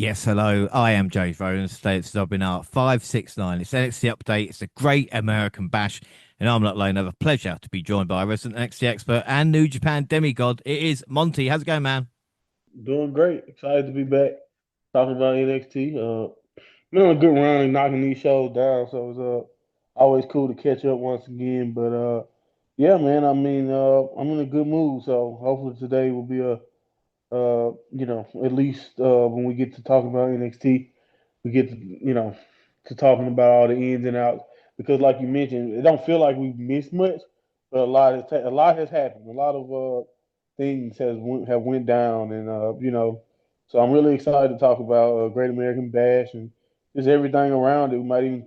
Yes, hello. I am James Rowlands. Today it's WNR569. It's NXT update. It's a great American bash, and I'm not alone. I have a pleasure to be joined by a resident NXT expert and New Japan demigod. It is Monty. How's it going, man? Doing great. Excited to be back talking about NXT. Been on a good run and knocking these shows down, so it's always cool to catch up once again. But yeah, man, I mean, I'm in a good mood, so hopefully today will be a at least when we get to talking about NXT, we get to to talking about all the ins and outs because, like you mentioned, it don't feel like we've missed much, but a lot has happened. A lot of things have went down, and so I'm really excited to talk about Great American Bash and just everything around it. We might even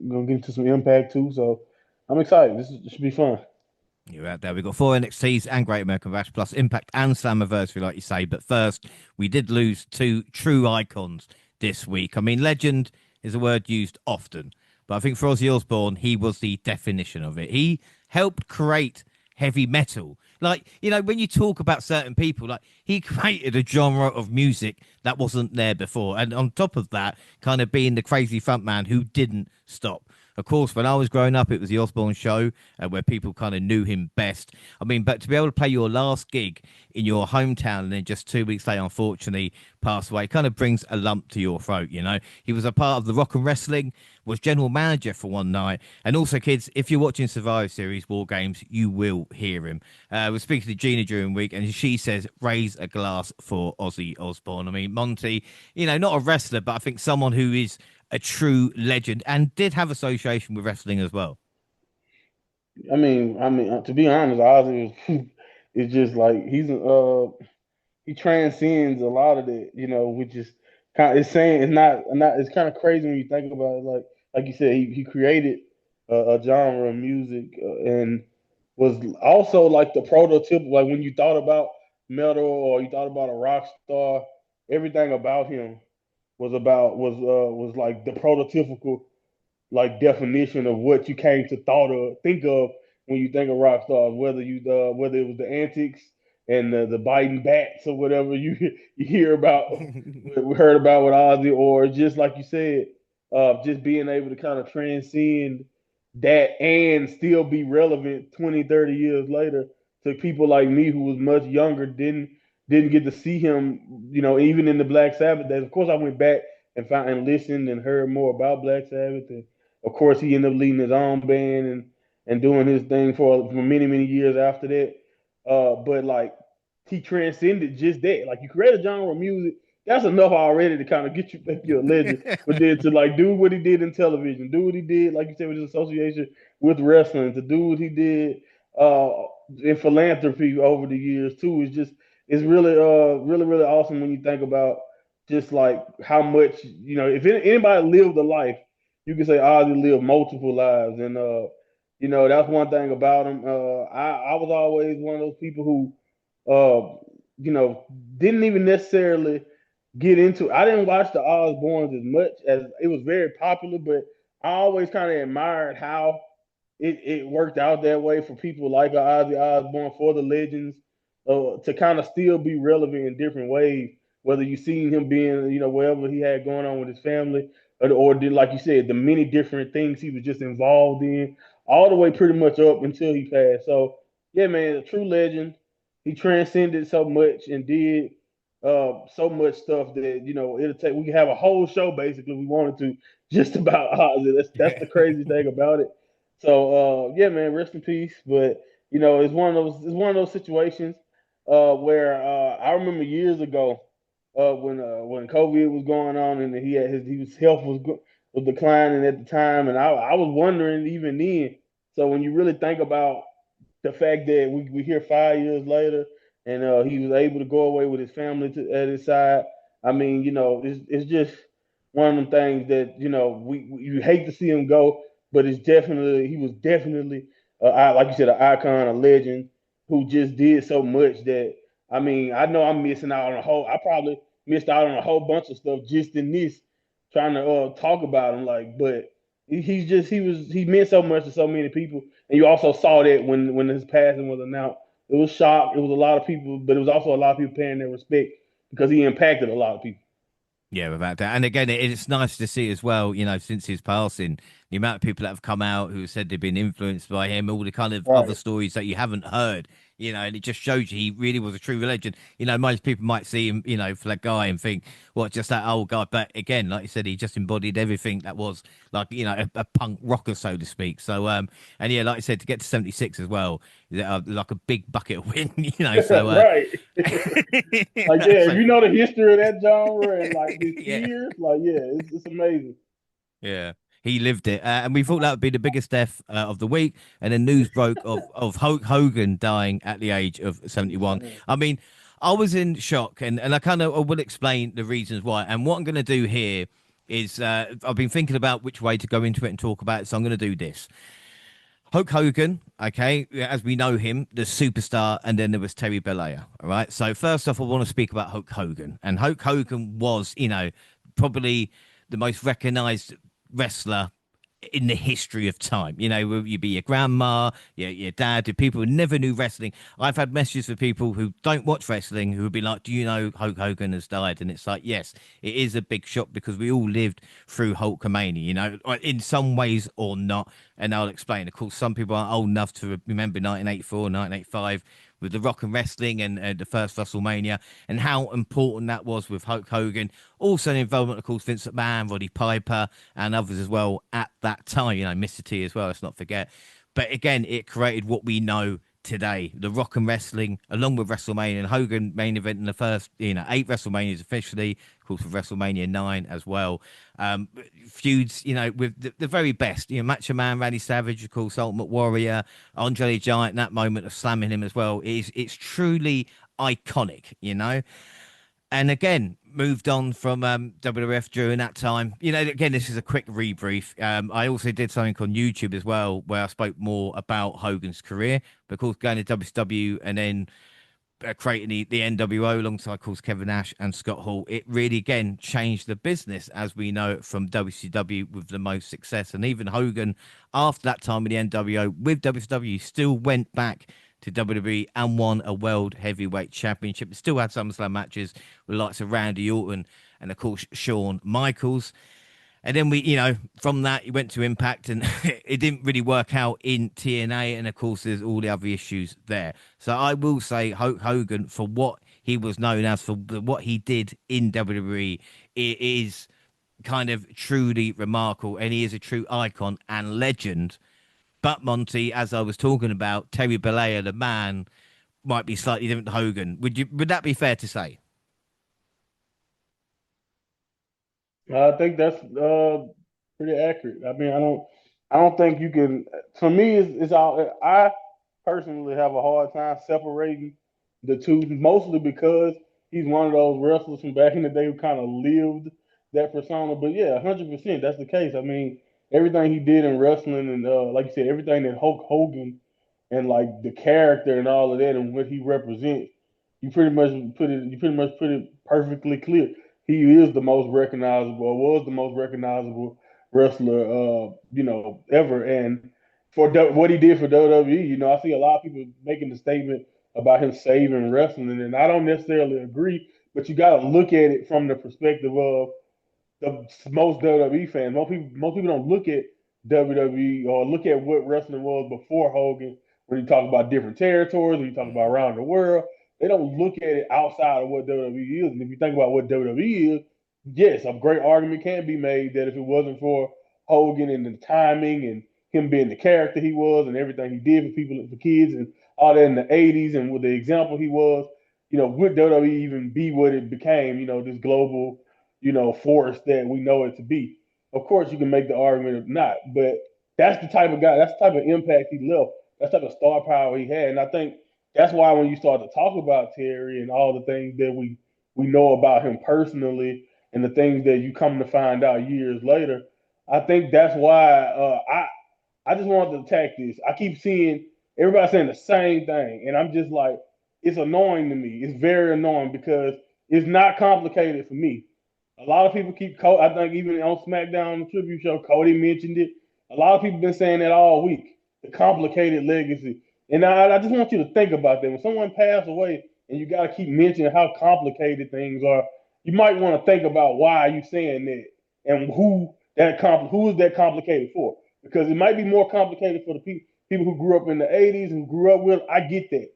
gonna get into some Impact too. So I'm excited. This should be fun. You're out there. We've got four NXTs and Great American Bash, plus Impact and Slammiversary, like you say. But first, we did lose two true icons this week. I mean, legend is a word used often, but I think for Ozzy Osbourne, he was the definition of it. He helped create heavy metal. Like, when you talk about certain people, like he created a genre of music that wasn't there before. And on top of that, kind of being the crazy frontman who didn't stop. Of course, when I was growing up, it was the Osbourne show where people kind of knew him best. I mean, but to be able to play your last gig in your hometown and then just 2 weeks later, unfortunately, pass away, kind of brings a lump to your throat. He was a part of the Rock and Wrestling, was general manager for one night. And also, kids, if you're watching Survivor Series War Games, you will hear him. We're speaking to Gina during week, and she says, raise a glass for Ozzy Osbourne. I mean, Monty, not a wrestler, but I think someone who is a true legend and did have association with wrestling as well. I mean, to be honest, Ozzy is just like he transcends a lot of that, which is kind of it's saying it's not it's kind of crazy when you think about it. Like you said, he created a genre of music and was also like the prototype. Like when you thought about metal or you thought about a rock star, everything about him was like the prototypical like definition of what you came to think of when you think of rock stars, whether it was the antics and the biting bats or whatever you hear about, we heard about with Ozzy, or just like you said, just being able to kind of transcend that and still be relevant 20, 30 years later to people like me who was much younger, didn't get to see him, even in the Black Sabbath days. Of course, I went back and found and listened and heard more about Black Sabbath, and of course, he ended up leading his own band and doing his thing for many many years after that. But like he transcended just that. Like you create a genre of music, that's enough already to kind of get you think you're a legend. But then to like do what he did in television, do what he did, like you said, with his association with wrestling, to do what he did uh, in philanthropy over the years too, is just it's really awesome when you think about just like how much if anybody lived a life, you can say Ozzy lived multiple lives, and that's one thing about him. I was always one of those people who you know didn't even necessarily get into. I didn't watch the Osbournes as much as it was very popular, but I always kind of admired how it worked out that way for people like Ozzy Osbourne, for the legends, to kind of still be relevant in different ways. Whether you seen him being, wherever he had going on with his family, or did, like you said, the many different things he was just involved in, all the way pretty much up until he passed. So yeah, man, a true legend. He transcended so much and did so much stuff that it'll take. We can have a whole show basically if we wanted to just about Ozzy. That's the crazy thing about it. So yeah, man, rest in peace. But it's one of those situations where I remember years ago when COVID was going on and his health was declining at the time, and I was wondering even then. So when you really think about the fact that we here 5 years later, and he was able to go away with his family at his side. I mean, it's just one of them things that you hate to see him go, but he was definitely like you said, an icon, a legend who just did so much that I mean, I know I'm missing out on a whole. I probably missed out on a whole bunch of stuff just in this trying to talk about him. Like, but he meant so much to so many people, and you also saw that when his passing was announced. It was shock. It was a lot of people, but it was also a lot of people paying their respect because he impacted a lot of people. Yeah, without doubt. And again, it's nice to see as well, since his passing, the amount of people that have come out who said they've been influenced by him, all the kind of other Right. stories that you haven't heard, and it just shows you he really was a true legend. Most people might see him, for that guy and think, what, just that old guy. But again, like you said, he just embodied everything that was like, a punk rocker, so to speak. So, and yeah, like I said, to get to 76 as well, like a big bucket of win, so, Right. Like, yeah, if so, you know the history of that genre and like his yeah. peers, like, yeah, it's amazing. Yeah, he lived it, and we thought that would be the biggest death of the week. And then news broke of Hulk Hogan dying at the age of 71. Insane. I mean, I was in shock, and I will explain the reasons why. And what I'm going to do here is I've been thinking about which way to go into it and talk about it, so I'm going to do this. Hulk Hogan, okay, as we know him, the superstar, and then there was Terry Bollea. All right. So first off, I want to speak about Hulk Hogan, and Hulk Hogan was, probably the most recognized wrestler in the history of time. You'd be your grandma, your dad, the people who never knew wrestling. I've had messages for people who don't watch wrestling who would be like, "Do you know Hulk Hogan has died?" And it's like, yes, it is a big shock because we all lived through Hulkamania, in some ways or not. And I'll explain. Of course, some people aren't old enough to remember 1984, 1985 with the Rock and Wrestling and the first WrestleMania and how important that was with Hulk Hogan. Also, the involvement, of course, Vince McMahon, Roddy Piper, and others as well at that time. Mr. T as well. Let's not forget. But again, it created what we know today. The Rock and Wrestling, along with WrestleMania and Hogan main event in the first, 8 WrestleManias officially, of course, with WrestleMania 9 as well. Feuds, with the very best, Macho Man, Randy Savage, of course, Ultimate Warrior, Andre the Giant, that moment of slamming him as well. It's truly iconic. And again, moved on from WWF during that time. Again, this is a quick rebrief. I also did something on YouTube as well where I spoke more about Hogan's career, but of course, going to WCW and then creating the NWO alongside, of course, Kevin Nash and Scott Hall. It really, again, changed the business as we know it from WCW with the most success. And even Hogan, after that time in the NWO with WCW, still went back to WWE and won a World Heavyweight Championship. It still had SummerSlam matches with the likes of Randy Orton and, of course, Shawn Michaels. And then from that, he went to Impact and it didn't really work out in TNA. And of course, there's all the other issues there. So I will say Hulk Hogan, for what he was known as, for what he did in WWE, it is kind of truly remarkable. And he is a true icon and legend. But Monty, as I was talking about, Terry Bollea, the man, might be slightly different to Hogan. Would that be fair to say? I think that's pretty accurate. I mean, I don't think you can. For me, it's all. I personally have a hard time separating the two, mostly because he's one of those wrestlers from back in the day who kind of lived that persona. But yeah, 100%, that's the case. I mean, everything he did in wrestling, and like you said, everything that Hulk Hogan and like the character and all of that and what he represents, you pretty much put it perfectly clear. He is the most recognizable, or was the most recognizable wrestler, ever. And for what he did for WWE, I see a lot of people making the statement about him saving wrestling, and I don't necessarily agree. But you got to look at it from the perspective of the most WWE fans. Most people don't look at WWE or look at what wrestling was before Hogan. When you talk about different territories, when you talk about around the world, they don't look at it outside of what WWE is. And if you think about what WWE is, yes, a great argument can be made that if it wasn't for Hogan and the timing and him being the character he was and everything he did for people, for kids, and all that in the '80s, and with the example he was, would WWE even be what it became? This global force that we know it to be. Of course, you can make the argument of not, but that's the type of guy, that's the type of impact he left, that's the type of star power he had. And I think that's why when you start to talk about Terry and all the things that we know about him personally and the things that you come to find out years later, I think that's why I just wanted to attack this. I keep seeing everybody saying the same thing, and I'm just like, it's annoying to me. It's very annoying because it's not complicated for me. A lot of people keep. I think even on SmackDown, the tribute show, Cody mentioned it. A lot of people been saying that all week. The complicated legacy, and I just want you to think about that. When someone passed away, and you got to keep mentioning how complicated things are, you might want to think about why are you saying that and who is that complicated for? Because it might be more complicated for the people who grew up in the '80s, who grew up with. I get that.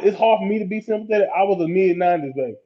It's hard for me to be sympathetic. I was a mid '90s baby.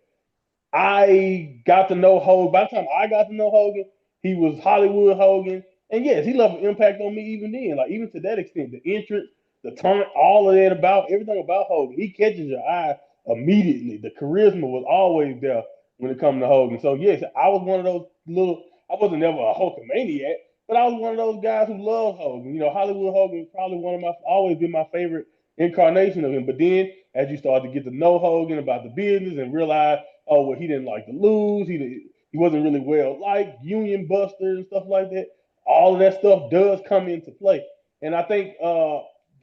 I got to know Hogan. By the time I got to know Hogan, he was Hollywood Hogan. And yes, he left an impact on me even then. Like even to that extent, the entrance, the taunt, all of that about everything about Hogan. He catches your eye immediately. The charisma was always there when it comes to Hogan. So yes, I was one of those little. I wasn't never a Hulkamaniac, but I was one of those guys who loved Hogan. You know, Hollywood Hogan is probably one of my always been my favorite incarnation of him. But then as you start to get to know Hogan about the business and realize, oh well, he didn't like to lose. He wasn't really well liked, union buster and stuff like that. All of that stuff does come into play. And I think the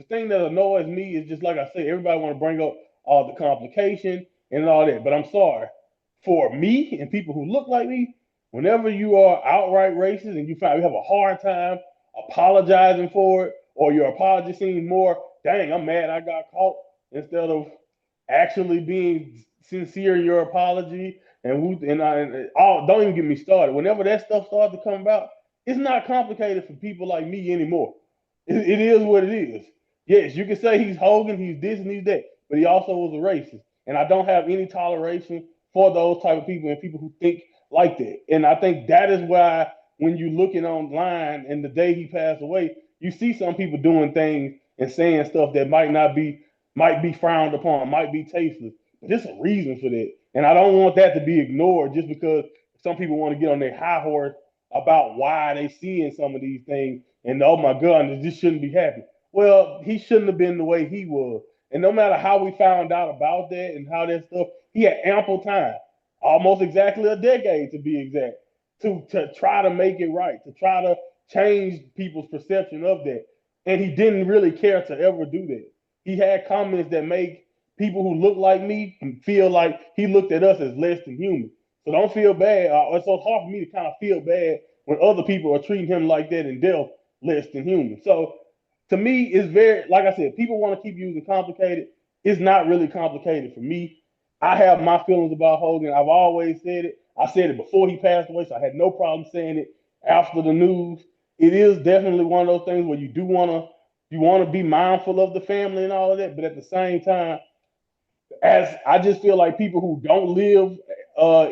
thing that annoys me is just like I said, everybody want to bring up all the complication and all that. But I'm sorry, for me and people who look like me, whenever you are outright racist and you find you have a hard time apologizing for it, or your apology seems more, dang, I'm mad I got caught, instead of actually being sincere in your apology. Don't even get me started. Whenever that stuff starts to come about, it's not complicated for people like me anymore. It is what it is. Yes, you can say he's Hogan, he's this and he's that, but he also was a racist. And I don't have any toleration for those type of people and people who think like that. And I think that is why when you're looking online and the day he passed away, you see some people doing things and saying stuff that might be frowned upon, might be tasteless. But there's a reason for that. And I don't want that to be ignored just because some people want to get on their high horse about why they seeing some of these things and oh my god, this shouldn't be happening. Well, he shouldn't have been the way he was. And no matter how we found out about that and how that stuff, he had ample time, almost exactly a decade to be exact, to try to make it right, to try to change people's perception of that. And he didn't really care to ever do that. He had comments that make people who look like me feel like he looked at us as less than human. So don't feel bad. It's so hard for me to kind of feel bad when other people are treating him like that in death less than human. So to me, it's very, like I said, people want to keep using complicated. It's not really complicated for me. I have my feelings about Hogan. I've always said it. I said it before he passed away, so I had no problem saying it after the news. It is definitely one of those things where you want to be mindful of the family and all of that, but at the same time, as I just feel like people who don't live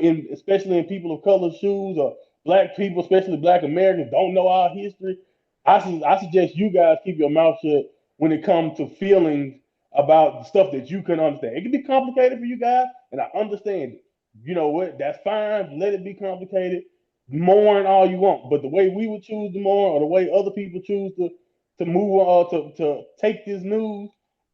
in, especially in people of color shoes, or black people, especially black Americans, don't know our history. I suggest you guys keep your mouth shut when it comes to feelings about stuff that you can understand. It can be complicated for you guys, and I understand it. You know what? That's fine. Let it be complicated. Mourn all you want, but the way we would choose to mourn, or the way other people choose to move on, to take this news,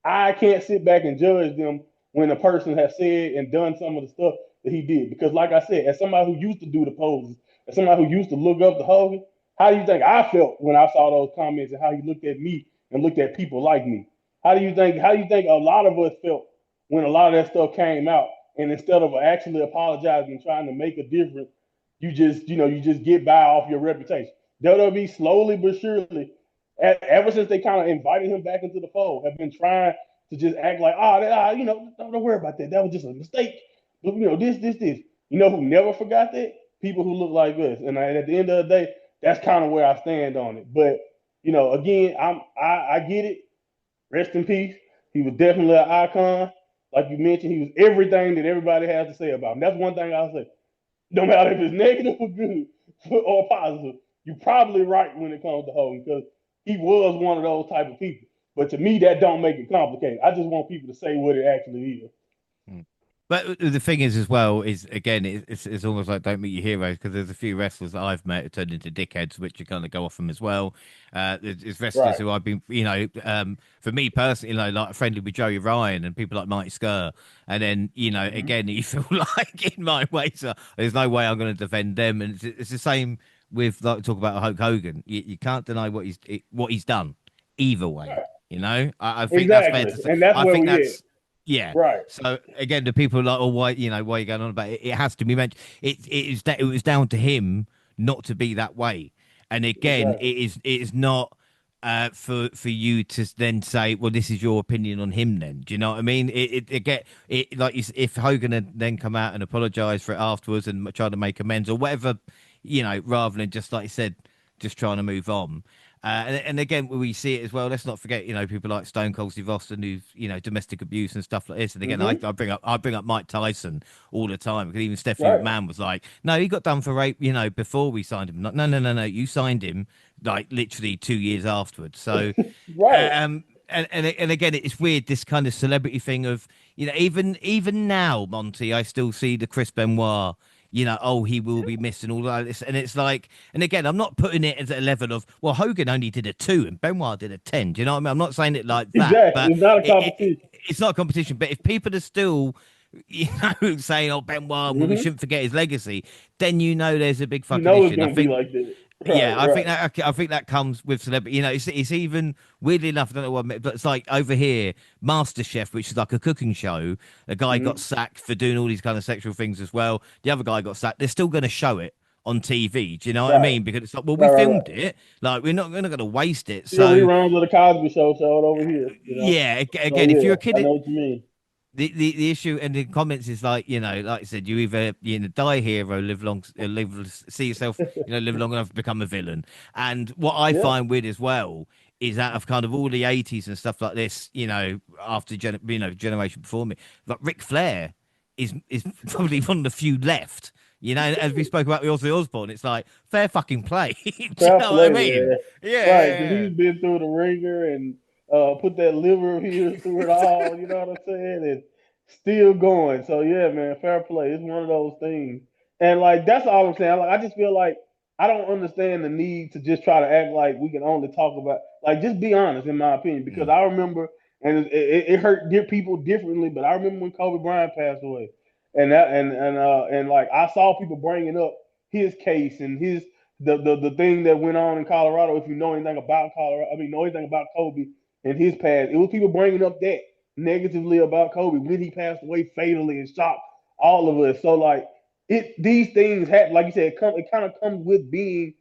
I can't sit back and judge them when a person has said and done some of the stuff that he did. Because, like I said, as somebody who used to do the poses, as somebody who used to look up to Hogan, how do you think I felt when I saw those comments and how he looked at me and looked at people like me? How do you think a lot of us felt when a lot of that stuff came out? And instead of actually apologizing and trying to make a difference, you just get by off your reputation. WWE slowly but surely, ever since they kind of invited him back into the fold, have been trying to just act like, don't worry about that. That was just a mistake. But, this. You know who never forgot that? People who look like us. And at the end of the day, that's kind of where I stand on it. But, again, I get it. Rest in peace. He was definitely an icon. Like you mentioned, he was everything that everybody has to say about him. That's one thing I'll say. No matter if it's negative or good or positive, you're probably right when it comes to Hogan, because he was one of those type of people. But to me, that don't make it complicated. I just want people to say what it actually is. Mm. But the thing is, as well, is again, it's almost like don't meet your heroes, because there's a few wrestlers that I've met who turned into dickheads, which you kind of go off them as well. There's wrestlers Right. who I've been, for me personally, like friendly with Joey Ryan and people like Mighty Skr, and then Mm-hmm. again, you feel like in my way, so there's no way I'm going to defend them, and it's the same with like talk about Hulk Hogan. You can't deny what he's done either way. Right. I think that's fair Exactly. to say. And that's I where think we at. that's yeah. Right. So again, the people are like, oh, why are you going on about it? It has to be mentioned. It was down to him not to be that way. And again, Exactly. it is not. for you to then say, well, this is your opinion on him. Then, do you know what I mean? It get it like if Hogan had then come out and apologized for it afterwards and tried to make amends or whatever, rather than just like you said, just trying to move on. And again, we see it as well. Let's not forget, people like Stone Cold Steve Austin, who've domestic abuse and stuff like this. And again, Mm-hmm. I bring up Mike Tyson all the time because even Stephanie Right. McMahon was like, "No, he got done for rape, before we signed him." No, no, no, no, you signed him like literally 2 years afterwards. So, Right. and again, it's weird this kind of celebrity thing of even now, Monty, I still see the Chris Benoit. Oh, he will be missed and all that. This, and it's like, and again, I'm not putting it at a level of, well, Hogan only did a 2 and Benoit did a 10. Do you know what I mean? I'm not saying it like that, Exactly. but It's not a competition. it's not a competition. But if people are still, saying, oh, Benoit, well, we Mm-hmm. shouldn't forget his legacy, then there's a big You fucking know it's issue. And I gonna be think like that. Right. yeah, Right. I think that comes with celebrity. It's even weirdly enough. I don't know what, but it's like over here, MasterChef, which is like a cooking show. A guy got Mm-hmm. sacked for doing all these kind of sexual things as well. The other guy got sacked. They're still going to show it on TV. Do you know what I Right. mean? Because it's like, well, we Right. Right. Right. filmed it. Like we're not going to waste it. Still So reruns of the Cosby Show showed over here. yeah, So again, if you're yeah, a I kid, know what you mean. the issue and the comments is like like I said, you either die hero, live long, see yourself, live long enough to become a villain. And what I Yeah. find weird as well is out of kind of all the 80s and stuff like this, after generation before me, like Ric Flair is probably one of the few left. As we spoke about with Ozzy Osbourne, it's like fair fucking play. Do you Fair know what I play, mean? man. Yeah, Right, because yeah, he's been through the ringer and put that liver of his through it all. You know what I'm saying? And still going. So yeah, man, fair play. It's one of those things. And like that's all I'm saying. Like I just feel like I don't understand the need to just try to act like we can only talk about like just be honest in my opinion. yeah. Because I remember and it hurt people differently, but I remember when Kobe Bryant passed away. And that and like I saw people bringing up his case and his the thing that went on in Colorado. If you know anything about Colorado, I mean, know anything about Kobe and his past, it was people bringing up that negatively about Kobe when he passed away fatally and shocked all of us. So like these things happen. Like you said, it kind of comes with being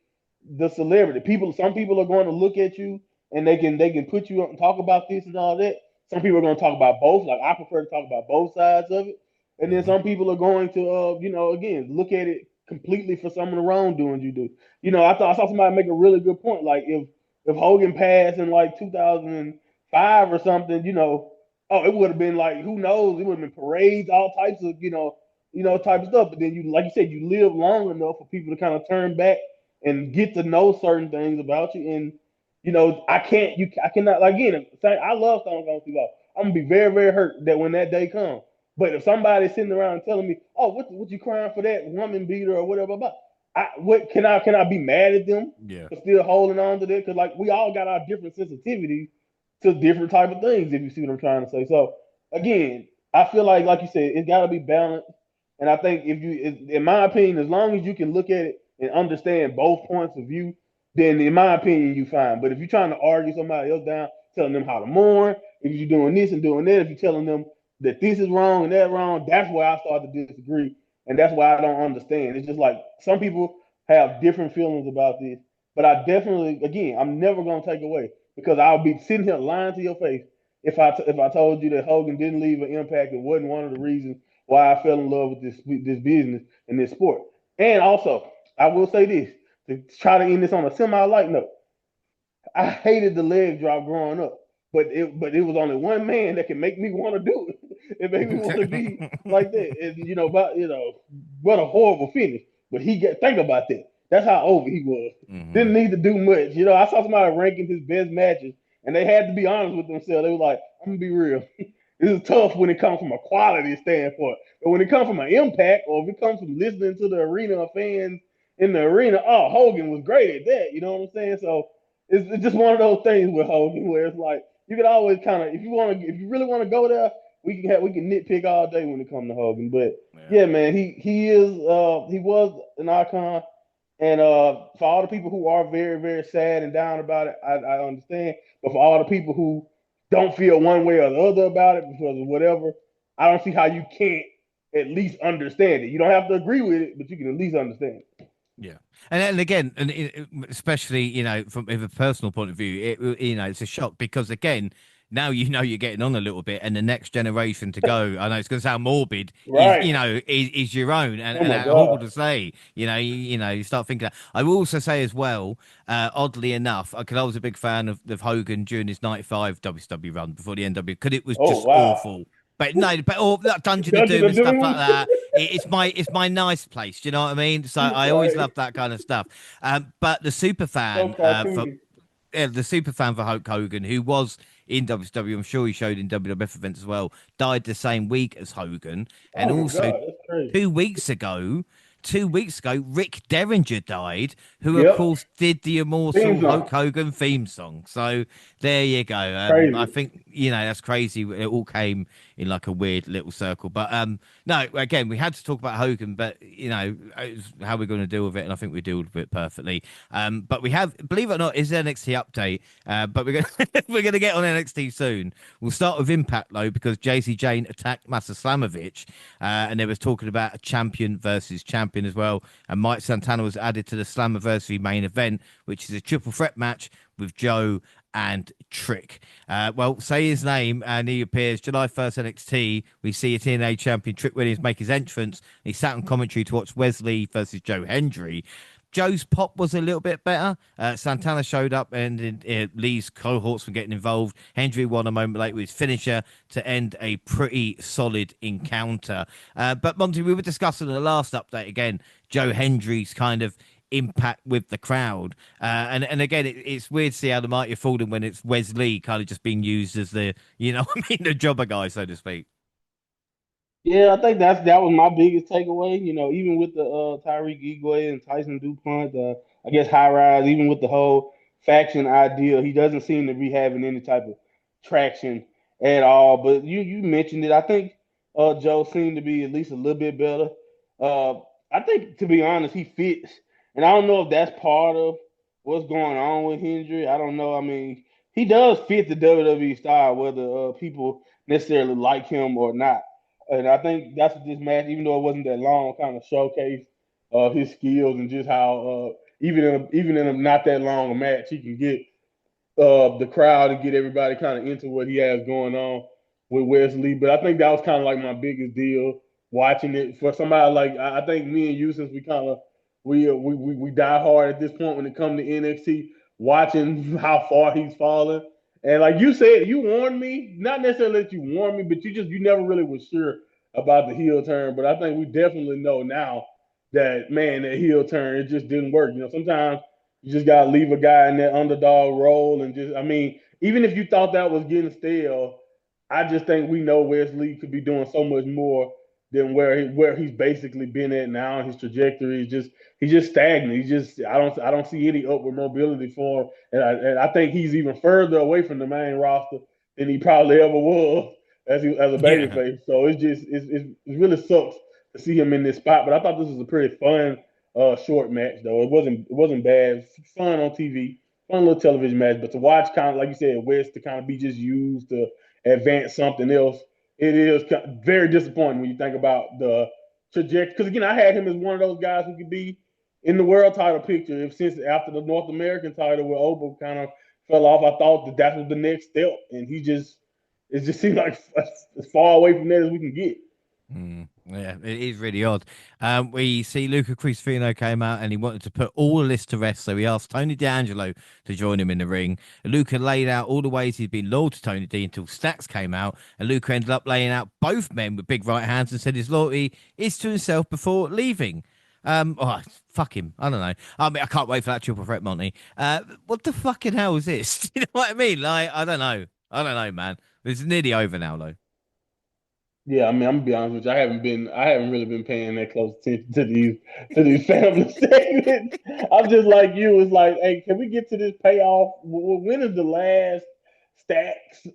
the celebrity. Some people are going to look at you and they can put you up and talk about this and all that. Some people are going to talk about both. Like I prefer to talk about both sides of it. And then Hmm. some people are going to, again, look at it completely for some of the wrongdoing you do. I saw somebody make a really good point. Like if Hogan passed in like 2005 or something, oh, it would have been like who knows? It would have been parades, all types of type of stuff. But then you, like you said, you live long enough for people to kind of turn back and get to know certain things about you. And I cannot like again. I love Stone Cold Steve Austin. I'm gonna be very very hurt that when that day comes. But if somebody's sitting around telling me, "Oh, what you crying for that woman beater or whatever," about, what can I be mad at them Yeah. for still holding on to that? Because like we all got our different sensitivities to different type of things. If you see what I'm trying to say. So again, I feel like you said, it's got to be balanced. And I think in my opinion, as long as you can look at it and understand both points of view, then in my opinion, you fine. But if you're trying to argue somebody else down, telling them how to mourn, if you're doing this and doing that, if you're telling them that this is wrong and that wrong, that's where I start to disagree. And that's why I don't understand. It's just like some people have different feelings about this. But I definitely, again, I'm never going to take away because I'll be sitting here lying to your face if I told you that Hogan didn't leave an impact and wasn't one of the reasons why I fell in love with this business and this sport. And also, I will say this to try to end this on a semi light note. I hated the leg drop growing up, but it was only one man that can make me want to do it. It made me want to be like that. And what a horrible finish. But think about that. That's how over he was. Hmm. Didn't need to do much. I saw somebody ranking his best matches, and they had to be honest with themselves. They were like, "I'm gonna be real. This is tough when it comes from a quality standpoint, but when it comes from an impact, or if it comes from listening to the arena of fans in the arena, oh, Hogan was great at that. You know what I'm saying? So it's just one of those things with Hogan where it's like you can always kind of if you really want to go there, we can nitpick all day when it comes to Hogan. But Yeah. yeah, man, he was an icon, and for all the people who are very very sad and down about it, I understand. But for all the people who don't feel one way or the other about it because of whatever, I don't see how you can't at least understand it. You don't have to agree with it, but you can at least understand it. Yeah, and again, especially from a personal point of view, it's a shock because again, now you're getting on a little bit, and the next generation to go. I know it's going to sound morbid, is Right. is your own, Oh and my horrible God. to say. You start thinking that. I will also say as well, oddly enough, because I was a big fan of Hogan during his '95 WCW run before the NW, because it was Oh just wow. awful. But no, but all that Dungeon of Dungeon Doom of and stuff like Doom. that. It's my nice place. Do you know what I mean? So I always Right. love that kind of stuff. But the super So fan for cartoony. the super fan for Hulk Hogan, who was in WCW, I'm sure he showed in WWF events as well, died the same week as Hogan, and Oh my also God, that's crazy. 2 weeks ago. 2 weeks ago, Rick Derringer died, who of Yep. course did the Theme immortal Hulk song. Hogan theme song. So there you go. I Crazy. think that's crazy. It all came in like a weird little circle. But no, again, we had to talk about Hogan, but it's how we're going to deal with it, and I think we deal with it perfectly. But we have, believe it or not, is NXT update. But we're gonna we're gonna get on NXT soon. We'll start with Impact though, because JC Jane attacked Masa Slamovich, and they was talking about a champion versus champion as well. And Mike Santana was added to the Slammiversary main event, which is a triple threat match with Joe and Trick. Well, say his name, and he appears July 1st NXT. We see a TNA champion Trick Williams make his entrance. He sat on commentary to watch Wesley versus Joe Hendry. Joe's pop was a little bit better. Santana showed up and Lee's cohorts were getting involved. Hendry won a moment later with his finisher to end a pretty solid encounter. But Monty, we were discussing in the last update again, Joe Hendry's kind of impact with the crowd. And again, it's weird to see how the mighty have fallen when it's Wesley kind of just being used as the jobber guy, so to speak. Yeah, I think that was my biggest takeaway. Even with the Tyreek Igwe and Tyson DuPont, I guess High Rise, even with the whole faction idea, he doesn't seem to be having any type of traction at all. But you mentioned it. I think Joe seemed to be at least a little bit better. I think, to be honest, he fits, and I don't know if that's part of what's going on with Hendry. I don't know. I mean, he does fit the WWE style, whether people necessarily like him or not. And I think that's what this match, even though it wasn't that long, kind of showcased his skills and just how even in a not that long a match, he can get the crowd and get everybody kind of into what he has going on with Wesley. But I think that was kind of like my biggest deal watching it for somebody like I think me and you, since we kind of we die hard at this point when it comes to NXT, watching how far he's fallen. And like you said, you warned me, not necessarily that you warned me, but you never really was sure about the heel turn. But I think we definitely know now that man, that heel turn, it just didn't work. Sometimes you just gotta leave a guy in that underdog role and just, I mean, even if you thought that was getting stale, I just think we know Wesley could be doing so much more than where he's basically been at now. His trajectory is just he's just stagnant. He's just I don't see any upward mobility for him, and I think he's even further away from the main roster than he probably ever was as a Yeah. babyface. So it really sucks to see him in this spot. But I thought this was a pretty fun short match though. It wasn't bad. Fun on TV, fun little television match. But to watch kind of like you said, West to kind of be just used to advance something else, it is very disappointing when you think about the trajectory. Because again, I had him as one of those guys who could be in the world title picture. If since after the North American title where Obo kind of fell off, I thought that was the next step, and it just seemed like as far away from that as we can get. Yeah, it is really odd. We see Luca Cristofino came out and he wanted to put all of this to rest, so he asked Tony D'Angelo to join him in the ring. And Luca laid out all the ways he'd been loyal to Tony D until Stacks came out, and Luca ended up laying out both men with big right hands and said his loyalty is to himself before leaving. Oh, fuck him. I don't know. I mean, I can't wait for that triple threat, Monty. What the fucking hell is this? You know what I mean? Like, I don't know. I don't know, man. It's nearly over now, though. Yeah, I mean, I'm gonna be honest with you. I haven't really been paying that close attention to these family segments. I'm just like you. It's like, hey, can we get to this payoff? When is the last Stacks,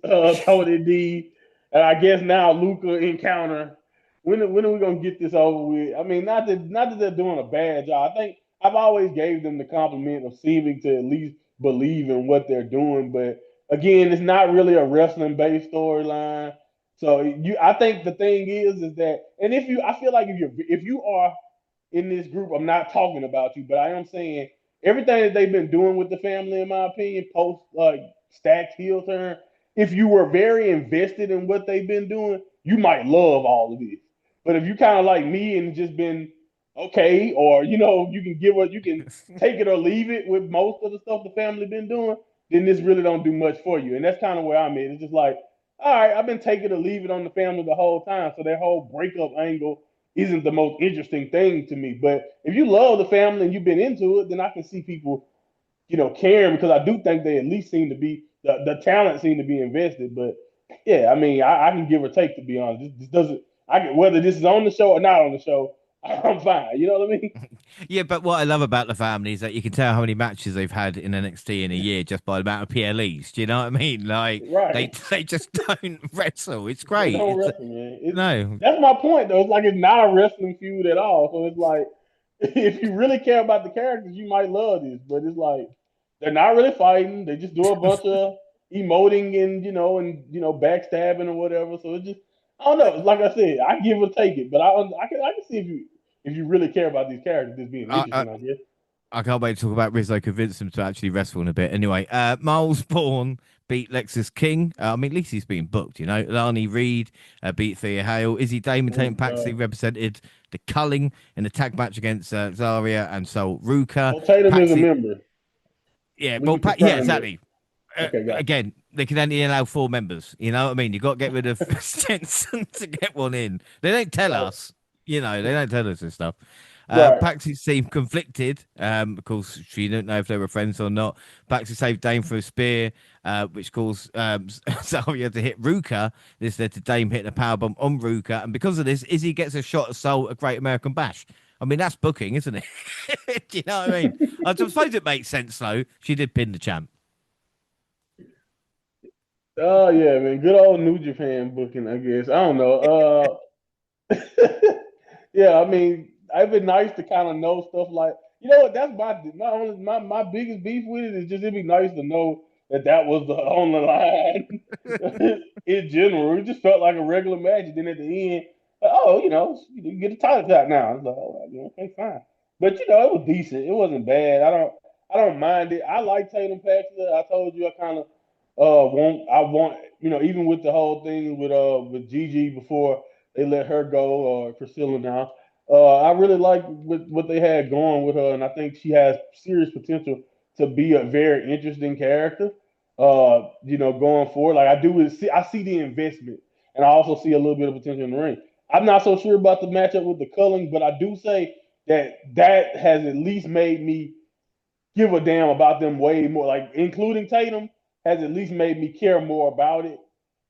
Tony D, and I guess now Luca encounter? When are we gonna get this over with? I mean, not that they're doing a bad job. I think I've always gave them the compliment of seeming to at least believe in what they're doing, but again, it's not really a wrestling based storyline. So I think the thing is that, and I feel like if you are in this group, I'm not talking about you, but I am saying everything that they've been doing with the family, in my opinion, post Stack's heel turn. If you were very invested in what they've been doing, you might love all of this. But if you kind of like me and just been okay, or you can you can take it or leave it with most of the stuff the family been doing, then this really don't do much for you. And that's kind of where I'm at. It's just like, all right, I've been taking or leave it on the family the whole time, so that whole breakup angle isn't the most interesting thing to me. But if you love the family and you've been into it, then I can see people, caring, because I do think they at least seem to be the talent seem to be invested. But yeah, I mean, I can give or take, to be honest. This doesn't. Whether this is on the show or not on the show, I'm fine. You know what I mean? Yeah, but what I love about the family is that you can tell how many matches they've had in NXT in a year just by the amount of PLEs. Do you know what I mean? Like they Right. they just don't wrestle. It's They great. don't It's wrestle, man. no. That's my point, though. It's like it's not a wrestling feud at all. So it's like, if you really care about the characters, you might love this. But it's like they're not really fighting. They just do a bunch of emoting and backstabbing or whatever. So it's just, I don't know. Like I said, I give or take it. But I can see if you really care about these characters, this being I, I interesting, I guess. I can't wait to talk about Rizzo convince him to actually wrestle in a bit. Anyway, Miles Bourne beat Lexus King. I mean, at least he's being booked, you know. Lani Reed beat Thea Hale. Izzy Damon, Oh Tatum my Paxley God. represented the Culling in the tag match against Zaria and Sol Ruka. Well, Tatum is a Paxley, member. yeah, We well, can yeah, confirm that. exactly. Okay, got Again, they can only allow 4 members. You know what I mean? You got to get rid of Stenson to get one in. They don't tell right. us. You know, they don't tell us this stuff. Right. Paxi seemed conflicted. Of course, she didn't know if they were friends or not. Paxi saved Dame for a spear, which caused Zarya to hit Ruka. This led to Dame hitting a powerbomb on Ruka. And because of this, Izzy gets a shot at Soul at Great American Bash. I mean, that's booking, isn't it? Do you know what I mean? I suppose it makes sense, though. She did pin the champ. Oh yeah, man. Good old New Japan booking, I guess. I don't know. Yeah, I mean, it'd been nice to kind of know stuff like, what, that's my biggest beef with it is just it'd be nice to know that was on the line in general. It just felt like a regular match. And then at the end, oh, you get a title shot now. It's like, oh, okay, fine. But it was decent. It wasn't bad. I don't mind it. I like Tatum Paxton. I told you I kind of want even with the whole thing with Gigi before they let her go, or Priscilla now. I really like what they had going with her, and I think she has serious potential to be a very interesting character. Going forward, like I see the investment, and I also see a little bit of potential in the ring. I'm not so sure about the matchup with the Culling, but I do say that has at least made me give a damn about them way more. Like including Tatum has at least made me care more about it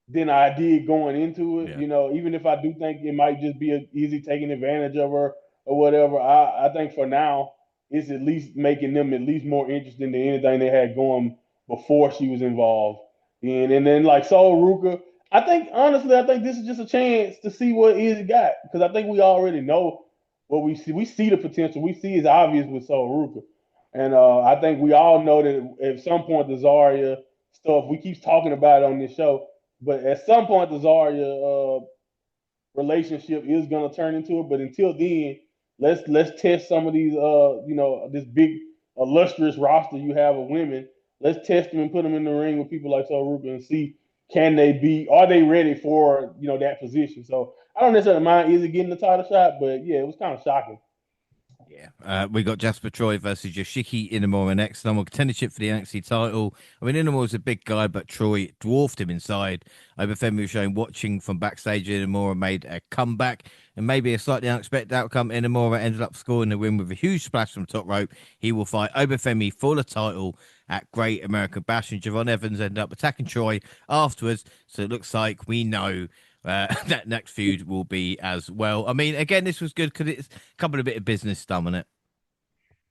than I did going into it. Yeah. Even if I do think it might just be easy taking advantage of her or whatever, I think for now it's at least making them at least more interesting than anything they had going before she was involved. And then like Sol Ruka, I think this is just a chance to see what Izzy got, because I think we already know what we see. We see the potential. We see it's obvious with Sol Ruka. And I think we all know that at some point the Zarya stuff, we keep talking about it on this show, but at some point the Zarya relationship is gonna turn into it. But until then, let's test some of these this big illustrious roster you have of women. Let's test them and put them in the ring with people like Soruka and see, are they ready for that position. So I don't necessarily mind Izzy getting the title shot, but yeah, it was kind of shocking. Yeah. We got Jasper Troy versus Yoshiki Inamura next. Number contendership for the NXT title. I mean, Inamura's a big guy, but Troy dwarfed him inside. Obafemi was showing watching from backstage. Inamura made a comeback, and maybe a slightly unexpected outcome. Inamura ended up scoring the win with a huge splash from top rope. He will fight Obafemi for the title at Great American Bash, and Javon Evans ended up attacking Troy afterwards. So it looks like we know that next feud will be as well. I mean, again, this was good because it's a couple of bit of business done on it.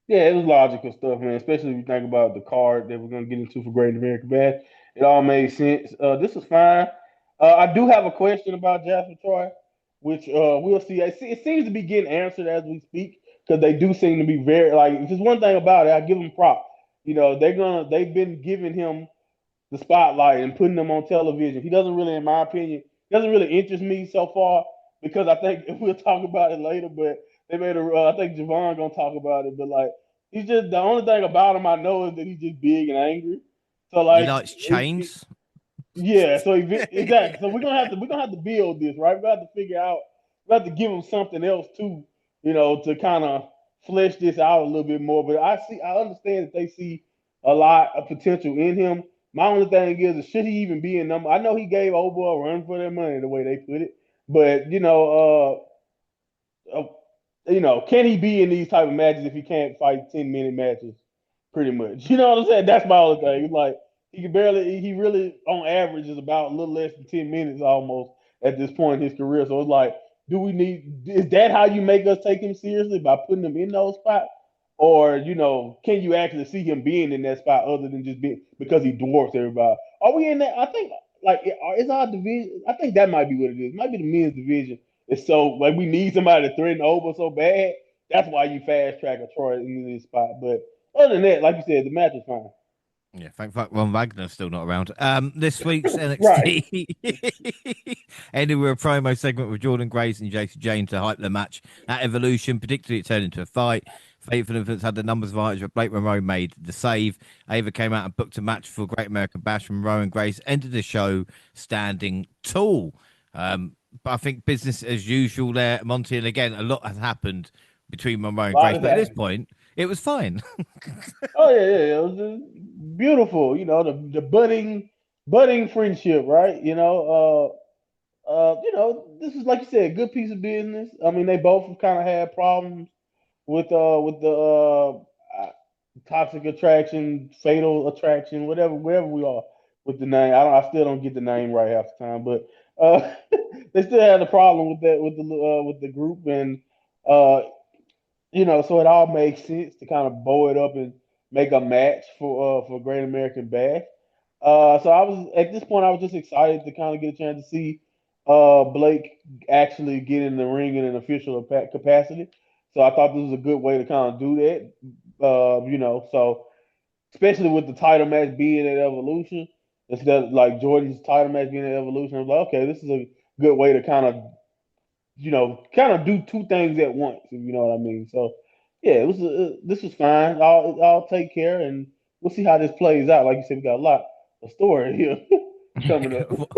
Yeah, it was logical stuff, man. Especially if you think about the card that we're gonna get into for Great American Bash. It all made sense. This is fine. I do have a question about Jasper Troy, which we'll see. It seems to be getting answered as we speak, because they do seem to be very, like. If there's one thing about it, I give them props. They've been giving him the spotlight and putting him on television. He doesn't really, in my opinion, doesn't really interest me so far, because I think we'll talk about it later. But they made a. I think Javon gonna talk about it, but like he's just the only thing about him I know is that he's just big and angry. So He like, likes chains. yeah. So exactly. So we're gonna have to build this right. We have to figure out. We have to give him something else too, to kind of flesh this out a little bit more. But I understand that they see a lot of potential in him. My only thing is, should he even be in number? I know he gave old boy a run for their money, the way they put it. But can he be in these type of matches if he can't fight 10-minute matches? Pretty much. You know what I'm saying? That's my only thing. It's like he really on average is about a little less than 10 minutes almost at this point in his career. So it's like, is that how you make us take him seriously by putting him in those spots? Or, can you actually see him being in that spot other than just being because he dwarfs everybody? Are we in that? I think like is our division. I think that might be what it is. It might be the men's division. It's so like we need somebody to threaten over so bad. That's why you fast track a Troy into this spot. But other than that, like you said, the match is fine. Yeah, thank fuck Ron Wagner's still not around. This week's Right. NXT ended with a promo segment with Jordan Grace and JC Jane to hype the match at Evolution. Particularly, it turned into a fight. Faithful Infants had the numbers advantage, but Blake Monroe made the save. Ava came out and booked a match for Great American Bash. Monroe and Grace ended the show standing tall. But I think business as usual there, Monty. And again, a lot has happened between Monroe A and lot Grace, has but at this happened. point, it was fine. Oh yeah, yeah, yeah. It was just beautiful. The budding friendship, right? This is like you said, a good piece of business. I mean, they both kind of had problems with the toxic attraction, fatal attraction, whatever, wherever we are with the name. I still don't get the name right half the time, but they still had a problem with that with the group, and uh, so it all makes sense to kind of bow it up and make a match for Great American Bash. So I was at this point, I was just excited to kind of get a chance to see Blake actually get in the ring in an official capacity. So I thought this was a good way to kind of do that. So especially with the title match being at Evolution, instead of like Jordan's title match being at Evolution, I was like, okay, this is a good way to kind of do two things at once, if you know what I mean. So, yeah, this was fine. I'll take care, and we'll see how this plays out. Like you said, we got a lot of story here coming up.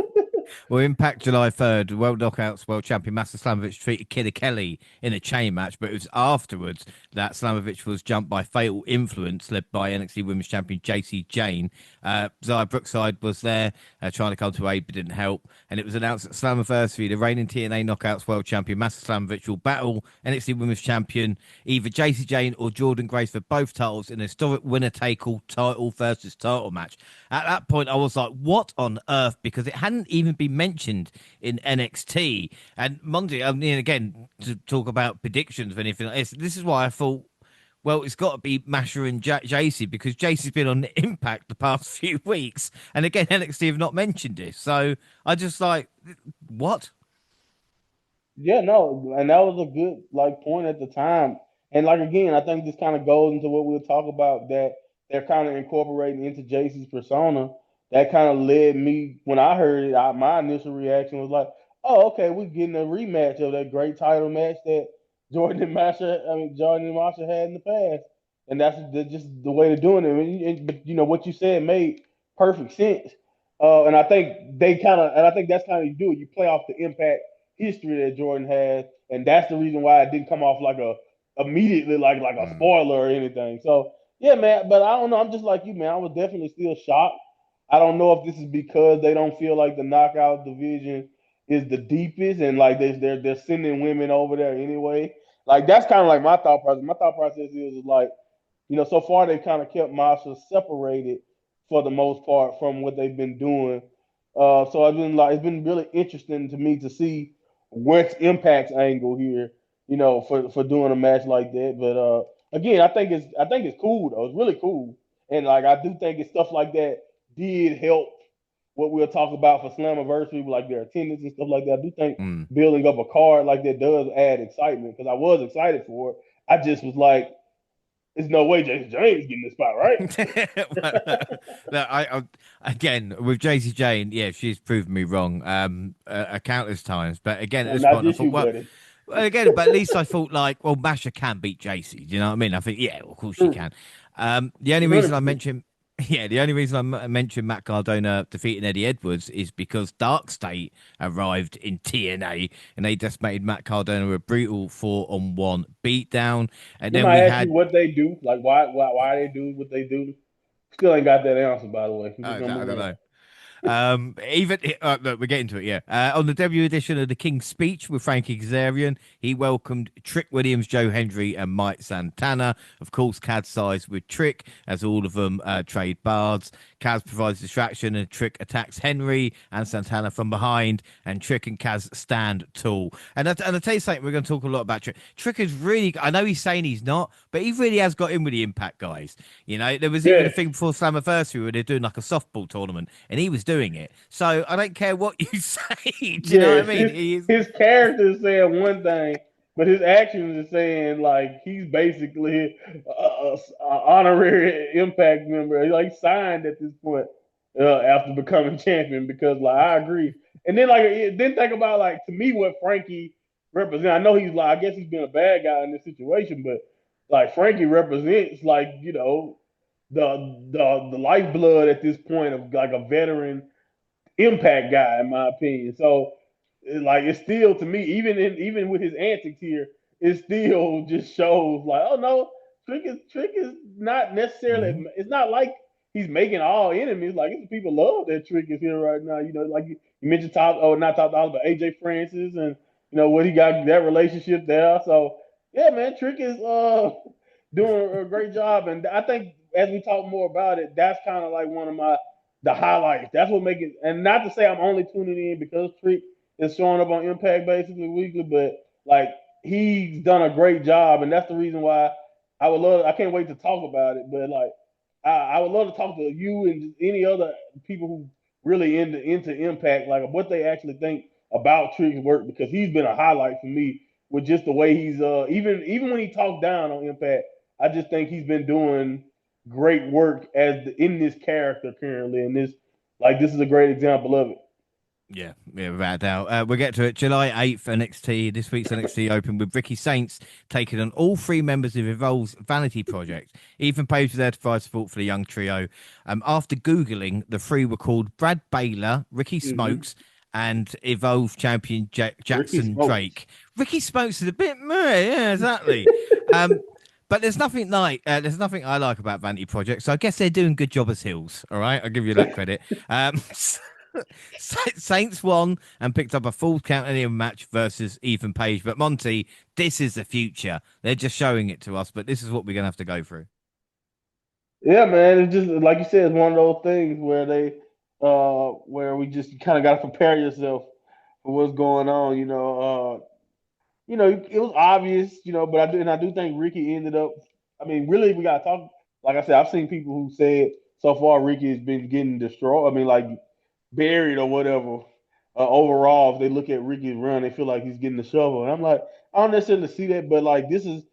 Well, Impact July 3rd, World Knockouts World Champion Master Slamovich defeated Killer Kelly in a chain match, but it was afterwards that Slamovich was jumped by Fatal Influence, led by NXT Women's Champion JC Jane. Zaya Brookside was there, trying to come to aid, but didn't help. And it was announced at Slammiversary, the reigning TNA Knockouts World Champion Master Slamovich will battle NXT Women's Champion either JC Jane or Jordan Grace for both titles in a historic winner-take-all title versus title match. At that point, I was like, what on earth? Because it hadn't even been mentioned in NXT. And Monday, I mean, again, to talk about predictions of anything like this is why I thought, well, it's got to be Masha and JC because JC's been on Impact the past few weeks. And again, NXT have not mentioned this. So I just like, what? Yeah, no, and that was a good like point at the time. And like again, I think this kind of goes into what we'll talk about that they're kind of incorporating into JC's persona. That kind of led me when I heard it. My initial reaction was like, "Oh, okay, we're getting a rematch of that great title match that Jordan and Masha had in the past." And that's just the way to doing it. But what you said made perfect sense. And I think that's kind of you do it. You play off the impact history that Jordan has, and that's the reason why it didn't come off like a immediately like a Mm. spoiler or anything. So yeah, man. But I don't know. I'm just like you, man. I was definitely still shocked. I don't know if this is because they don't feel like the knockout division is the deepest, and like they're sending women over there anyway. Like that's kind of like my thought process. My thought process is like, so far they've kind of kept Masha separated for the most part from what they've been doing. So it's been really interesting to me to see what's Impact's angle here, for doing a match like that. But again, I think it's cool though. It's really cool, and like I do think it's stuff like that did help what we'll talk about for Slammiversary, like their attendance and stuff like that. I do think Mm. building up a card like that does add excitement because I was excited for it. I just was like, there's no way Jason James getting this spot, right? No, again with JC Jane, yeah, she's proven me wrong countless times. But again, at No, this not point, I just thought, you, well, buddy. Well, again, but at least I thought like, well, Masha can beat JC. Do you know what I mean? I think, yeah, well, of course she can. The only reason I 100%. mentioned, yeah, the only reason I mentioned Matt Cardona defeating Eddie Edwards is because Dark State arrived in TNA and they just made Matt Cardona a brutal 4-on-1 beatdown. And then Somebody we ask you had, what they do, like why they do what they do. Still ain't got that answer, by the way. I'm just oh, gonna I move don't on. know. Even look, we're getting to it. Yeah, on the debut edition of the King's Speech with Frankie Kazarian, he welcomed Trick Williams, Joe Hendry, and Mike Santana. Of course, Kaz sides with Trick, as all of them trade bards. Kaz provides distraction, and Trick attacks Henry and Santana from behind, and Trick and Kaz stand tall. And I tell you something, we're going to talk a lot about Trick. Trick is really, I know he's saying he's not, but he really has got in with the Impact guys. You know, there was even a Yes, thing before Slammiversary where they're doing like a softball tournament, and he was doing it. So I don't care what you say. Do you know what I yes. mean? His He is. his character is saying one thing, but his actions are saying like he's basically a honorary Impact member. He like signed at this point after becoming champion because like I agree. And then then think about like to me what Frankie represents. I know he's like I guess he's been a bad guy in this situation, but like Frankie represents like the lifeblood at this point of like a veteran Impact guy, in my opinion. So, like, it's still to me, even with his antics here, it still just shows like, oh no, Trick is not necessarily. Mhm. It's not like he's making all enemies. Like, it's people love that Trick is here right now. You know, like you mentioned not Top Dollar, but AJ Francis, and what he got that relationship there. So, yeah, man, Trick is doing a great job, and I think as we talk more about it, that's kind of like one of the highlights. That's what make it. And not to say I'm only tuning in because Trick is showing up on Impact basically weekly, but like he's done a great job, and that's the reason why I would love. I can't wait to talk about it, but like I would love to talk to you and just any other people who really into Impact, like what they actually think about Trick's work because he's been a highlight for me with just the way he's even when he talked down on Impact, I just think he's been doing great work in this character currently, and this is a great example of it. Yeah, yeah, without a doubt. We'll get to it. July 8th, NXT. This week's NXT Open with Ricky Saints taking on all three members of Evolve's Vanity Project. Ethan Page was there to provide support for the young trio. After Googling, the three were called Brad Baylor, Ricky Mm-hmm. Smokes, and Evolve champion Ricky Jackson Smokes. Drake. Ricky Smokes is a bit meh, yeah, exactly. Um, but there's nothing I like about Vanity Project, so I guess they're doing a good job as heels. All right, I'll give you that credit. Saints won and picked up a full count in the match versus Ethan Page. But Monty, this is the future. They're just showing it to us, but this is what we're gonna have to go through. Yeah, man. It's just like you said, it's one of those things where where we just kind of got to prepare yourself for what's going on. It was obvious, but I do think Ricky ended up. I mean, really, we got to talk. Like I said, I've seen people who said so far Ricky has been getting destroyed. I mean, like buried or whatever. Overall, if they look at Ricky's run, they feel like he's getting the shovel. And I'm like, I don't necessarily see that, but like this is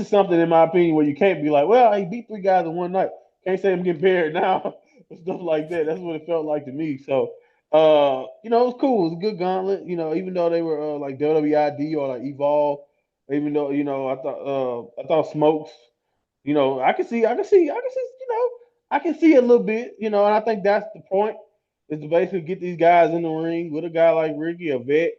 something in my opinion where you can't be like, well, he beat three guys in one night. Can't say I'm getting buried now and stuff like that. That's what it felt like to me. So, it was cool. It was a good gauntlet. Even though they were like WWID or like Evolve, even though I thought Smokes. I can see a little bit. And I think that's the point is to basically get these guys in the ring with a guy like Ricky, a vet.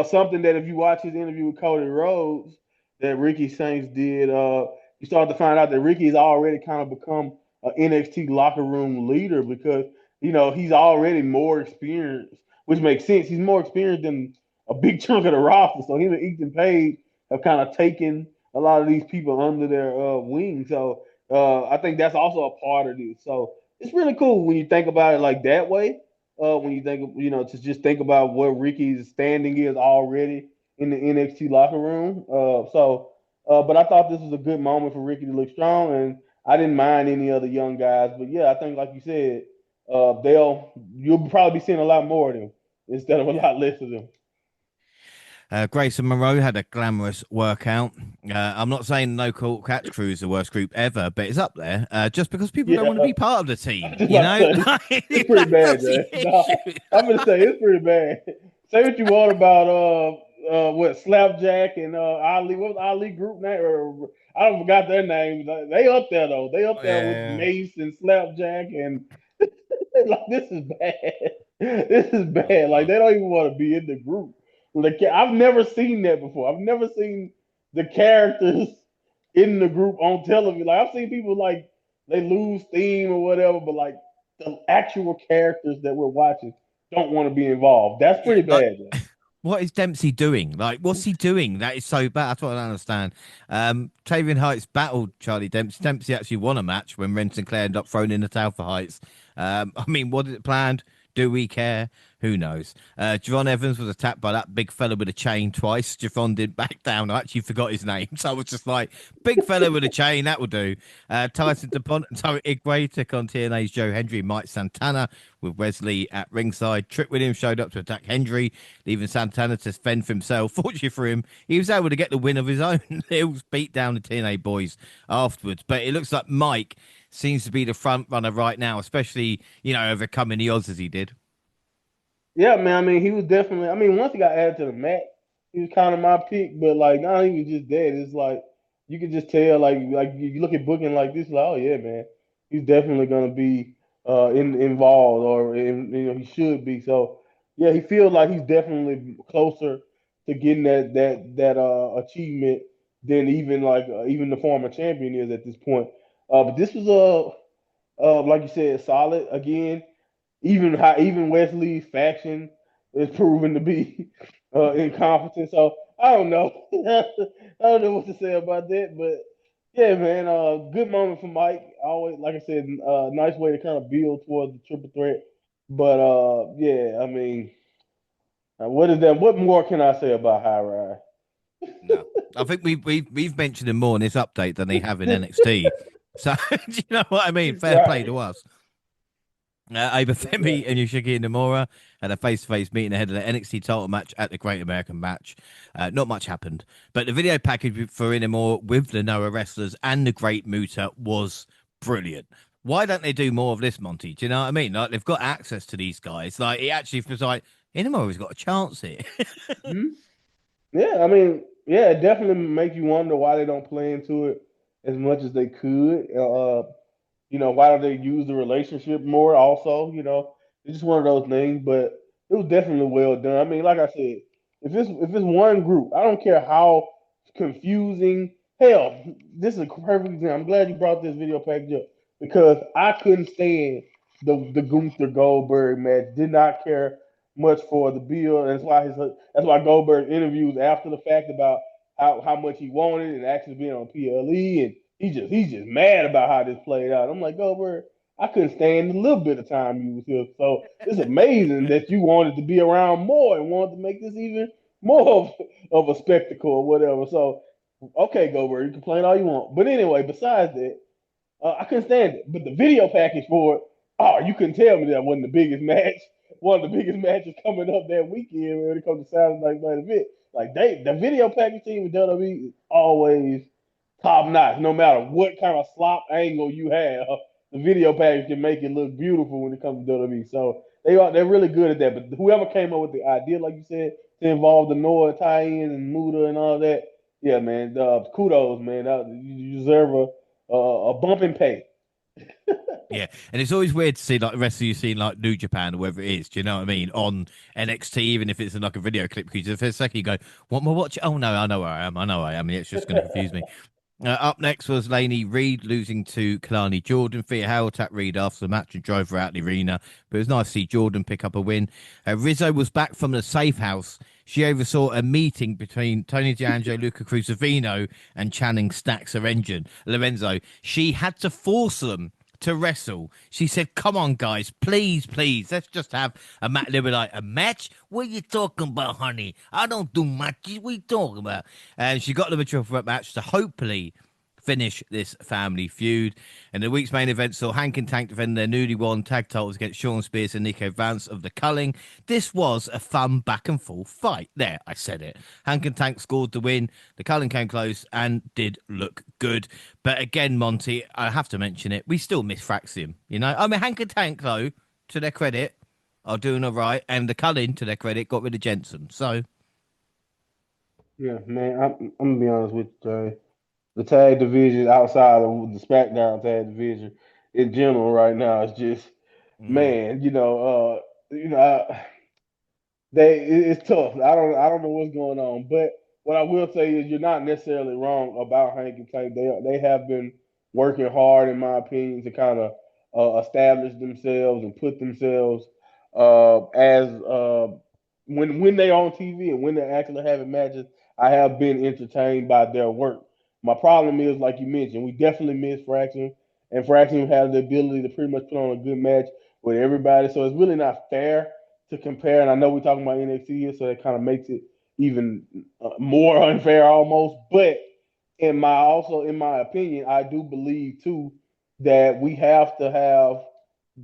Something that if you watch his interview with Cody Rhodes that Ricky Saints did, you start to find out that Ricky's already kind of become an NXT locker room leader because he's already more experienced, which makes sense. He's more experienced than a big chunk of the roster. So him and Ethan Page have kind of taken a lot of these people under their wing. So I think that's also a part of this. So it's really cool when you think about it like that way. When you think, to just think about where Ricky's standing is already in the NXT locker room. But I thought this was a good moment for Ricky to look strong, and I didn't mind any other young guys. But yeah, I think, like you said, you'll probably be seeing a lot more of them instead of a Yeah. lot less of them. Grayson Monroe had a glamorous workout. I'm not saying No Court Catch Crew is the worst group ever, but it's up there. Just because people don't Yeah, want to be part of the I was team, just about to say it's pretty bad, That's the man. No, issue. I'm gonna say it's pretty bad. Say what you want about what Slapjack and Ali. What was Ali group name? Or, I don't forgot their names. They up there though. They up there with Yeah. Mace and Slapjack and like this is bad. This is Oh bad. Like God. they don't even want to be in the group. Like I've never seen that before. I've never seen the characters in the group on television. Like I've seen people like they lose steam or whatever, but like the actual characters that we're watching don't want to be involved. That's Yeah, pretty like bad. what is Dempsey doing? Like, what's he doing? That is so bad. That's what I don't understand. Tavian Heights battled Charlie Dempsey. Dempsey actually won a match when Ren Sinclair ended up throwing in the towel for Heights. I mean, was it planned? Do we care? Who knows? Javon Evans was attacked by that big fella with a chain twice. Javon didn't back down. I actually forgot his name. So I was just like, big fella with a chain, that will do. Tyson DuPont and Tyler Igwe took on TNA's Joe Hendry and Mike Santana with Wesley at ringside. Trick Williams showed up to attack Hendry, leaving Santana to fend for himself. Fortunately for him, he was able to get the win of his own. Hills beat down the TNA boys afterwards. But it looks like Mike seems to be the front runner right now, especially, overcoming the odds as he did. Yeah, man. I mean, he was definitely. I mean, once he got added to the match, he was kind of my pick. But like now, he was just dead. It's like you could just tell. Like you look at booking like this, like oh yeah, man, he's definitely gonna be involved, or he should be. So yeah, he feels like he's definitely closer to getting that achievement than even the former champion is at this point. But this was like you said, solid again. Even Wesley's faction is proven to be incompetent. So I don't know. I don't know what to say about that, but yeah, man, good moment for Mike. Always, like I said, nice way to kind of build towards the triple threat. But yeah, I mean, what is that? What more can I say about High Ride? No, I think we've mentioned him more in this update than they have in NXT. So do you know what I mean? Fair play Right. to us. Ava Yeah. Femi and Yoshiki Nomura had a face-to-face meeting ahead of the NXT title match at the Great American Match. Not much happened, but the video package for Inamore with the Noah wrestlers and the Great Muta was brilliant. Why don't they do more of this, Monty? Do you know what I mean? Like they've got access to these guys. Like it actually feels like Inamore has got a chance here. Mhm. Yeah, I mean, yeah, it definitely makes you wonder why they don't play into it as much as they could. Why don't they use the relationship more? Also, it's just one of those things. But it was definitely well done. I mean, like I said, if it's one group, I don't care how confusing. Hell, this is a perfect example. I'm glad you brought this video package up because I couldn't stand the Gunther Goldberg match. Did not care much for the build. That's why Goldberg interviews after the fact about how much he wanted and actually being on PLE and he's just mad about how this played out. I'm like, Goldberg, I couldn't stand a little bit of time you was here. So it's amazing that you wanted to be around more and wanted to make this even more of a spectacle or whatever. So okay, Goldberg, you complain all you want. But anyway, besides that, I couldn't stand it. But the video package for it, oh, you couldn't tell me that wasn't the biggest match. One of the biggest matches coming up that weekend when it comes to Saturday Night Event. Like the video package team with WWE is always top notch. No matter what kind of slop angle you have, the video package can make it look beautiful when it comes to WWE. So they're really good at that. But whoever came up with the idea, like you said, to involve the Noah tie-in and Muda and all that, yeah, man, kudos, man. You deserve a bump in pay. Yeah, and it's always weird to see like the rest of you seeing like New Japan or wherever it is. Do you know what I mean? On NXT, even if it's in like a video clip, because for a second you go, "What am I watching?" Oh no, I know where I am. I know where I am. It's just going to confuse me. Up next was Lainey Reed losing to Kalani Jordan. Thea Hale attacked Reed after the match and drove her out the arena. But it was nice to see Jordan pick up a win. Rizzo was back from the safe house. She oversaw a meeting between Tony D'Angelo, Luca Cruzavino, and Channing Stacks Lorenzo. She had to force them to wrestle. She said, "Come on, guys, please, please, let's just have a match." They were like, "A match? What are you talking about, honey? I don't do matches. What are you talking about?" And she got them a triple threat match to hopefully finish this family feud. And the week's main event saw Hank and Tank defend their newly won tag titles against Sean Spears and Nico Vance of the Culling. This was a fun back and forth fight. There, I said it. Hank and Tank scored the win. The Culling came close and did look good. But again, Monty, I have to mention it. We still miss Fraxium. I mean, Hank and Tank, though, to their credit, are doing all right. And the Culling, to their credit, got rid of Jensen. So Yeah, man. I'm gonna be honest with you, Jay. The tag division outside of the SmackDown tag division in general right now is just, Mm. man. It's tough. I don't know what's going on, but what I will say is you're not necessarily wrong about Hank and Tank. They have been working hard, in my opinion, to kind of establish themselves and put themselves as when they on TV and when they're actually having matches. I have been entertained by their work. My problem is, like you mentioned, we definitely miss Fraction, and Fraction has the ability to pretty much put on a good match with everybody. So it's really not fair to compare. And I know we're talking about NXT here, so that kind of makes it even more unfair almost. But in my opinion, I do believe too that we have to have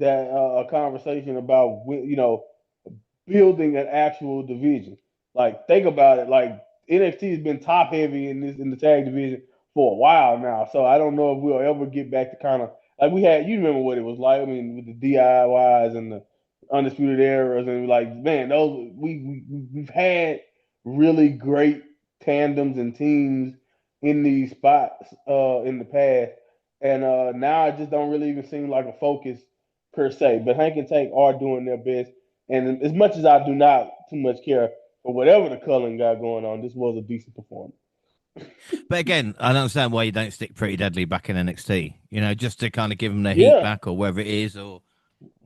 that a conversation about building an actual division. Like think about it. Like NXT has been top heavy in the tag division for a while now. So I don't know if we'll ever get back to kind of like we had. You remember what it was like? I mean, with the DIYs and the undisputed eras, and like man, those we've had really great tandems and teams in these spots in the past, and now it just don't really even seem like a focus per se. But Hank and Tank are doing their best, and as much as I do not too much care for whatever the Cullen got going on, this was a decent performance. But again, I don't understand why you don't stick Pretty Deadly back in NXT. You know, just to kind of give them their heat Yeah, back or wherever it is, or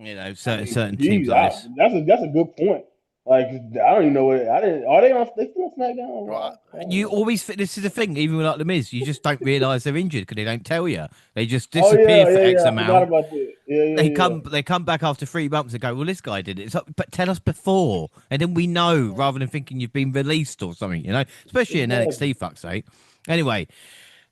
I certain mean, teams geez, like this. that's a good point. Like I don't even know what I didn't. Are they on? They still on SmackDown or Right. Raw? I don't You know. always this is the thing, even with like the Miz, you just don't realise they're injured because they don't tell you. They just Oh disappear yeah, for yeah, X yeah. I forgot amount. about that. Yeah, yeah, yeah. They come back after 3 months and go, well, this guy did it. It's like, but tell us before, and then we know rather than thinking you've been released or something. Especially in Exactly. NXT, fuck's sake. Anyway,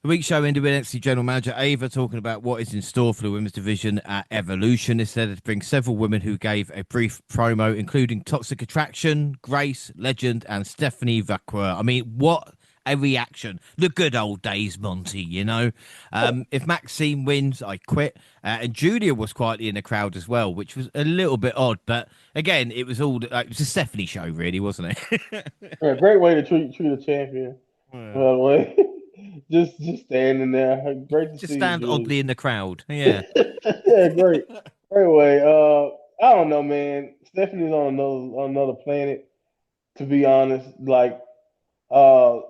the week show ended with NXT General Manager Ava talking about what is in store for the women's division at Evolution. It said to bring several women who gave a brief promo, including Toxic Attraction, Grace, Legend, and Stephanie Vacqua. I mean, what a reaction. The good old days, Monty. If Maxine wins, I quit. And Julia was quietly in the crowd as well, which was a little bit odd. But again, it was it was a Stephanie show, really, wasn't it? Yeah, great way to treat a champion. By Yeah. the way, just standing there. Great to Just see you, stand Julie. oddly in the crowd. Yeah. Yeah, great way. I don't know, man. Stephanie's on another planet. To be honest, like uh,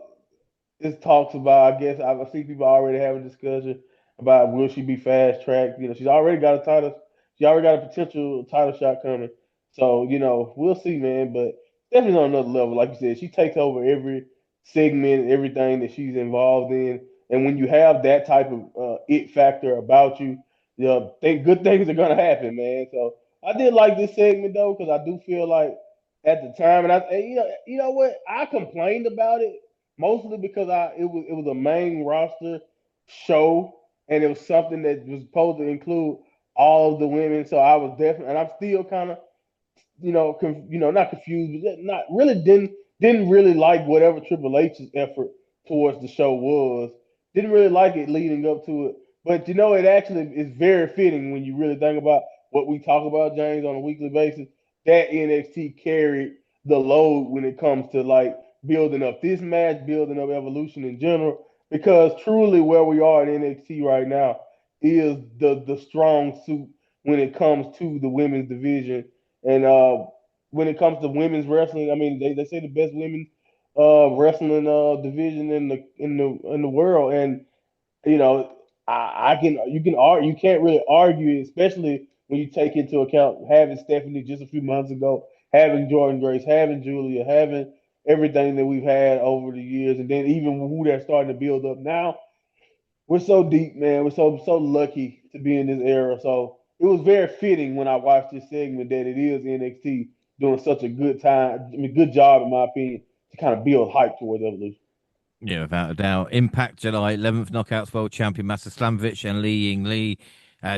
it talks about. I guess I see people already having a discussion about will she be fast tracked. She's already got a title. She already got a potential title shot coming. So we'll see, man. But definitely on another level, like you said, she takes over every segment, everything that she's involved in. And when you have that type of it factor about you, think good things are gonna happen, man. So I did like this segment though, because I do feel like at the time, and you know what, I complained about it mostly because it was a main roster show and it was something that was supposed to include all of the women. So I was definitely, and I'm still kind of not confused, but not really didn't really like whatever Triple H's effort towards the show was. Didn't really like it leading up to it, but it actually is very fitting when you really think about what we talk about, James, on a weekly basis. That NXT carried the load when it comes to like building up this match, building up Evolution in general, because truly where we are in NXT right now is the strong suit when it comes to the women's division and when it comes to women's wrestling, I mean, they say the best women's wrestling division in the world, and you know, I can you can argue you can't really argue, especially when you take into account having Stephanie just a few months ago, having Jordan Grace, having Julia, having everything that we've had over the years, and then even who they're starting to build up now. We're so deep, man. We're so lucky to be in this era. So it was very fitting when I watched this segment that it is NXT doing such a good time. I mean, good job in my opinion to kind of build hype towards Evolution. Yeah, without a doubt. Impact July 11th Knockouts World Champion Master Slamovich and Li Ying Lee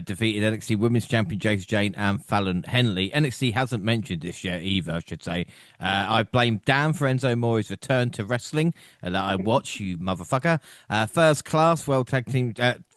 defeated NXT Women's Champion Jace Jane and Fallon Henley. NXT hasn't mentioned this yet either, I should say. I blame Dan for Enzo More's return to wrestling that I watch, you motherfucker. First Class World Tag Team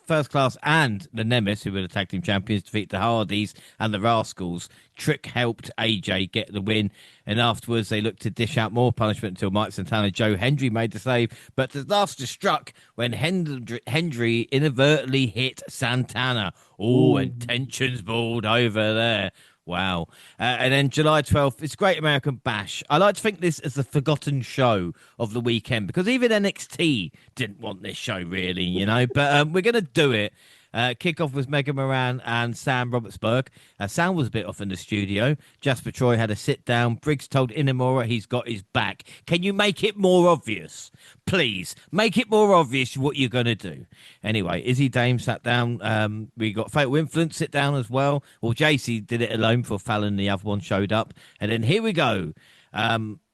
First Class and the Nemesis, who were the tag team champions, defeat the Hardys and the Rascals. Trick helped AJ get the win, and afterwards they looked to dish out more punishment until Mike Santana and Joe Hendry made the save. But disaster struck when Hendry inadvertently hit Santana. Oh, Ooh. and tensions boiled over there. Wow. And then July 12th, it's Great American Bash. I like to think this is the forgotten show of the weekend because even NXT didn't want this show, really, you know. But we're going to do it. Kickoff was Mega Moran and Sam Robertsburg. Sam was a bit off in the studio. Jasper Troy had a sit down. Briggs told Inamura he's got his back. Can you make it more obvious? Please make it more obvious what you're going to do. Anyway, Izzy Dame sat down. We got Fatal Influence sit down as well. Well, JC did it alone for Fallon. The other one showed up. And then here we go.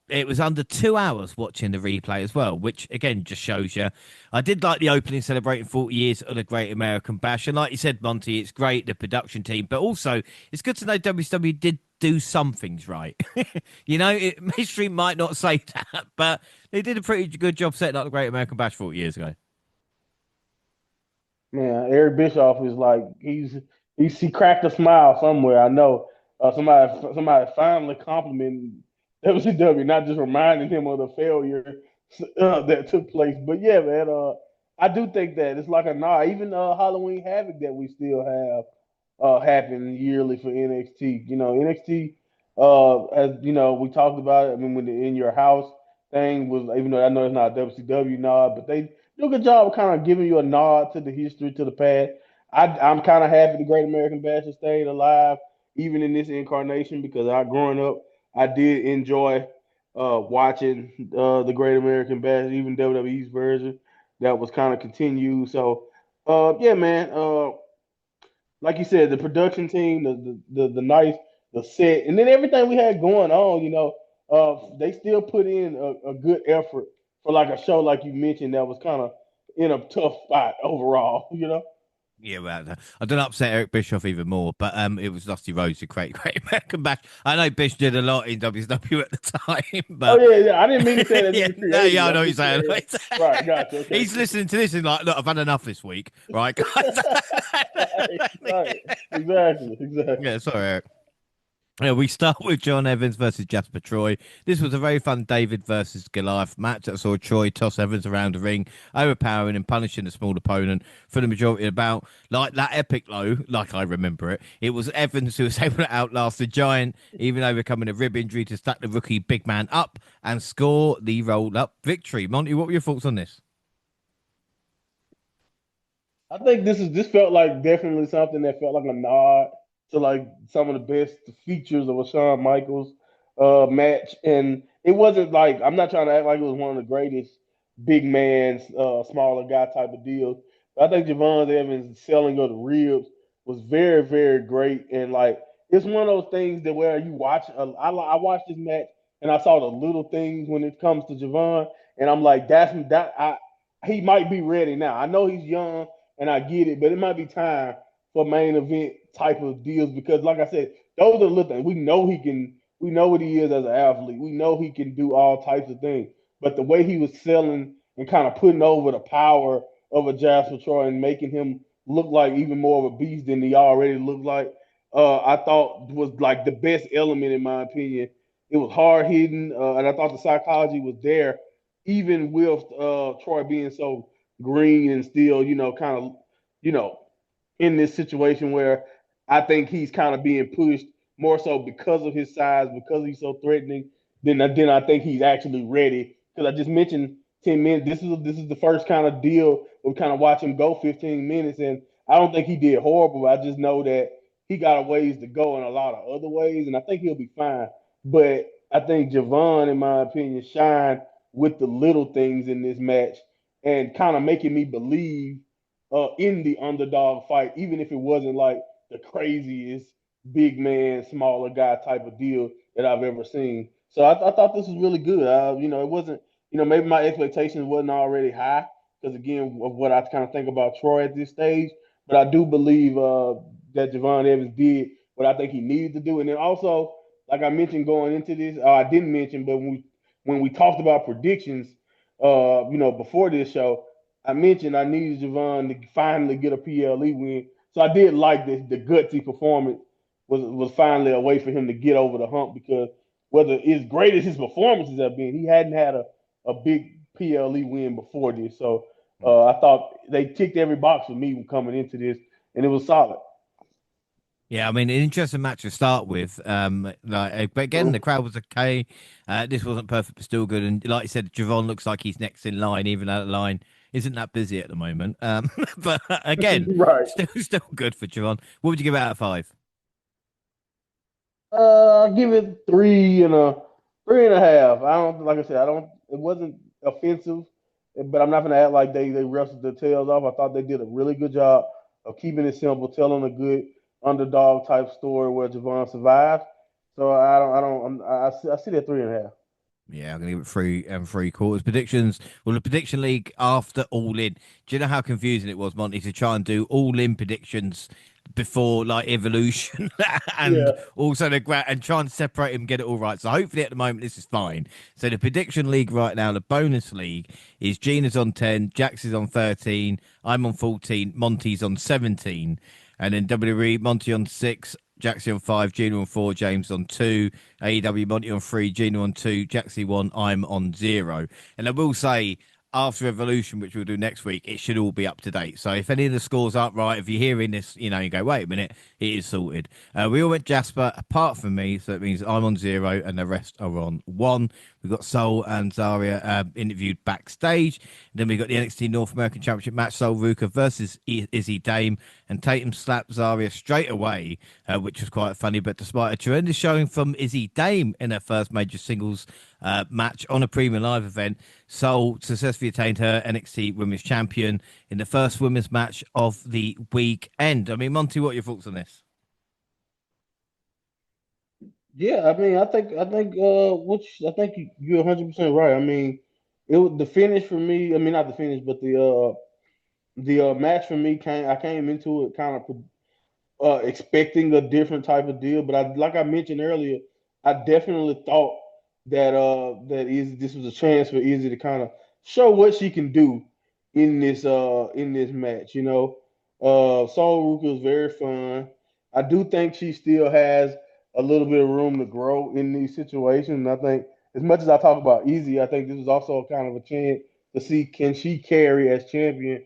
It was under 2 hours watching the replay as well, which again just shows you. I did like the opening celebrating 40 years of the Great American Bash. And like you said, Monty, it's great, the production team, but also it's good to know WCW did do some things right. You know, history might not say that, but they did a pretty good job setting up the Great American Bash 40 years ago. Man, Eric Bischoff is like he cracked a smile somewhere. I know somebody finally complimented WCW, not just reminding him of the failure that took place. But yeah, man, I do think that it's like a nod. Even Halloween Havoc that we still have happen yearly for NXT. You know, NXT, as you know, we talked about it. I mean, when the In Your House thing was, even though I know it's not a WCW nod, but they do a good job of kind of giving you a nod to the history, to the past. I'm kind of happy the Great American Bash has stayed alive, even in this incarnation, because growing up, I did enjoy watching the Great American Bash, even WWE's version that was kind of continued. So, yeah, man. Like you said, the production team, the nice, the set, and then everything we had going on, you know, they still put in a good effort for like a show like you mentioned that was kind of in a tough spot overall, you know. Yeah, well, I don't upset Eric Bischoff even more, but it was Dusty Rhodes who created Great American Bash. I know Bish did a lot in WCW at the time, Oh but yeah, yeah. I didn't mean to say that he yeah, was no, creative. yeah, I know I'm what you're just saying. saying. Right, gotcha. Okay. He's listening to this and like, look, I've had enough this week, right, guys? Right, right. Exactly, exactly. Yeah, sorry, Eric. Yeah, we start with John Evans versus Jasper Troy. This was a very fun David versus Goliath match that saw Troy toss Evans around the ring, overpowering and punishing the small opponent for the majority of the bout. Like that epic low, like I remember it, it was Evans who was able to outlast the Giant, even overcoming a rib injury to stack the rookie big man up and score the roll up victory. Monty, what were your thoughts on this? I think this felt like definitely something that felt like a nod to like some of the best features of a Shawn Michaels match, and it wasn't like I'm not trying to act like it was one of the greatest big man, smaller guy type of deals. But I think Javon Evans' selling of the ribs was very very great, and like it's one of those things that where you watch. I watched this match and I saw the little things when it comes to Javon, and I'm like that he might be ready now. I know he's young and I get it, but it might be time for main event type of deals because, like I said, those are the little things. We know he can. We know what he is as an athlete. We know he can do all types of things. But the way he was selling and kind of putting over the power of a Jasper Troy and making him look like even more of a beast than he already looked like, I thought was like the best element in my opinion. It was hard hitting, and I thought the psychology was there, even with Troy being so green and still, kind of, you know, in this situation where I think he's kind of being pushed more so because of his size, because he's so threatening. Then I think he's actually ready. Because I just mentioned 10 minutes. This is the first kind of deal we kind of watch him go 15 minutes, and I don't think he did horrible. I just know that he got a ways to go in a lot of other ways, and I think he'll be fine. But I think Javon, in my opinion, shined with the little things in this match and kind of making me believe in the underdog fight, even if it wasn't like the craziest big man, smaller guy type of deal that I've ever seen. So I thought this was really good. It wasn't, maybe my expectations wasn't already high because again of what I kind of think about Troy at this stage, but I do believe that Javon Evans did what I think he needed to do, and then also, like I mentioned going into this, I didn't mention, but when we talked about predictions, before this show, I mentioned I needed Javon to finally get a PLE win. So I did like the gutsy performance was finally a way for him to get over the hump because whether as great as his performances have been, he hadn't had a big PLE win before this. So I thought they ticked every box for me coming into this, and it was solid. Yeah, I mean, an interesting match to start with. But again, the True. crowd was okay. This wasn't perfect, but still good. And like you said, Javon looks like he's next in line, even though the line isn't that busy at the moment. But again, Right. still good for Javon. What would you give it out of five? I'll give it three and a half. I don't like I said, I don't it wasn't offensive, but I'm not gonna act like they wrestled their tails off. I thought they did a really good job of keeping it simple, telling a good underdog type story where Javon survived. So I see that three and a half. Yeah, I'm gonna give it three and three quarters. Predictions. Well, the prediction league after All In. Do you know how confusing it was, Monty, to try and do All In predictions before like Evolution and Yeah. also and try and separate them, get it all right. So hopefully at the moment this is fine. So the prediction league right now, the bonus league is Gina's on 10, Jax is on 13, I'm on 14, Monty's on 17, and then WWE Monty on 6, Jaxie on 5, Gina on 4, James on 2, AEW Monty on 3, Gina on 2, Jaxie 1, I'm on 0. And I will say, after Evolution, which we'll do next week, it should all be up to date. So if any of the scores aren't right, if you're hearing this, you go, wait a minute, it is sorted. We all went Jasper, apart from me, so it means I'm on 0 and the rest are on 1. We've got Soul and Zaria interviewed backstage. Then we got the NXT North American Championship match, Soul Ruka versus Izzy Dame, and Tatum slapped Zaria straight away, which was quite funny. But despite a tremendous showing from Izzy Dame in her first major singles match on a premium live event, Soul successfully attained her NXT Women's Champion in the first women's match of the weekend. I mean, Monty, what are your thoughts on this? Yeah, I mean, I think you're 100% right. I mean, it was the finish for me. I mean, not the finish, but the match for me came. I came into it kind of expecting a different type of deal. But like I mentioned earlier, I definitely thought that this was a chance for Izzy to kind of show what she can do in this match. Soul Ruka is very fun. I do think she still has a little bit of room to grow in these situations. And I think as much as I talk about Izzy, I think this is also kind of a chance to see can she carry as champion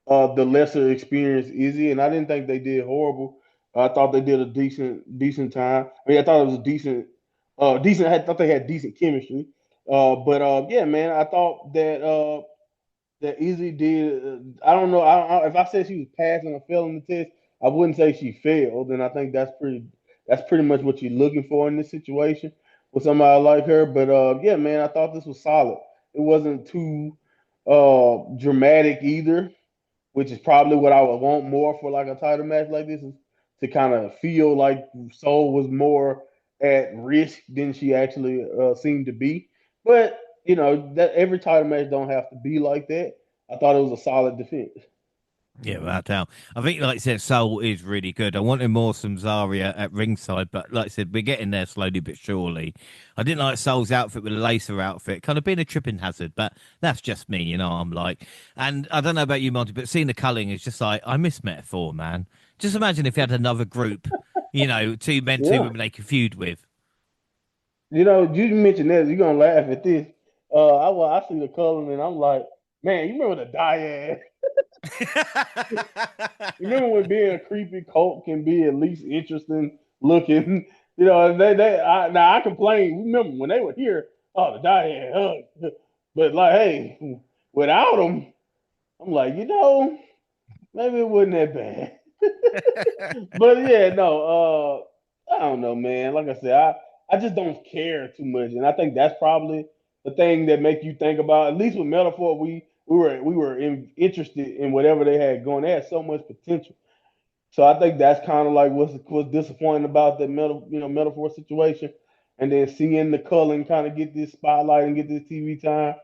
the lesser experienced Izzy, and I didn't think they did horrible. I thought they did a decent time. I mean, I thought it was a decent. I thought they had decent chemistry. But yeah, man, I thought that Izzy did. I don't know. If I said she was passing or failing the test, I wouldn't say she failed. And I think that's pretty much what you're looking for in this situation with somebody like her. But yeah, man, I thought this was solid. It wasn't too dramatic either, which is probably what I would want more for like a title match like this is to kind of feel like Soul was more at risk than she actually seemed to be. But that every title match don't have to be like that. I thought it was a solid defense. Yeah, without doubt. I think, like I said, Soul is really good. I wanted more from Zaria at ringside, but like I said, we're getting there slowly but surely. I didn't like Soul's outfit with a lacer outfit, kind of being a tripping hazard, but that's just me, I'm like, and I don't know about you, Monty, but seeing the culling is just like, I miss Metaphor, man. Just imagine if you had another group, two men, two Yeah. women they could feud with. You mentioned this, you're gonna laugh at this. I see the color and I'm like, man, you remember the dyad? You remember when being a creepy cult can be at least interesting looking? Now I complain. Remember when they were here? Oh, the dyad, but like, hey, without them, I'm like, maybe it wasn't that bad. But yeah, no, I don't know, man. Like I said, I just don't care too much, and I think that's probably the thing that make you think about. At least with Metaphor, we were interested in whatever they had going. They had so much potential. So I think that's kind of like what's disappointing about the metaphor situation, and then seeing the Cullen kind of get this spotlight and get this TV time.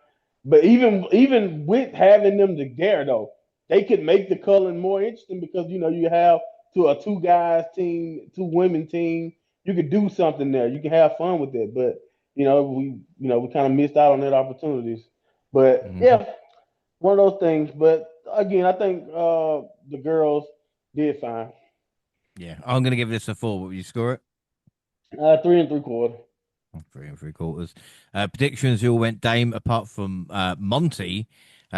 But even with having them together though, they could make the Cullen more interesting because you have to a two guys team, two women team. You could do something there. You can have fun with it. But we kind of missed out on that opportunities. But Mhm. yeah, one of those things. But again, I think the girls did fine. Yeah, I'm going to give this a 4. What would you score it? 3 3/4. 3 3/4. Predictions, you all went Dame apart from Monty.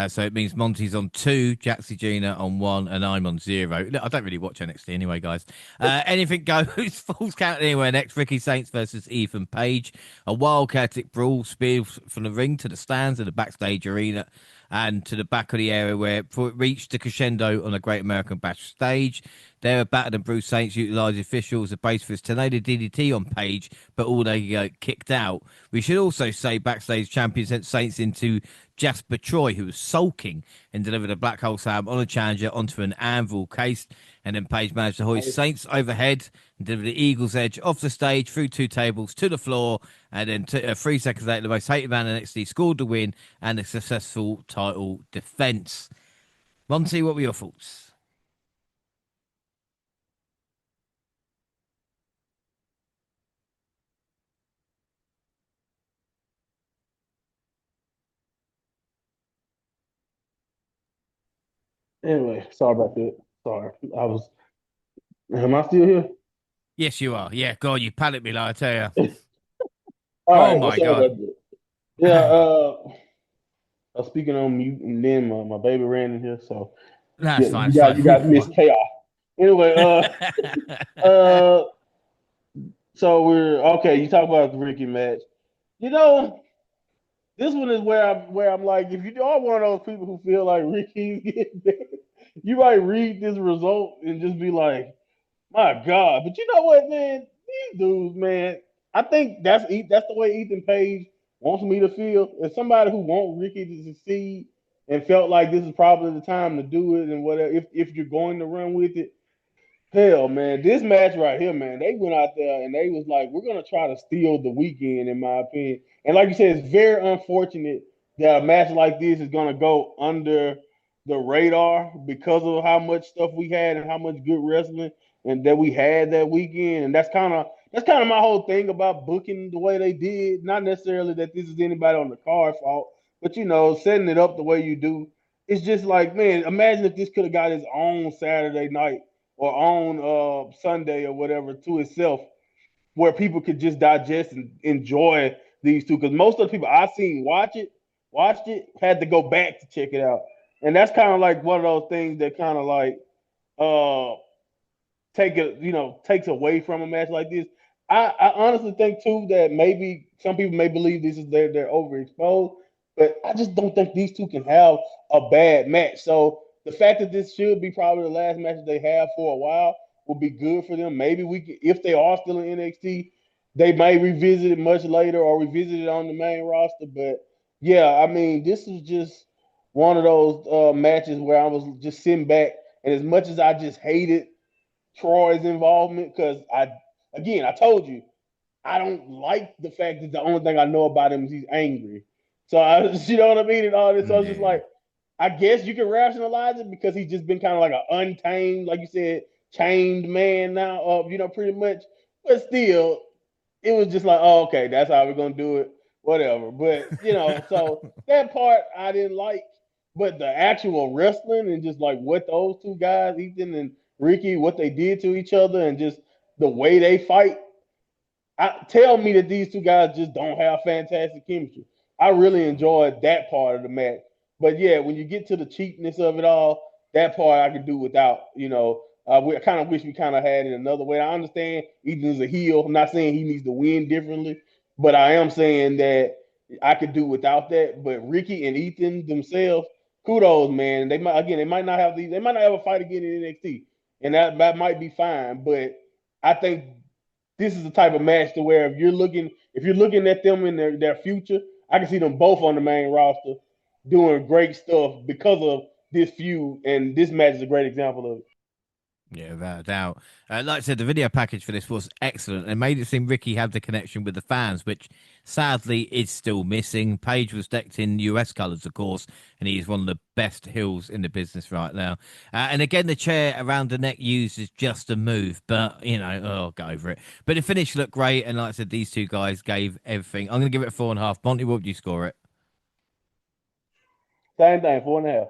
So it means Monty's on 2, Jaxie Gina on 1, and I'm on 0. Look, I don't really watch NXT anyway, guys. Anything goes. Falls count anywhere next. Ricky Saints versus Ethan Page. A wildcatic brawl, spears from the ring to the stands of the backstage arena and to the back of the area where before it reached the crescendo on a Great American Bash stage. There, battered and Bruce Saints utilised the official as a base for his tornado DDT on Page, but all they kicked out. We should also say backstage champion sent Saints into Jasper Troy, who was sulking, and delivered a black hole slam on a challenger onto an anvil case. And then Page managed to hoist Saints overhead and deliver the Eagle's Edge off the stage through 2 tables to the floor. And then 3 seconds later, the most hated man in NXT scored the win and a successful title defense. Monty, what were your thoughts? Anyway, sorry about that. Sorry, I was. Am I still here? Yes, you are. Yeah, God, you panicked me, like I tell you. All Oh right, well, my sorry God. about that. Yeah, I was speaking on mute, and then my baby ran in here, so That's yeah, fine. you It's got fine. you got Miss Chaos. Anyway, uh, so we're okay. You talk about the Ricky match. You know, this one is where I'm like, if you are one of those people who feel like Ricky's getting better, you might read this result and just be like, my God. But you know what, man? These dudes, man, I think that's the way Ethan Page wants me to feel. As somebody who wants Ricky to succeed and felt like this is probably the time to do it and whatever, if you're going to run with it, hell, man, this match right here, man, they went out there and they was like, we're gonna try to steal the weekend, in my opinion. And like you said, it's very unfortunate that a match like this is gonna go under the radar because of how much stuff we had and how much good wrestling and that we had that weekend. And that's kind of my whole thing about booking the way they did. Not necessarily that this is anybody on the card fault, but setting it up the way you do. It's just like, man, imagine if this could have got its own Saturday night or on Sunday or whatever to itself, where people could just digest and enjoy these two. Because most of the people I've seen watched it, had to go back to check it out, and that's kind of like one of those things that kind of like uh takes away from a match like this. I honestly think too that maybe some people may believe this is they're overexposed, but I just don't think these two can have a bad match. So the fact that this should be probably the last match that they have for a while will be good for them. Maybe we can, if they are still in NXT, they may revisit it much later or revisit it on the main roster. But yeah, I mean, this is just one of those matches where I was just sitting back, and as much as I just hated Troy's involvement, because I told you, I don't like the fact that the only thing I know about him is he's angry. So you know what I mean, and all this. So I was just Yeah. like, I guess you can rationalize it because he's just been kind of like an untamed, like you said, chained man now, pretty much. But still, it was just like, oh, okay, that's how we're gonna do it, whatever. But so that part I didn't like, but the actual wrestling and just like what those two guys, Ethan and Ricky, what they did to each other, and just the way they fight, tell me that these two guys just don't have fantastic chemistry. I really enjoyed that part of the match. But yeah, when you get to the cheapness of it all, that part I could do without. I kind of wish we kind of had it another way. I understand Ethan's a heel. I'm not saying he needs to win differently, but I am saying that I could do without that. But Ricky and Ethan themselves, kudos, man. They might not have these. They might not have a fight again in NXT, and that might be fine. But I think this is the type of match to where if you're looking at them in their future, I can see them both on the main roster doing great stuff because of this feud, and this match is a great example of it. Yeah, without a doubt. Like I said, the video package for this was excellent and made it seem Ricky had the connection with the fans, which sadly is still missing. Page was decked in US colours, of course, and he is one of the best heels in the business right now. And again, the chair around the neck used is just a move, but, oh, go over it. But the finish looked great, and like I said, these two guys gave everything. I'm going to give it a 4.5. Monty, what would you score it? Same thing, 4.5.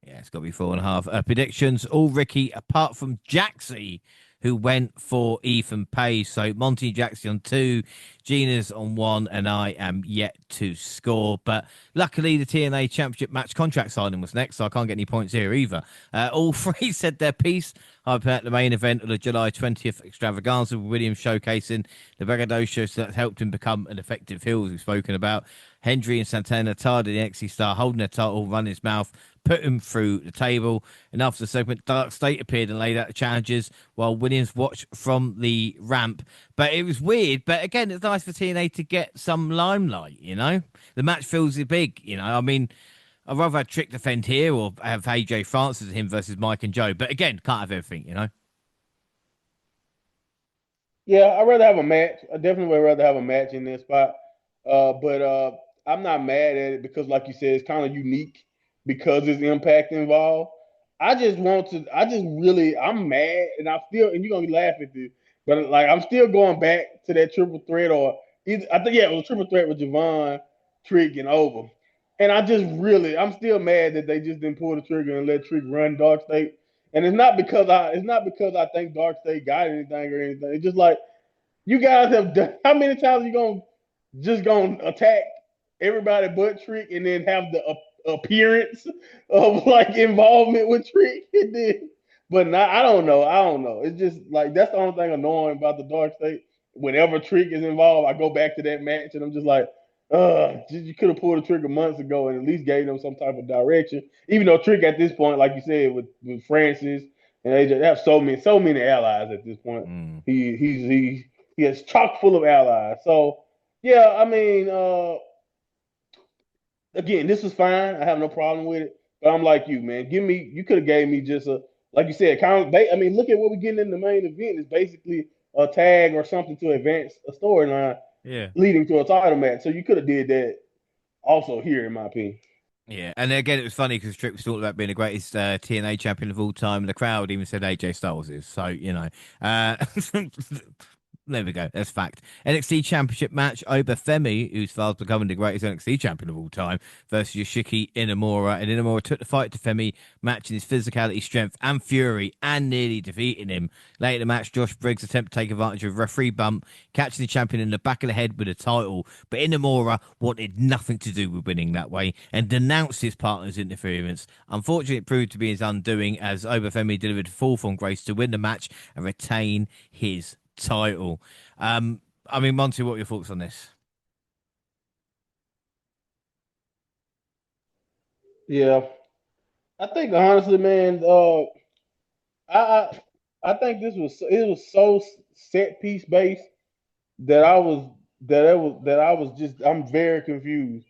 Yeah, it's got to be 4.5. Predictions, all Ricky, apart from Jaxie, who went for Ethan Page. So Monty and Jaxie on 2, Gina's on 1, and I am yet to score. But luckily, the TNA Championship match contract signing was next, so I can't get any points here either. All three said their piece. I put the main event of the July 20th extravaganza with Williams showcasing the braggadocios that helped him become an effective heel, as we've spoken about. Hendry and Santana tired of the NXT star holding their title, running his mouth, put him through the table. And after the segment, Dark State appeared and laid out the challenges while Williams watched from the ramp. But it was weird. But again, it's nice for TNA to get some limelight, you know? The match feels big, you know? I mean, I'd rather have Trick defend here or have AJ Francis and him versus Mike and Joe. But again, can't have everything, you know? Yeah, I'd rather have a match. I definitely would rather have a match in this spot. But I'm not mad at it because, like you said, it's kind of unique because there's impact involved. I just really, I'm mad, and I feel, and you're gonna be laughing at this, but like I'm still going back to that triple threat, or either, I think, yeah, it was a triple threat with Javon, Trick, and Over. And I'm still mad that they just didn't pull the trigger and let Trick run Dark State. And it's not because I think Dark State got anything or anything. It's just like you guys have done. How many times are you gonna attack everybody but Trick and then have the appearance of like involvement with Trick? And then, but not, I don't know. I don't know. It's just like that's the only thing annoying about the Dark State. Whenever Trick is involved, I go back to that match and I'm just like, you could have pulled the trigger months ago and at least gave them some type of direction. Even though Trick at this point, like you said, with Francis and AJ, they have so many allies at this point. Mm. He is chock full of allies. So yeah, I mean, again, this is fine. I have no problem with it. But I'm like you, man. You could have gave me just a, like you said, kind of. I mean, look at what we're getting in the main event. It's basically a tag or something to advance a storyline Yeah. leading to a title match. So you could have did that also here, in my opinion. Yeah, and again, it was funny because Trick was talking about being the greatest TNA champion of all time. The crowd even said AJ Styles is. So, you know, there we go. That's fact. NXT Championship match. Oba Femi, who's fast becoming the greatest NXT champion of all time, versus Yoshiki Inamura. And Inamura took the fight to Femi, matching his physicality, strength, and fury, and nearly defeating him. Later in the match, Josh Briggs attempted to take advantage of a referee bump, catching the champion in the back of the head with a title. But Inamura wanted nothing to do with winning that way and denounced his partner's interference. Unfortunately, it proved to be his undoing as Oba Femi delivered full from grace to win the match and retain his title. I mean, Monty, what are your thoughts on this? Yeah, I think honestly, man, I I, I think it was so set piece based that I was just I'm very confused.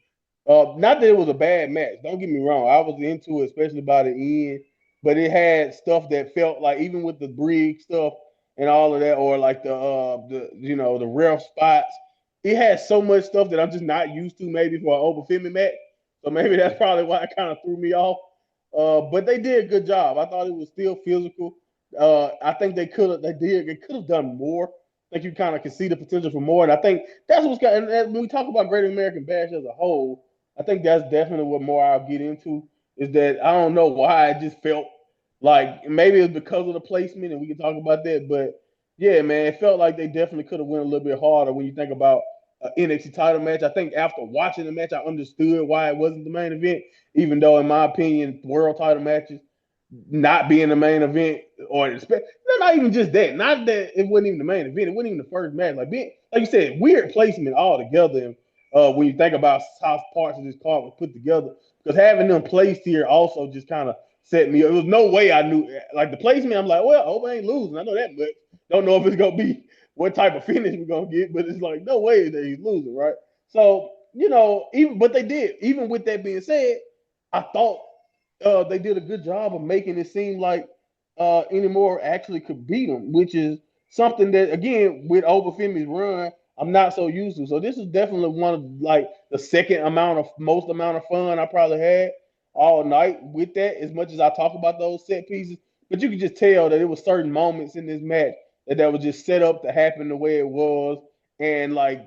Not that it was a bad match. Don't get me wrong. I was into it, especially by the end. But it had stuff that felt like even with the Briggs stuff and all of that, or like the ref spots, it had so much stuff that I'm just not used to. Maybe for an Oba Femi match, so maybe that's probably why it kind of threw me off. But they did a good job. I thought it was still physical. I think they could have done more. I think you kind of can see the potential for more, and I think that's what's got. And when we talk about Great American Bash as a whole, I think that's definitely what more I'll get into is that I don't know why it just felt like maybe it's because of the placement, and we can talk about that. But yeah, man, it felt like they definitely could have went a little bit harder when you think about an NXT title match. I think after watching the match, I understood why it wasn't the main event, even though, in my opinion, world title matches not being the main event, or not even just that, not that it wasn't even the main event, it wasn't even the first match. Like you said, weird placement altogether. And when you think about how parts of this card was put together, because having them placed here also just kind of set me up. It was no way I knew like the placement. I'm like, well, Oba ain't losing. I know that much. Don't know if it's gonna be what type of finish we're gonna get, but it's like no way that he's losing, right? So even but they did. Even with that being said, I thought they did a good job of making it seem like anymore actually could beat him, which is something that again with Oba Femi's run, I'm not so used to. So this is definitely one of like the most amount of fun I probably had all night with that. As much as I talk about those set pieces, but you could just tell that it was certain moments in this match that was just set up to happen the way it was, and like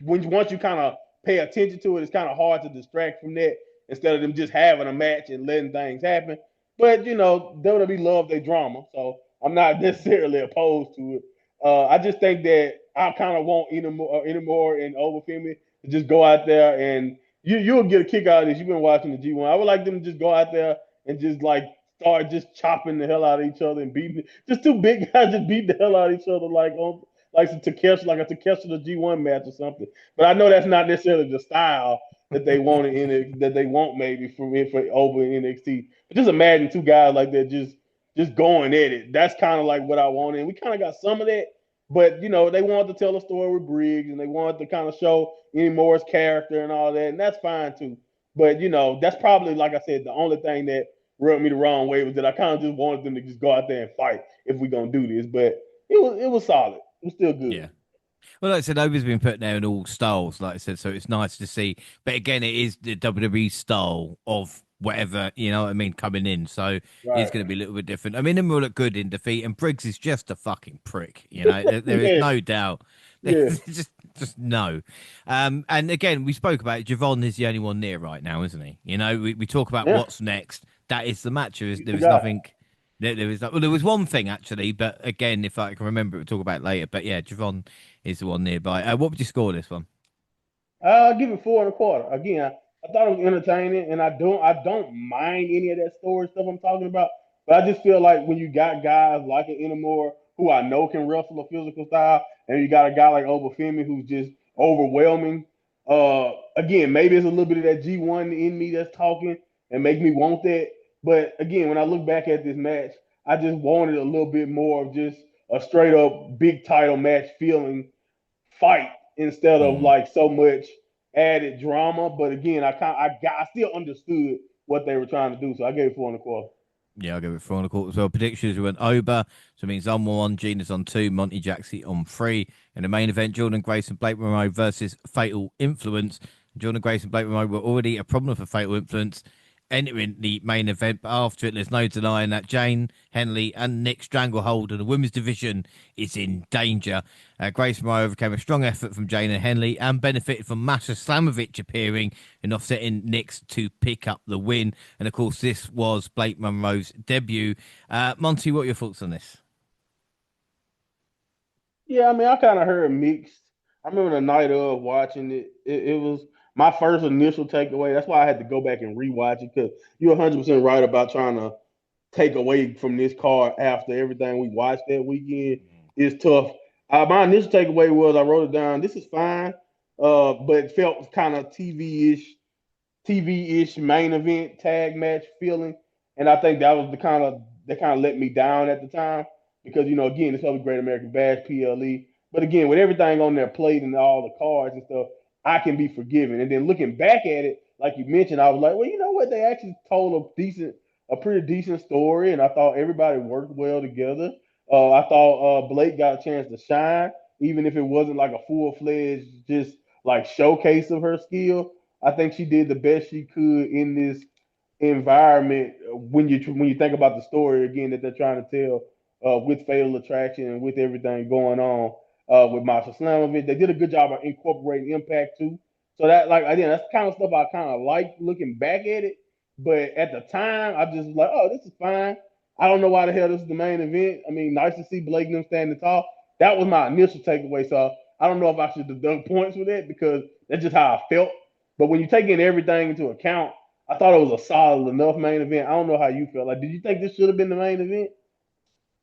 once you kind of pay attention to it, it's kind of hard to distract from that instead of them just having a match and letting things happen. But WWE love their drama, so I'm not necessarily opposed to it. I just think that I kind of want anymore and over Femi to just go out there and you'll get a kick out of this. You've been watching the G1. I would like them to just go out there and just like start just chopping the hell out of each other and beating. Just two big guys just beat the hell out of each other like some Takeshi, like a Takeshi the G1 match or something. But I know that's not necessarily the style that they wanted in it, that they want maybe for over in NXT. But just imagine two guys like that just going at it. That's kind of like what I wanted. And we kind of got some of that, but they wanted to tell a story with Briggs and they wanted to kind of show Any Moore's character and all that, and that's fine too. But that's probably, like I said, the only thing that rubbed me the wrong way was that I kind of just wanted them to just go out there and fight if we're gonna do this. But it was solid. It was still good. Yeah. Well, like I said, Obi's been put there in all styles, like I said, so it's nice to see. But again, it is the WWE style of whatever, you know what I mean, coming in. So it's going to be a little bit different. I mean, him will look good in defeat, and Briggs is just a fucking prick, there is no doubt. Yeah. just no. And again, we spoke about it. Javon is the only one near right now, isn't he? We talk about what's next. That is the match. There is nothing. There was one thing actually, but again, if I can remember, we'll talk about it later. But yeah, Javon is the one nearby. What would you score this one? I'll give it 4.25. Again, I thought it was entertaining, and I don't mind any of that story stuff I'm talking about. But I just feel like when you got guys like an Enamore who I know can wrestle a physical style, and you got a guy like Obafemi who's just overwhelming. Again, maybe it's a little bit of that G1 in me that's talking and make me want that. But again, when I look back at this match, I just wanted a little bit more of just a straight up big title match feeling fight instead of like so much added drama. But again, I still understood what they were trying to do, so I gave it 4.25. Yeah, I'll give it 4.25 as well. Predictions, we went Oba, so it means I'm on 1, Gina's on 2, Monty Jackson on 3. In the main event, Jordan Grace and Blake Monroe versus Fatal Influence. Jordan Grace and Blake Monroe were already a problem for Fatal Influence entering the main event, but after it, there's no denying that Jane, Henley, and Nick Stranglehold of the women's division is in danger. Grace Monroe overcame a strong effort from Jane and Henley and benefited from Masha Slamovich appearing and offsetting Nick's to pick up the win. And of course, this was Blake Monroe's debut. Monty, what are your thoughts on this? Yeah, I mean, I kind of heard mixed. I remember the night of watching it. It was my first initial takeaway. That's why I had to go back and rewatch it, because you're 100% right about trying to take away from this card after everything we watched that weekend. It's tough. My initial takeaway was, I wrote it down, this is fine, but it felt kind of TV-ish main event tag match feeling. And I think that was that kind of let me down at the time, because, again, it's probably Great American Bash, PLE. But again, with everything on their plate and all the cards and stuff, I can be forgiven. And then looking back at it, like you mentioned, I was like, well, you know what? They actually told a pretty decent story, and I thought everybody worked well together. I thought Blake got a chance to shine, even if it wasn't like a full-fledged just like showcase of her skill. I think she did the best she could in this environment when you think about the story again that they're trying to tell, with Fatal Attraction and with everything going on with Masha Slamovich. They did a good job of incorporating Impact too. So that, like, again, that's the kind of stuff I kind of like looking back at it. But at the time, I just was like, oh, this is fine. I don't know why the hell this is the main event. I mean, nice to see Blake and them standing tall. That was my initial takeaway. So I don't know if I should deduct points with that, because that's just how I felt. But when you take in everything into account, I thought it was a solid enough main event. I don't know how you felt. Like, did you think this should have been the main event?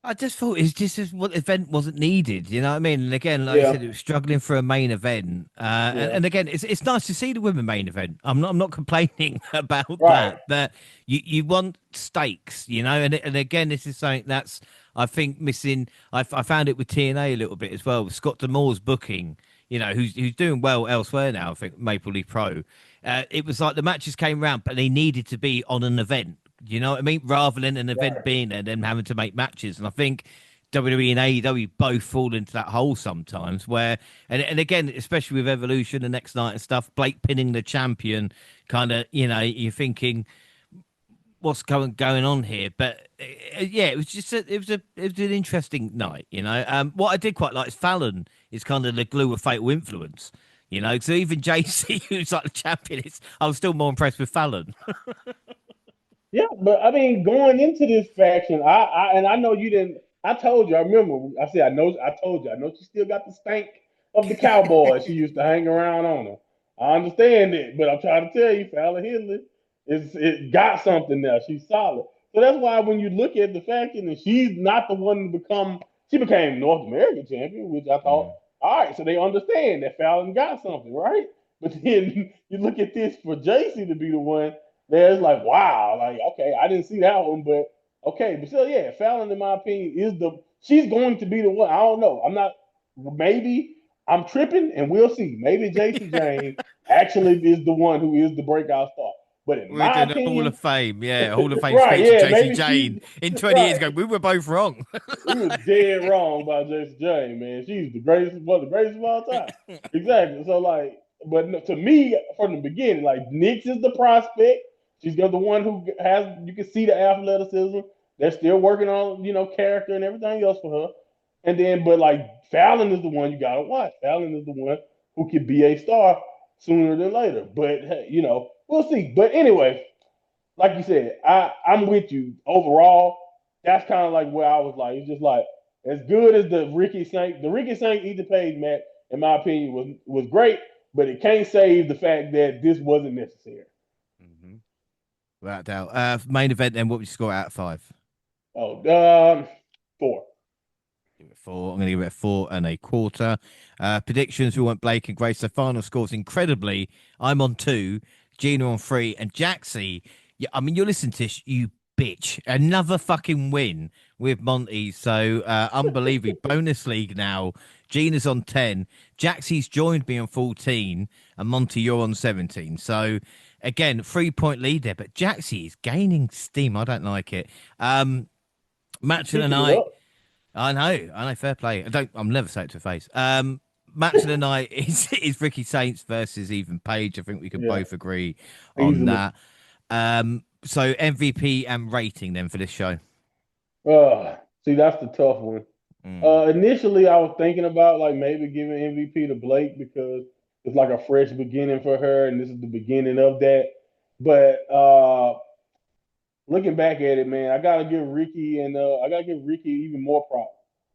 I just thought it's just what event wasn't needed, you know what I mean? And again, like I Yeah, said, it was struggling for a main event. yeah, And again, it's nice to see the women main event. I'm not complaining about right. that. But you want stakes, and again, this is something that's, I think, missing. I found it with TNA a little bit as well. With Scott D'Amore's booking, who's doing well elsewhere now. I think Maple Leaf Pro. It was like the matches came round, but they needed to be on an event. You know what I mean? Rather than an event being there, then having to make matches. And I think WWE and AEW both fall into that hole sometimes where, and again, especially with Evolution the next night and stuff, Blake pinning the champion, kind of, you're thinking, what's going on here? But yeah, it was just it was an interesting night. What I did quite like is Fallon is kind of the glue of Fatal Influence. You know, so even JC, who's like the champion, I was still more impressed with Fallon. Yeah, but I mean, going into this faction, I know you didn't. I told you. I remember. I said, I know. I told you. I know she still got the stank of the cowboy she used to hang around on her. I understand it, but I'm trying to tell you, Fallon Henley it got something there. She's solid. So that's why when you look at the faction, and she's not the one to become. She became North American champion, which I thought, Mm. all right, so they understand that Fallon got something, right? But then you look at this for JC to be the one there's like, wow, like, okay, I didn't see that one, but okay. But still, yeah, Fallon, in my opinion, she's going to be the one. I don't know. I'm not, maybe I'm tripping and we'll see. Maybe Jason James actually is the one who is the breakout star. But in We're my doing a Hall of opinion, Fame, yeah, a Hall of Fame right, speech of yeah, JC maybe Jane she's in 20 years right. ago. We were both wrong. We were dead wrong about Jason James, man. She's the greatest, one of the greatest of all time. Exactly. So like, but no, to me, from the beginning, like Nix is the prospect. She's got the one who has you can see the athleticism. They're still working on character and everything else for her. And then, but like Fallon is the one you gotta watch. Fallon is the one who could be a star sooner than later. But hey, we'll see. But anyway, like you said, I'm with you. Overall, that's kind of like where I was like, it's just like as good as the Ricky Saint Ethan Page match, in my opinion, was great, but it can't save the fact that this wasn't necessary. Mm-hmm. Without doubt. Main event, then, what would you score out of 5? Oh, 4. Give it 4. I'm going to give it a 4.25. Predictions, we want Blake and Grace. So final scores, incredibly, I'm on 2, Gina on 3, and Jaxie. Yeah, I mean, you're listening to this, you bitch. Another fucking win with Monty. So unbelievably. Bonus league now. Gina's on 10. Jaxie's joined me on 14. And Monty, you're on 17. So again, 3-point lead there. But Jaxie is gaining steam. I don't like it. Match of the Picking it night. up. I know, fair play. I'll never say it to her face. Match of the night is Ricky Saints versus Ethan Page. I think we can Yeah, both agree on easily. that. So MVP and rating then for this show. See, that's the tough one. Mm. Initially, I was thinking about like maybe giving MVP to Blake because it's like a fresh beginning for her, and this is the beginning of that. But looking back at it, man, I gotta give Ricky even more props.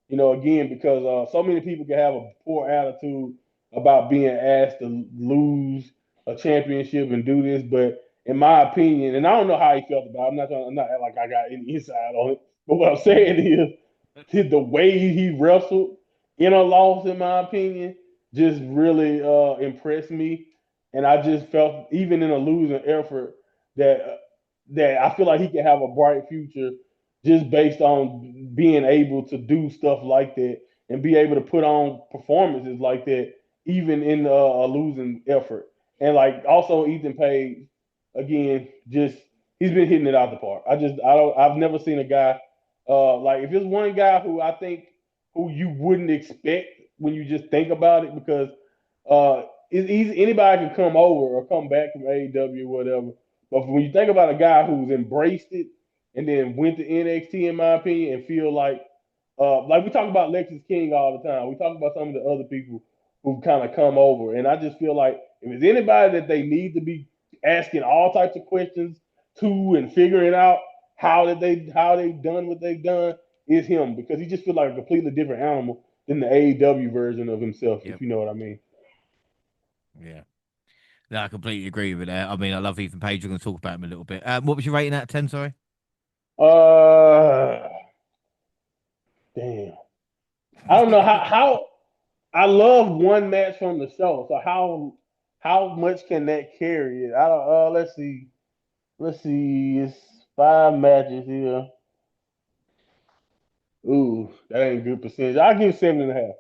Again, because so many people can have a poor attitude about being asked to lose a championship and do this, but in my opinion, and I don't know how he felt about it. I'm not like I got any insight on it. But what I'm saying is the way he wrestled in a loss, in my opinion, just really impressed me. And I just felt even in a losing effort that I feel like he could have a bright future just based on being able to do stuff like that and be able to put on performances like that, even in a losing effort. And like also Ethan Page, again, just he's been hitting it out the park. I've never seen a guy like if it's one guy who I think who you wouldn't expect when you just think about it because it's easy anybody can come over or come back from AEW or whatever but when you think about a guy who's embraced it and then went to NXT, in my opinion, and feel like we talk about Lexus King all the time. We talk about some of the other people who've kind of come over, and I just feel like if it's anybody that they need to be asking all types of questions to and figuring out how they've done what they've done is him because he just feels like a completely different animal than the AEW version of himself, if Yep. you know what I mean. Yeah. No, I completely agree with that. I mean, I love Ethan Page. We're going to talk about him a little bit. What was your rating out of 10? Sorry. Uh, damn. I don't know how I love one match from the show. So how much can that carry it? I don't. Let's see. Let's see. It's 5 matches here. Ooh, that ain't a good percentage. I'll give it 7.5.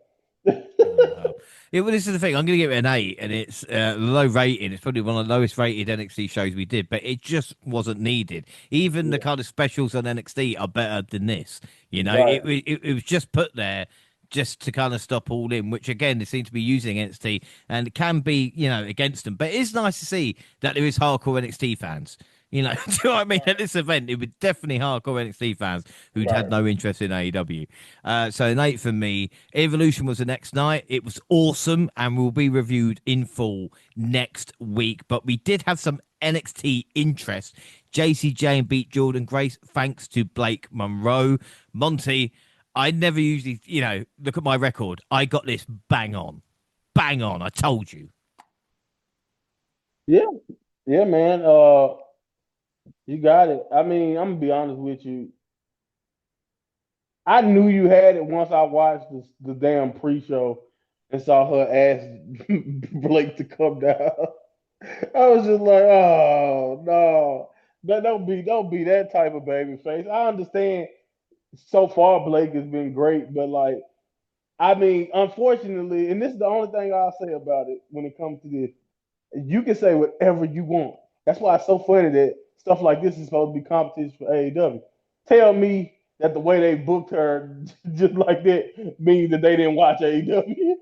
7.5. Yeah, well, this is the thing. I'm going to give it an 8, and it's low rated. It's probably one of the lowest rated NXT shows we did, but it just wasn't needed. Even the Yeah, kind of specials on NXT are better than this. You know, right. it was just put there just to kind of stop all in, which again they seem to be using NXT, and it can be against them. But it's nice to see that there is hardcore NXT fans. You know, do you know what I mean? At this event, it was definitely hardcore NXT fans who'd had Right. no interest in AEW. So an 8 for me. Evolution was the next night. It was awesome and will be reviewed in full next week. But we did have some NXT interest. JC Jane beat Jordan Grace thanks to Blake Monroe. Monty, I never usually, look at my record. I got this bang on. Bang on. I told you. Yeah, yeah, man. You got it. I mean, I'm gonna be honest with you. I knew you had it once I watched the damn pre-show and saw her ask Blake to come down. I was just like, oh no, don't be that type of baby face. I understand so far Blake has been great, but like, I mean, unfortunately, and this is the only thing I'll say about it when it comes to this. You can say whatever you want. That's why it's so funny that stuff like this is supposed to be competition for AEW. Tell me that the way they booked her just like that means that they didn't watch AEW.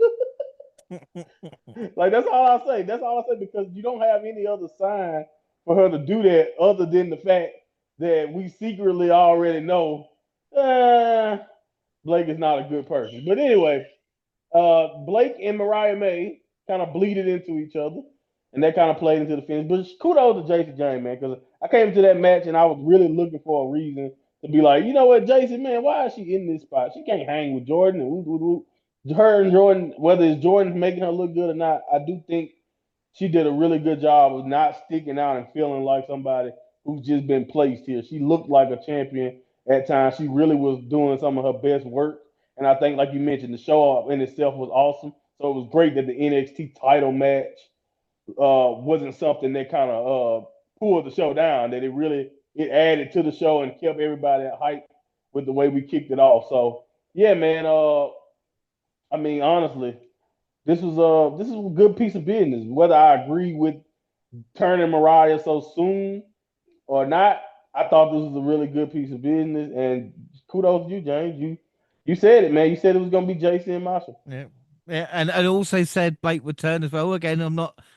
Like that's all I say. That's all I say because you don't have any other sign for her to do that other than the fact that we secretly already know Blake is not a good person. But anyway, Blake and Mariah May kind of bleeded into each other, and that kind of played into the finish. But kudos to Jason James, man, because I came to that match and I was really looking for a reason to be like, you know what, Jason, man, why is she in this spot? She can't hang with Jordan and her and Jordan, whether it's Jordan making her look good or not, I do think she did a really good job of not sticking out and feeling like somebody who's just been placed here. She looked like a champion at times. She really was doing some of her best work. And I think, like you mentioned, the show up in itself was awesome. So it was great that the NXT title match wasn't something that kind of pulled the show down. That it added to the show and kept everybody hyped with the way we kicked it off. So yeah, man. I mean, honestly, this is a good piece of business. Whether I agree with turning Mariah so soon or not, I thought this was a really good piece of business. And kudos to you, James. You said it, man. You said it was gonna be JC and Marshall. Yeah. Yeah, and also said Blake would turn as well. Again,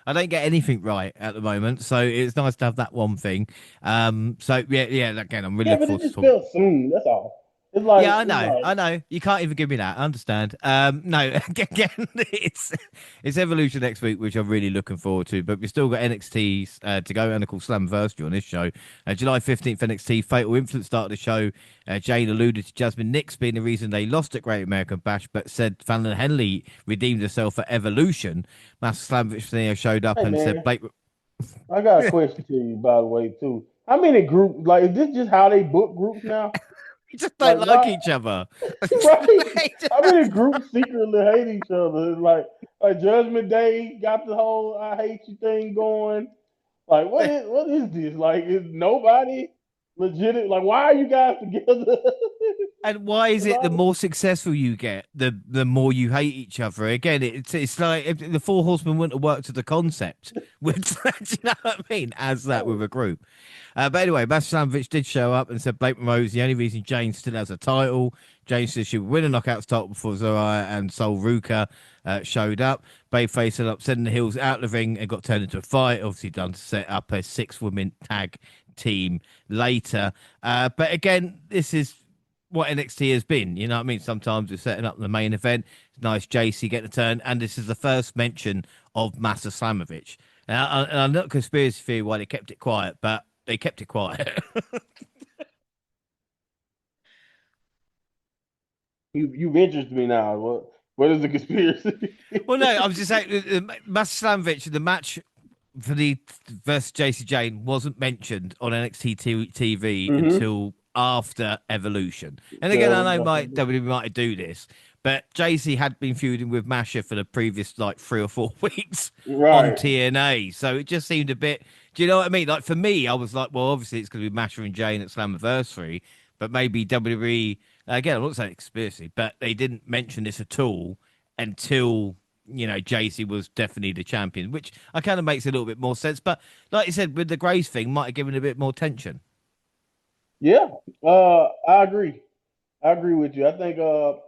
I don't get anything right at the moment, so it's nice to have that one thing. So yeah. Again, I'm really Yeah, looking but it forward to just talking. felt soon. That's all. Yeah, It's like I know. You can't even give me that. I understand. No, again, it's Evolution next week, which I'm really looking forward to. But we've still got NXT to go, and of course Slammiversary on this show. July 15th, NXT Fatal Influence started the show. Jane alluded to Jasmine Nix being the reason they lost at Great American Bash, but said Fallon Henley redeemed herself for Evolution. Master Slammiversary showed up hey and said man, Blake. I got a question to you by the way too. How many group like is this just how they book groups now? We just don't Like like why each other. right? How many groups secretly hate each other? Like Judgment Day got the whole I hate you thing going. Like what is this? Like is nobody legit? Like why are you guys together? And why is it the Like, more successful you get, the more you hate each other? Again, it's like if the Four Horsemen wouldn't have worked to the concept. Would do you know what I mean? As that with a group. But anyway, Slamovich did show up and said Blake Monroe is the only reason Jane still has a title. Jane says she would win a knockouts title before Zora and Sol Ruka showed up. Bayface set up, sending the Hills out of the ring and got turned into a fight. Obviously done to set up a 6-woman tag team later. But again, this is what NXT has been. You know what I mean? Sometimes we're setting up the main event. It's nice JC getting a turn. And this is the first mention of Master Slamovich. Now, I'm not conspiracy theory why they kept it quiet, but they kept it quiet. you've interested me now. What is the conspiracy? Well, no, I was just saying, Master Slamovich, the match for the versus JC Jane wasn't mentioned on NXT TV Mm-hmm. until after Evolution. And again, I know So, WWE might do this, but JC had been feuding with Masha for the previous like 3 or 4 weeks on right. TNA, so it just seemed a bit. Do you know what I mean? Like for me, I was like, well, obviously it's going to be Masha and Jane at Slammiversary, but maybe WWE. Again, I'm not saying conspiracy, but they didn't mention this at all until JC was definitely the champion, which I kind of makes a little bit more sense. But like you said, with the Grace thing, might have given a bit more tension. Yeah. I agree. I agree with you. I think the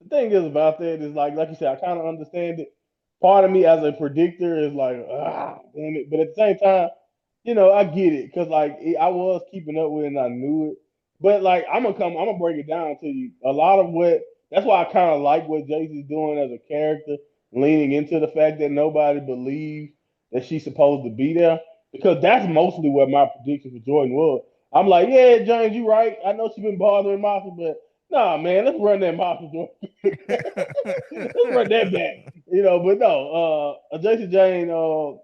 thing is about that is like you said, I kind of understand it. Part of me as a predictor is like, damn it. But at the same time, I get it because like I was keeping up with it and I knew it. But like I'm gonna break it down to you. A lot of what that's why I kind of like what Jaycee's doing as a character, leaning into the fact that nobody believes that she's supposed to be there. Because that's mostly what my prediction for Jordan was. I'm like, yeah, James, you right. I know she's been bothering Mafia, but nah, man, let's run that Mafia Jordan. Let's run that back. But no, Jason Jane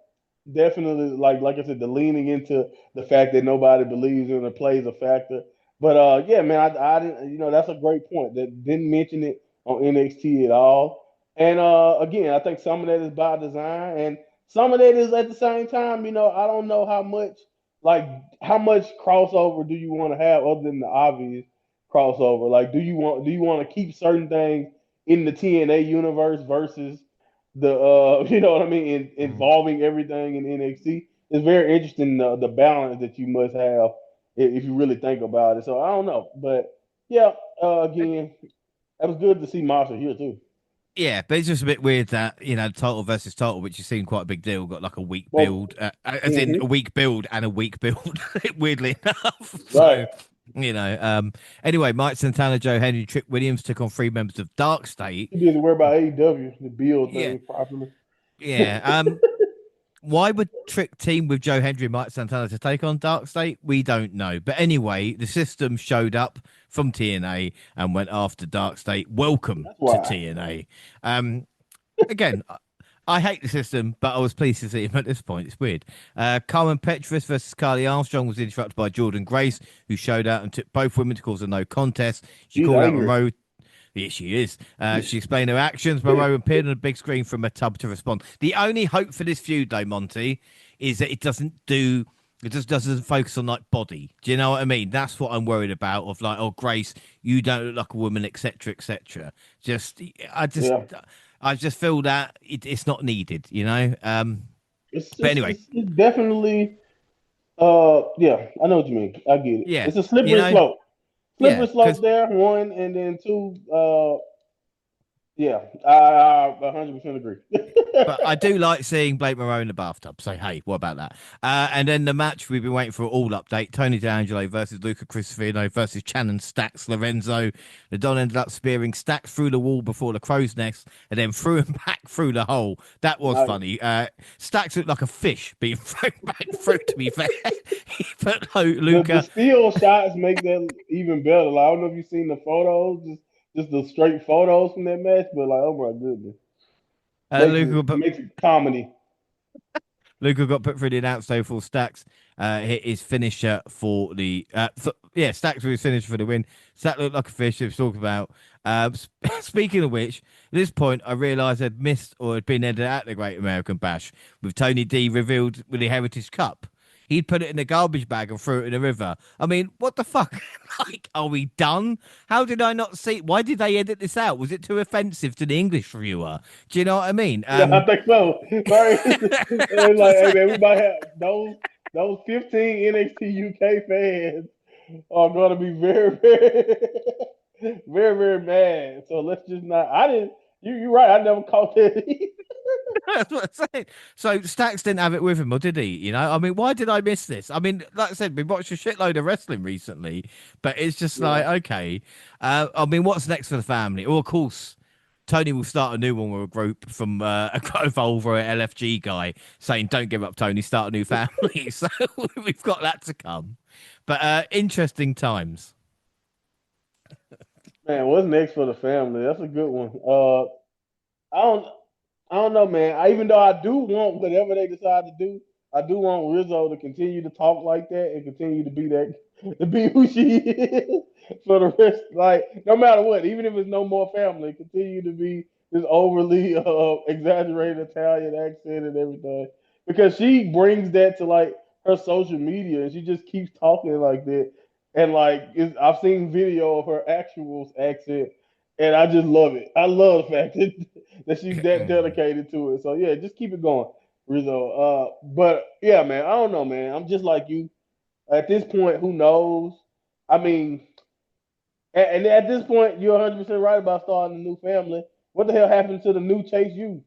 definitely like I said, the leaning into the fact that nobody believes in it plays a factor. But yeah, man, I didn't. That's a great point. That didn't mention it on NXT at all. And again, I think some of that is by design, and some of that is at the same time. I don't know like how much crossover do you want to have other than the obvious crossover? Like, do you want to keep certain things in the TNA universe versus the you know what I mean, Mm. involving everything in NXT. It's very interesting the balance that you must have if you really think about it. So I don't know, but yeah, again, it was good to see Masha here too. Yeah, but it's just a bit weird that title versus title, which has seemed quite a big deal, got like a week Both, build, as in a hmm week build and a week build. Weirdly enough, right. so you know. Anyway, Mike Santana, Joe Henry, Trick Williams took on three members of Dark State. He didn't worry about AEW to build Yeah, things properly. yeah. Why would Trick team with Joe Hendry and Mike Santana to take on Dark State? We don't know. But anyway, the system showed up from TNA and went after Dark State. Welcome That's to why. TNA. Again, I hate the system, but I was pleased to see him at this point. It's weird. Carmen Petras versus Carly Armstrong was interrupted by Jordan Grace, who showed out and took both women to cause a no contest. She He's called out angry. Monroe. Yeah, she is. She explained her actions. Monroe appeared on a big screen from a tub to respond. The only hope for this feud, though, Monty, is that it just doesn't focus on like body. Do you know what I mean? That's what I'm worried about. Of like, oh, Grace, you don't look like a woman, etc., etc. Just, Yeah, I just feel that it's not needed. it's But just anyway, it's definitely yeah. I know what you mean. I get it. yeah, It's a you slippery know, slope. yeah, Slippery because slope there, one, and then two. Yeah, I 100% agree. But I do like seeing Blake Moreau in the bathtub. So, hey, what about that? And then the match we've been waiting for all update Tony D'Angelo versus Luca Cristofino versus Channon Stacks Lorenzo. The Don ended up spearing Stacks through the wall before the crow's nest and then threw him back through the hole. That was Nice. funny. Stacks looked like a fish being thrown back through, to be fair. He put The Luca. steel shots make that even better. Like, I don't know if you've seen the photos, just the straight photos from that match, but like, oh my goodness, makes it Luca makes it comedy. Luca got put through the announce though for Stacks. Hit his finisher for the Stacks was his finisher for the win. Stack looked like a fish. It was talked about. Speaking of which, at this point, I realised I'd missed or had been ended at the Great American Bash with Tony D revealed with the Heritage Cup. He'd put it in a garbage bag and threw it in the river. I mean, what the fuck? Like, are we done? How did I not see? Why did they edit this out? Was it too offensive to the English viewer? Do you know what I mean? Yeah, I think so. Right? And like, hey So, man, we might have those 15 NXT UK fans are gonna be very, very, very, very mad. So let's just not. I didn't. You're right. I never caught that. that's what I'm saying. So Stacks didn't have it with him, or did he? I mean, why did I miss this? I mean, like I said, we watched a shitload of wrestling recently, but it's just Yeah. like, okay. I mean, what's next for the family? Well, of course, Tony will start a new one with a group from a Evolve or an LFG guy saying, "Don't give up, Tony. Start a new family." So we've got that to come. But interesting times. Man, what's next for the family? That's a good one. I don't, I don't know, man. Even though I do want whatever they decide to do, I do want Rizzo to continue to talk like that and continue to be that, to be who she is for the rest. Like, no matter what, even if it's no more family, continue to be this overly exaggerated Italian accent and everything, because she brings that to like her social media, and she just keeps talking like that. And like, I've seen video of her actual accent, and I just love it. I love the fact that she's that dedicated to it. So yeah, just keep it going, Rizzo. But yeah, man, I don't know, man. I'm just like you. At this point, who knows? I mean, and at this point, you're 100% right about starting a new family. What the hell happened to the new Chase U?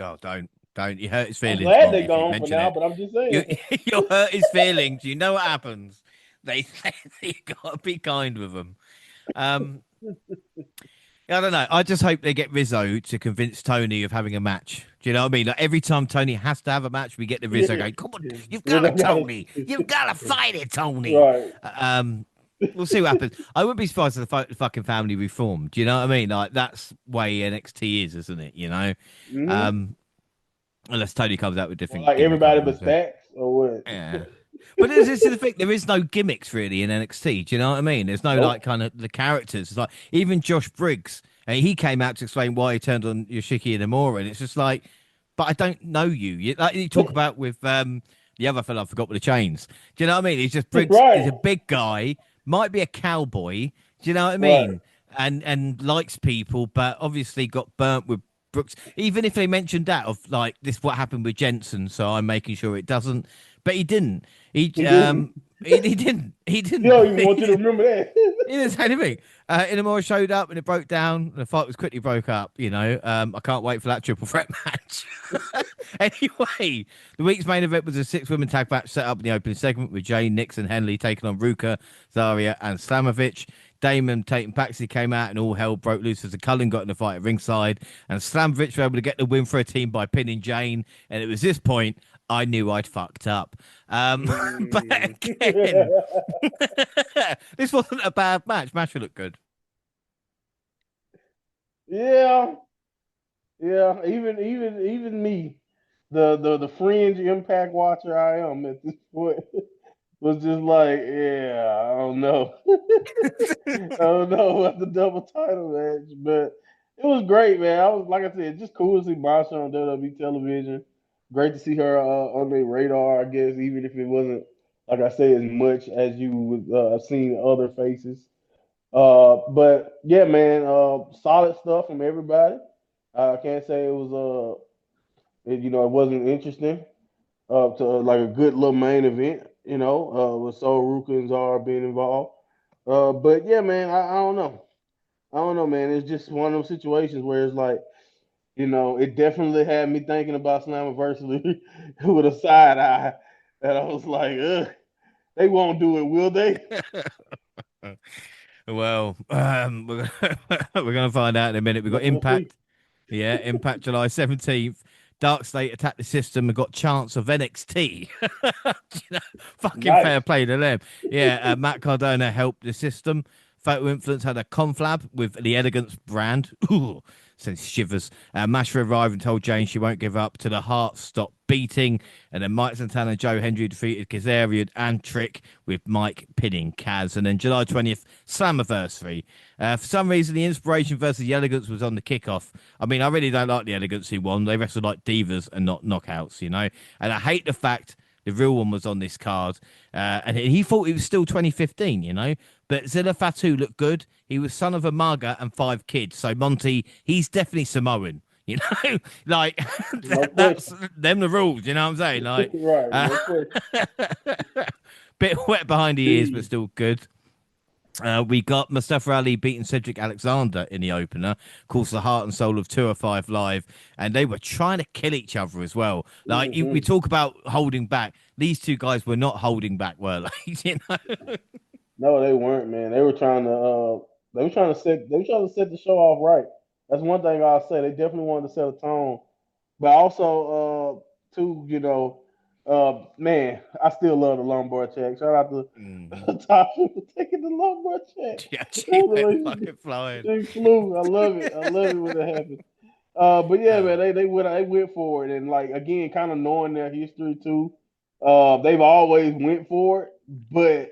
Oh, don't. Don't you hurt his I'm feelings, glad Monty, they're if you gone for mention now, it. but I'm just You saying. you'll hurt his feelings. You know what happens. They you gotta be kind with them. Um, I don't know. I just hope they get Rizzo to convince Tony of having a match. Do you know what I mean? Like every time Tony has to have a match, we get the Rizzo going, "Come on, you've got Really it, gotta, Tony. You've got to fight it, Tony." right. Um, we'll see what happens. I wouldn't be surprised if the fucking family reformed. Do you know what I mean? Like that's way NXT is, isn't it? You know, Mm-hmm. um, unless Tony comes out with Well, different like gimmick everybody but items. Stacks or what? Yeah. But this is the thing. There is no gimmicks really in NXT. Do you know what I mean? There's no like Nope. kind of the characters. It's like even Josh Briggs, and he came out to explain why he turned on Yoshiki Inamura, and it's just like, but I don't know you. Like you talk about with the other fellow I forgot with the chains. Do you know what I mean? He's just Briggs. He's Right. a big guy, might be a cowboy. Do you know what I Right. mean? And likes people, but obviously got burnt with Brooks. Even if they mentioned that of like this, what happened with Jensen, so I'm making sure it doesn't. But he didn't. He He um didn't. he didn't. He He didn't. don't even want you to remember that. He didn't say anything. Inamura showed up and it broke down. And the fight was quickly broke up. You know, I can't wait for that triple threat match. Anyway, the week's main event was a six-women tag match set up in the opening segment with Jane, Nix, and Henley taking on Ruka, Zaria, and Slamovich. Damon, Tate, and Paxi came out and all hell broke loose as the Cullen got in the fight at ringside. And Slamovich were able to get the win for a team by pinning Jane. And it was this point I knew I'd fucked up. But Mm. again, this wasn't a bad match. Match looked good. Yeah, yeah. Even me, the fringe Impact watcher I am at this point, was just like, yeah, I don't know. I don't know about the double title match, but it was great, man. I was like I said, just cool to see Masha on WWE television. Great to see her on the radar, I guess, even if it wasn't like I say as much as you would seen other faces. But yeah, man, solid stuff from everybody. I can't say it was it wasn't interesting. To like a good little main event, with Sol Ruka and Zara being involved. But yeah, man, I don't know. I don't know, man. It's just one of those situations where it's like, it definitely had me thinking about Slammiversary with a side eye. And I was like, ugh, they won't do it, will they? Well, we're gonna find out in a minute. We've got We'll see. Impact. Yeah, Impact July 17th. Dark State attacked the system and got chance of NXT. You know, fucking Nice. fair play to them. Yeah, Matt Cardona helped the system. Photo Influence had a conflab with the Elegance brand. Ooh, sends shivers. Masha arrived and told Jane she won't give up till the heart stopped beating. And then Mike Santana and Joe Hendry defeated Kazarian and Trick with Mike pinning Kaz. And then July 20th, Slammiversary. For some reason, the Inspiration versus the Elegance was on the kickoff. I mean, I really don't like the Elegance who won. They wrestled like divas and not knockouts, you know? And I hate the fact the real one was on this card. And he thought it was still 2015, you know? But Zilla Fatu looked good. He was son of a Marga and 5 kids. So Monty, he's definitely Samoan. You know, like No that's question. them the rules. You know what I'm saying? Like, Right. uh, No question. bit wet behind the ears, but Jeez. still good. We got Mustafa Ali beating Cedric Alexander in the opener. Of course, the heart and soul of 205 Live, and they were trying to kill each other as well. Like we Hmm. talk about holding back, these two guys were not holding back, were they? You know? No, they weren't, man. They were trying to set the show off right. That's one thing I'll say. They definitely wanted to set a tone. But also, too, man, I still love the longboard check. Shout out to Mhm. Tasha for taking the longboard check. Yeah, she The went way fucking flying. she flew. I love it. I love it when it happens. But yeah, man, they went for it, and like again, kind of knowing their history too. They've always went for it, but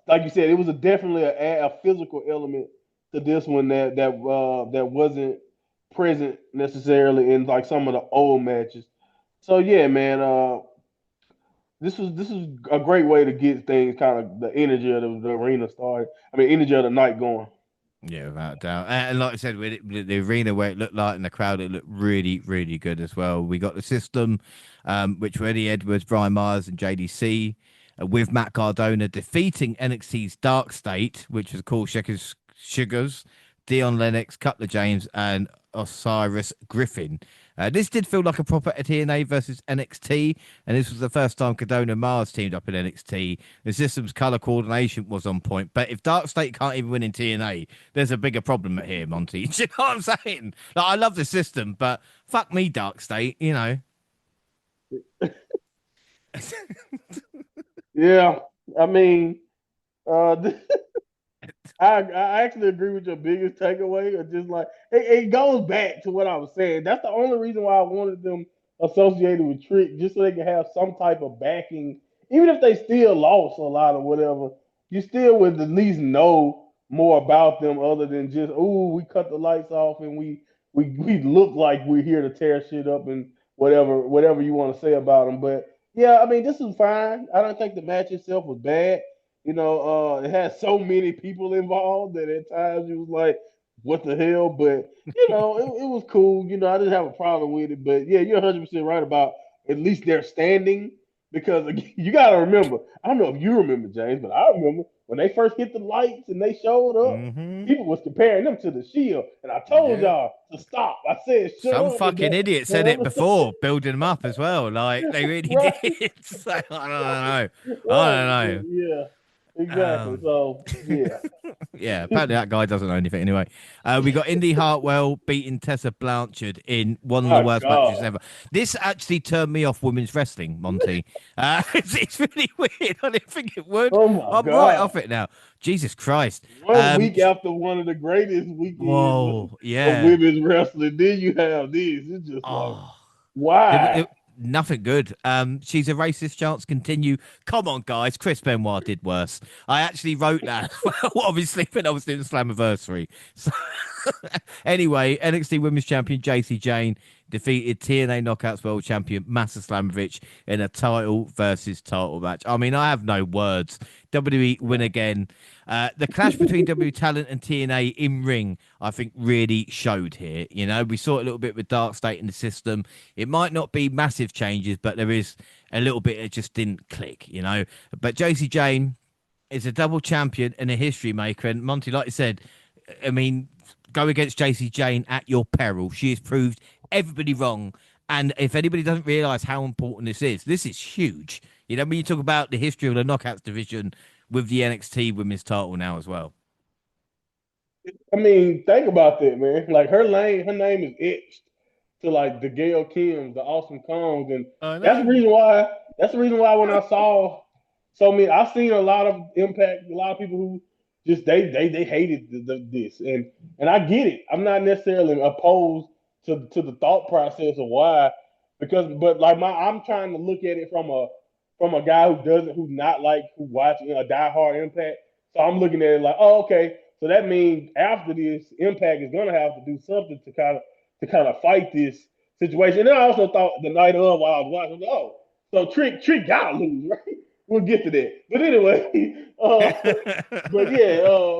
like you said, it was definitely a physical element to this one that wasn't present necessarily in like some of the old matches. So yeah, man, this is a great way to get things kind of the energy of the arena started. I mean, energy of the night going. Yeah, without a doubt. And like I said, with the arena where it looked like and the crowd, it looked really, really good as well. We got the system, which were Eddie Edwards, Brian Myers, and JDC, with Matt Cardona defeating NXT's Dark State, which was called Sugars, Dion Lennox, Cutler James, and Osiris Griffin. This did feel like a proper TNA versus NXT, and this was the first time Cadona and Mars teamed up in NXT. The system's color coordination was on point, but if Dark State can't even win in TNA, there's a bigger problem here, Monty. Do you know what I'm saying? Like, I love the system, but fuck me, Dark State. You know. Yeah, I mean, uh, I actually agree with your biggest takeaway. Of just like it goes back to what I was saying. That's the only reason why I wanted them associated with Trick, just so they can have some type of backing, even if they still lost a lot or whatever. You still would at least know more about them other than just we cut the lights off and we look like we're here to tear shit up and whatever you want to say about them. But yeah, I mean this is fine. I don't think the match itself was bad. It had so many people involved that at times it was like, what the hell? But it was cool. I didn't have a problem with it. But yeah, you're 100% right about at least their standing because again, you got to remember. I don't know if you remember, James, but I remember when they first hit the lights and they showed up. Mm-hmm. People was comparing them to the Shield, and I told Yeah. y'all to stop. I said, "Shut Some up!" fucking idiot said it before, building them up as well. Like they really right, did. So, I don't know. I right, don't yeah, know. exactly. So yeah. Yeah, apparently that guy doesn't know anything anyway. We got Indy Hartwell beating Tessa Blanchard in one of the My worst matches God. ever. This actually turned me off women's wrestling, Monty. It's really weird. I didn't think it would. Oh my I'm right God. off it now. Jesus Christ. One week after one of the greatest weekends Whoa, of yeah. women's wrestling, then you have this. It's just like, Oh. It, why? it, nothing good. She's a racist chance continue. Come on, guys. Chris Benoit did worse. I actually wrote that. Well, obviously, when I was doing Slammiversary. So, anyway, NXT Women's Champion JC Jane defeated TNA Knockouts World Champion Masa Slamovich in a title versus title match. I mean, I have no words. WWE win again. The clash between W Talent and TNA in ring, I think, really showed here. We saw it a little bit with Dark State in the system. It might not be massive changes, but there is a little bit that just didn't click. But JC Jane is a double champion and a history maker. And Monty, like you said, I mean, go against JC Jane at your peril. She has proved everybody wrong. And if anybody doesn't realize how important this is huge. When you talk about the history of the Knockouts division with the NXT women's title now as well. I mean, think about that, man. Like her name is etched to like the Gail Kims, the Awesome Kongs, and I that's the know. reason why. That's the reason why when I saw so many, I've seen a lot of impact, a lot of people who just they hated this, and I get it. I'm not necessarily opposed to the thought process of why, but like I'm trying to look at it from a guy who's not like who watching a diehard Impact. So I'm looking at it like, oh, okay. So that means after this, Impact is gonna have to do something to kind of fight this situation. And then I also thought the night of while I was watching, oh, so Trick gotta lose, right? We'll get to that. But anyway, but yeah,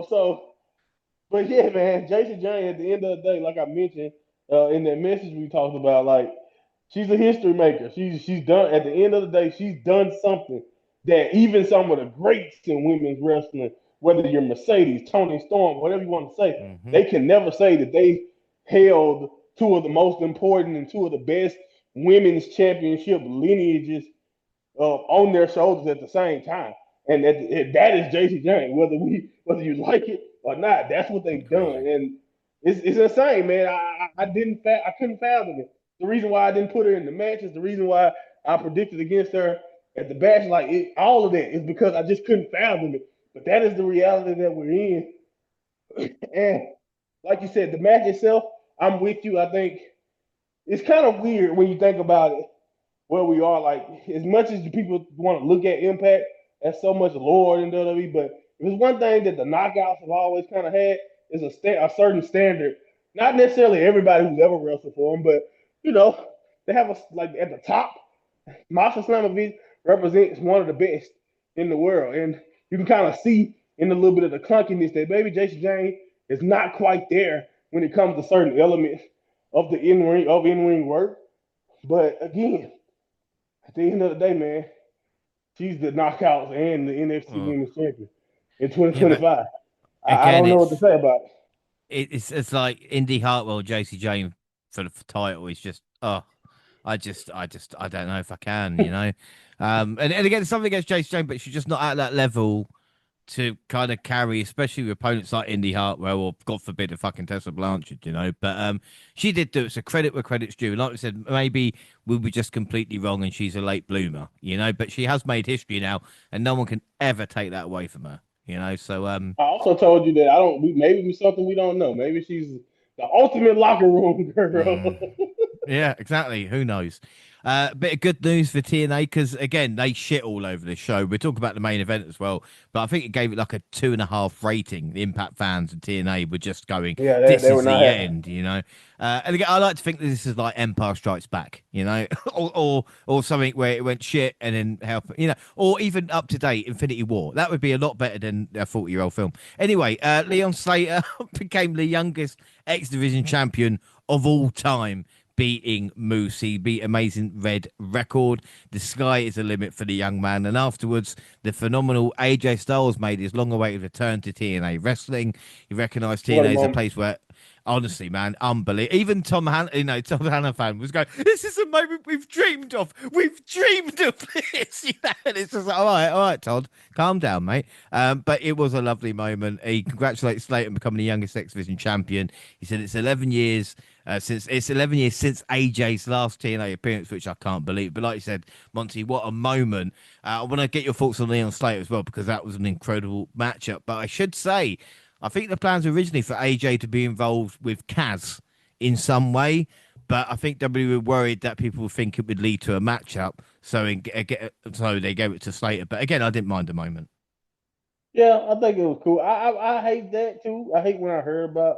but yeah, man, Jason Jane at the end of the day, like I mentioned in that message we talked about, like she's a history maker. She's done at the end of the day, she's done something that even some of the greats in women's wrestling, whether you're Mercedes, Tony Storm, whatever you want to say, Mm-hmm. they can never say that they held two of the most important and two of the best women's championship lineages on their shoulders at the same time. And that is JC Jane, whether you like it or not. That's what they've done, Crazy. and it's insane, man. I couldn't fathom it. The reason why I didn't put her in the match is the reason why I predicted against her at the bash. Like all of that is because I just couldn't fathom it. But that is the reality that we're in, and like you said, the match itself, I'm with you. I think it's kind of weird when you think about it where we are. Like as much as people want to look at Impact as so much lore in WWE, but if there's one thing that the knockouts have always kind of had is a certain standard. Not necessarily everybody who's ever wrestled for them, but you know they have like at the top. Masha Slamovich represents one of the best in the world, and you can kind of see in a little bit of the clunkiness that baby Jason Jane is not quite there when it comes to certain elements of the in ring work. But again, at the end of the day, man, she's the knockouts and the NXT Well, Women's Champion in yeah, but 2025. I again, don't know what to say about it. it's like Indy Hartwell, JC Jane for the title is just Oh, I don't know if I can, you know. And again, something against Jace Jones, but she's just not at that level to kind of carry, especially with opponents like Indy Hartwell or God forbid a fucking Tessa Blanchard, you know. But she did do it. So credit where credit's due. And like we said, maybe we were just completely wrong and she's a late bloomer, you know. But she has made history now, and no one can ever take that away from her, you know. So I also told you that I don't. Maybe it's something we don't know. Maybe she's the ultimate locker room girl. mm. Yeah, exactly. Who knows? Bit of good news for TNA because again they shit all over the show. We're talking about the main event as well, but I think it gave it like a 2.5 rating. The Impact fans and TNA were just going, Yeah, "This they were is not the happy. end," you know. And again, I like to think that this is like Empire Strikes Back, you know, or something where it went shit and then help, you know, or even up to date Infinity War. That would be a lot better than a 40-year-old film. Anyway, Leon Slater became the youngest X Division champion of all time, beating Moose. He beat Amazing Red Record. The sky is the limit for the young man. And afterwards, the phenomenal AJ Styles made his long-awaited return to TNA Wrestling. He recognised What a TNA as a moment. place where, honestly, man, unbelievable. Even Tom Han, you know, Tom Hannafan was going, "This is a moment we've dreamed of. We've dreamed of this." You know, and it's just like, all right, Todd, calm down, mate. But it was a lovely moment. He congratulated Slater on becoming the youngest X Division champion. He said it's 11 years. Since it's 11 years since AJ's last TNA appearance, which I can't believe. But like you said, Monty, what a moment! I want to get your thoughts on Leon Slater as well because that was an incredible matchup. But I should say, I think the plans were originally for AJ to be involved with Kaz in some way, but I think WWE were worried that people would think it would lead to a matchup, so they gave it to Slater. But again, I didn't mind the moment. Yeah, I think it was cool. I hate that too. I hate when I heard about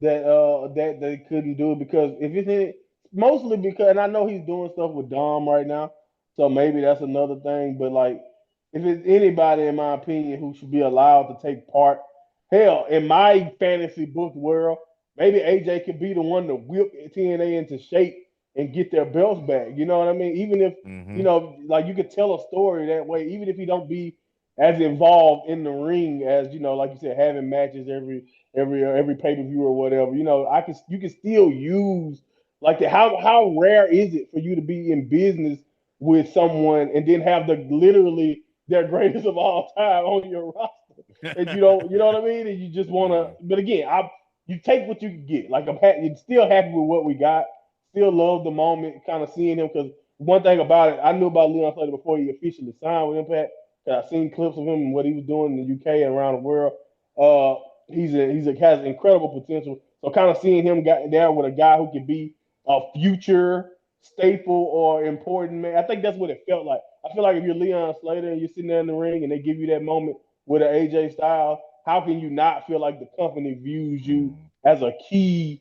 that they couldn't do it because if it's mostly because and I know he's doing stuff with Dom right now, so maybe that's another thing. But like, if it's anybody in my opinion who should be allowed to take part, hell, in my fantasy book world, maybe AJ could be the one to whip TNA into shape and get their belts back. You know what I mean? Even if Hmm. like you could tell a story that way, even if he don't be as involved in the ring as like you said, having matches every pay per view or whatever. You can still use like how rare is it for you to be in business with someone and then have literally their greatest of all time on your roster, and you know what I mean, and you just want to. Mm. But again, you take what you can get. Like still happy with what we got. Still love the moment, kind of seeing him because one thing about it, I knew about Leon Slater before he officially signed with Impact. I've seen clips of him and what he was doing in the UK and around the world. Uh, has incredible potential. So kind of seeing him got there with a guy who could be a future staple or important man. I think that's what it felt like. I feel like if you're Leon Slater and you're sitting there in the ring and they give you that moment with an AJ style, how can you not feel like the company views you Mm. as a key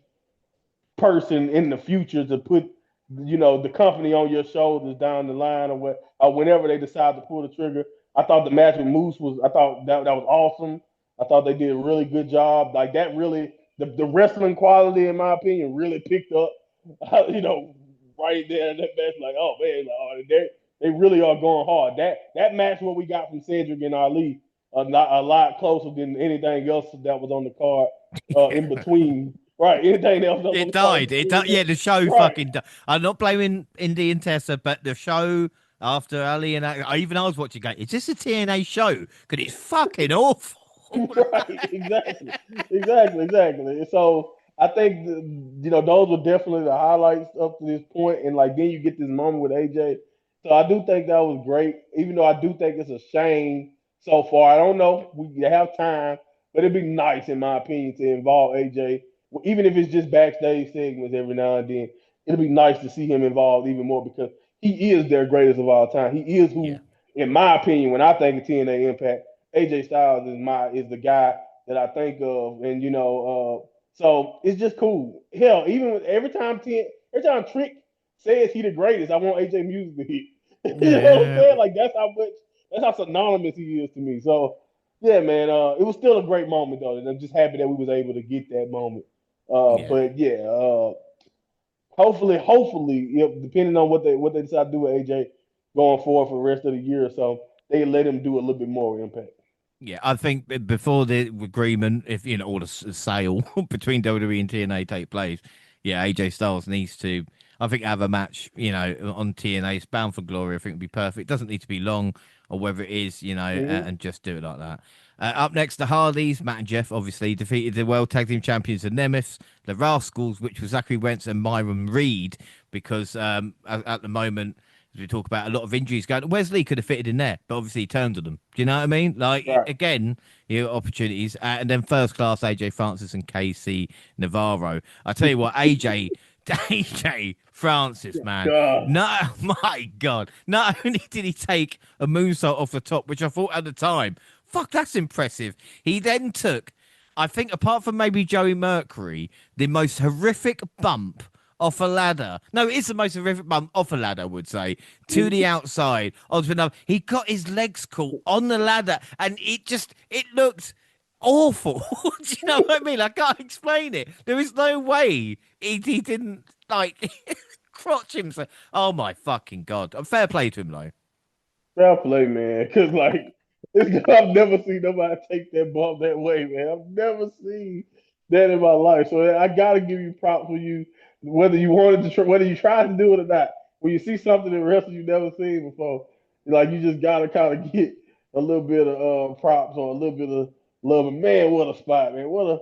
person in the future to put the company on your shoulders down the line or whenever they decide to pull the trigger. I thought the match with Moose was I thought that was awesome. I thought they did a really good job. Like that really the wrestling quality in my opinion really picked up. Right there in that match like oh man like, oh, they really are going hard. That match what we got from Cedric and Ali a lot closer than anything else that was on the card in between. Right, anything else up on It the card in died. between that. Yeah, the show Right. fucking died. I'm not blaming Indy and Tessa, but the show after Ali and I was watching going, is this a TNA show? Because it's fucking awful. Right, exactly. So I think those were definitely the highlights up to this point, and like then you get this moment with AJ. So I do think that was great, even though I do think it's a shame so far. I don't know, we have time, but it'd be nice in my opinion to involve AJ, even if it's just backstage segments every now and then. It'd be nice to see him involved even more because he is their greatest of all time. He is Yeah. who, in my opinion, when I think of TNA Impact. AJ Styles is the guy that I think of, and so it's just cool. Hell, even every time Trick says he the greatest, I want AJ music to hit. You know what I'm Yeah. saying? Like that's how synonymous he is to me. So yeah, man, it was still a great moment though, and I'm just happy that we was able to get that moment. Yeah. But yeah, hopefully, depending on what they decide to do with AJ going forward for the rest of the year or so, they let him do a little bit more impact. Yeah, I think before the agreement, if or the sale between WWE and TNA take place, yeah, AJ Styles needs to. I think have a match, on TNA. It's Bound for Glory. I think would be perfect. Doesn't need to be long, or whether it is, Hmm. and just do it like that. Up next, the Hardys, Matt and Jeff, obviously defeated the World Tag Team Champions, the Nemeths, the Rascals, which was Zachary Wentz and Myron Reed, because at the moment, as we talk about, a lot of injuries going. Wesley could have fitted in there, but obviously he turned to them. Do you know what I mean? Like, Right. again, opportunities. And then first class, AJ Francis and KC Navarro. I tell you what, AJ Francis, man. God. No, my God. Not only did he take a moonsault off the top, which I thought at the time, fuck, that's impressive. He then took, I think, apart from maybe Joey Mercury, the most horrific bump off a ladder. No, it's the most horrific bump off a ladder, I would say, to the outside. Onto another. He got his legs caught on the ladder, and it looked awful. Do you know what I mean? I can't explain it. There is no way he didn't like crotch himself. Oh my fucking God. Fair play to him though. Fair play, man. Because like I've never seen nobody take that bump that way, man. I've never seen that in my life. So I gotta give you props for you, whether you wanted to, whether you tried to do it or not. When you see something in wrestling you never seen before, like you just gotta kind of get a little bit of props or a little bit of love. And man, what a spot, man! What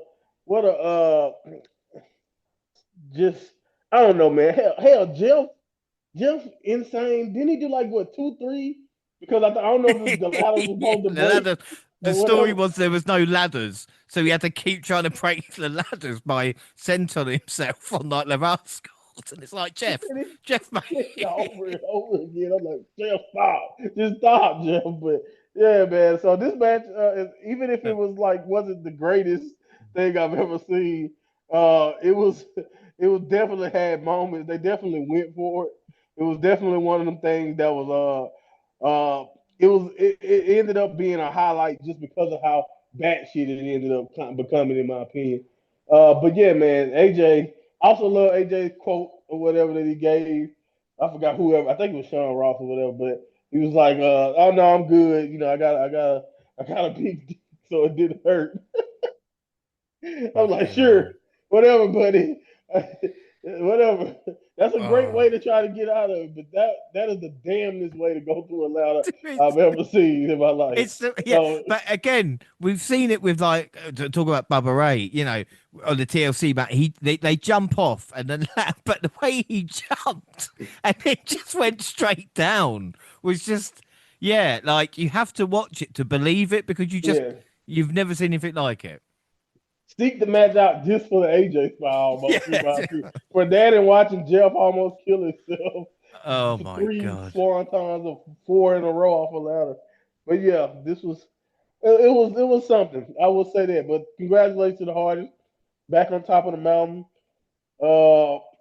a just I don't know, man. Hell, Jeff insane. Didn't he do like what 2, 3? Because I don't know if the ladders were Yeah, supposed to the break ladder. The or story whatever. was there was no ladders, so he had to keep trying to break the ladders by centering himself on like the rascals. And it's like Jeff, Yeah, mate. over and over again. I'm like, Jeff, stop, just stop, Jeff. But yeah, man. So this match, even if it was like wasn't the greatest thing I've ever seen, it was it was definitely had moments. They definitely went for it. It was definitely one of them things that was it ended up being a highlight just because of how batshit it ended up becoming, in my opinion. But yeah, man, AJ. I also love AJ's quote or whatever that he gave. I forgot whoever. I think it was Sean Ross or whatever. But he was like, "Oh no, I'm good. You know, I got a big, dick, so it didn't hurt." I'm like, Fucking sure, hell. whatever, buddy, whatever. That's a great Oh. way to try to get out of it, but that is the damnedest way to go through a ladder It's, I've ever seen in my life. yeah, So but again, we've seen it with like talk about Bubba Ray, on the TLC, but they jump off and then but the way he jumped and it just went straight down was just yeah, like you have to watch it to believe it because yeah, you've never seen anything like it. seek the match out just for the AJ spot Yeah. almost. In my opinion. For that and watching Jeff almost kill himself Oh for my three God. swan times or 4 in a row off a ladder. But yeah, this was it was something. I will say that. But congratulations to the Hardys back on top of the mountain.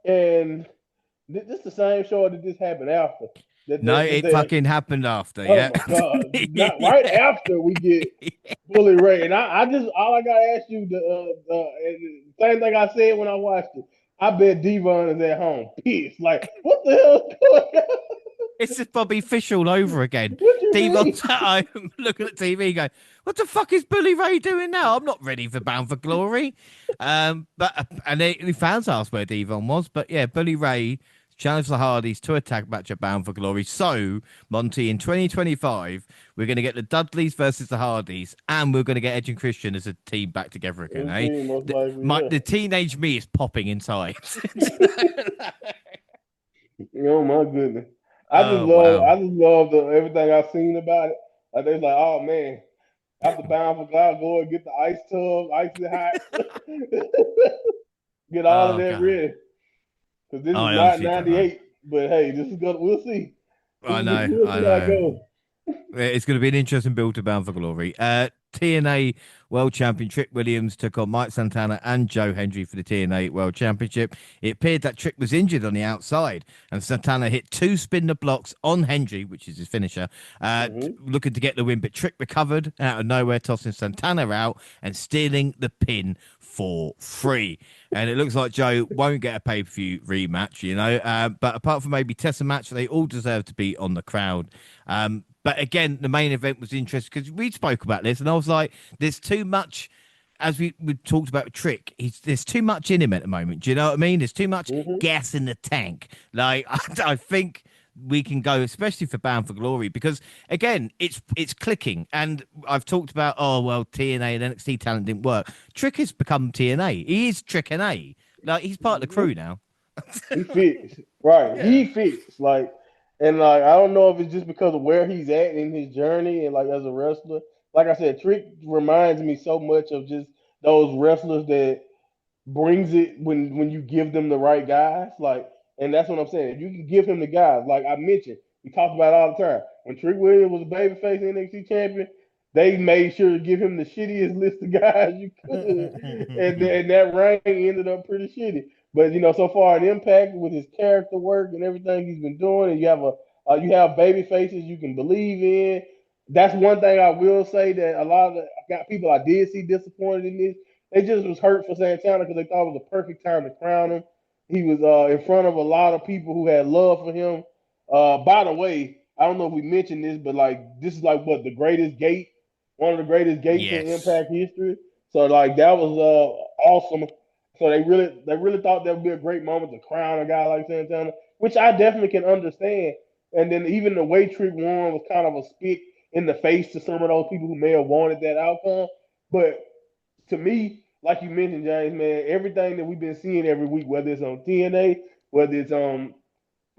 And this is the same show that this happened after. No, That it they, fucking happened after, oh yeah. my God! Not right Yeah. after we get Bully Ray, and I just all I gotta ask you the same thing I said when I watched it. I bet Devon is at home, pissed. Like, what the hell is going on? It's just Bobby Fish all over again. What you Devon's mean? at home looking at TV going, what the fuck is Bully Ray doing now? I'm not ready for Bound for Glory. But and the fans asked where Devon was. But yeah, Bully Ray challenged the Hardys to a tag match at Bound for Glory. So, Monty, in 2025, we're going to get the Dudleys versus the Hardys, and we're going to get Edge and Christian as a team back together again, It eh? seems most The, likely, yeah. the teenage me is popping inside. Oh my goodness. Oh, wow. I just love everything I've seen about it. Like they're like, oh man, after Bound for God, go and get the ice tub, icy hot, get all of Oh, that God. ready. Because this is I not honestly don't know. 98, but hey, this is gonna. We'll see. I know, We'll I see how it know. goes. It's going to be an interesting build to Bound for Glory. TNA World Champion Trick Williams took on Mike Santana and Joe Hendry for the TNA World Championship. It appeared that Trick was injured on the outside, and Santana hit 2 spin the blocks on Hendry, which is his finisher, Mm-hmm. looking to get the win. But Trick recovered out of nowhere, tossing Santana out and stealing the pin for free. And it looks like Joe won't get a pay-per-view rematch, but apart from maybe Tessa match, they all deserve to be on the crowd. But again, the main event was interesting because we spoke about this, and I was like, "There's too much." as we talked about Trick, there's too much in him at the moment. Do you know what I mean? There's too much Hmm. gas in the tank. Like I think we can go, especially for Bound for Glory, because again, it's clicking. And I've talked about, oh well, TNA and NXT talent didn't work. Trick has become TNA. He is Trick and A. Like he's part of the crew now. He fits, right? Yeah. He fits, like, and like I don't know if it's just because of where he's at in his journey and like as a wrestler. Like I said, Trick reminds me so much of just those wrestlers that brings it when you give them the right guys. Like, and that's what I'm saying. If you can give him the guys, like I mentioned, we talk about it all the time. When Trick Williams was a babyface NXT champion, they made sure to give him the shittiest list of guys you could, and that reign ended up pretty shitty. But so far in Impact with his character work and everything he's been doing, and you have baby faces you can believe in. That's one thing I will say that a lot of got people I did see disappointed in this. They just was hurt for Santana because they thought it was a perfect time to crown him. He was in front of a lot of people who had love for him. By the way, I don't know if we mentioned this, but like this is like what the greatest gate, one of the greatest gates in Yes. Impact history. So like that was awesome. So they really thought that would be a great moment to crown a guy like Santana, which I definitely can understand. And then even the way Trick won was kind of a spit in the face to some of those people who may have wanted that outcome. But to me, like you mentioned, James, man, everything that we've been seeing every week, whether it's on TNA, whether it's on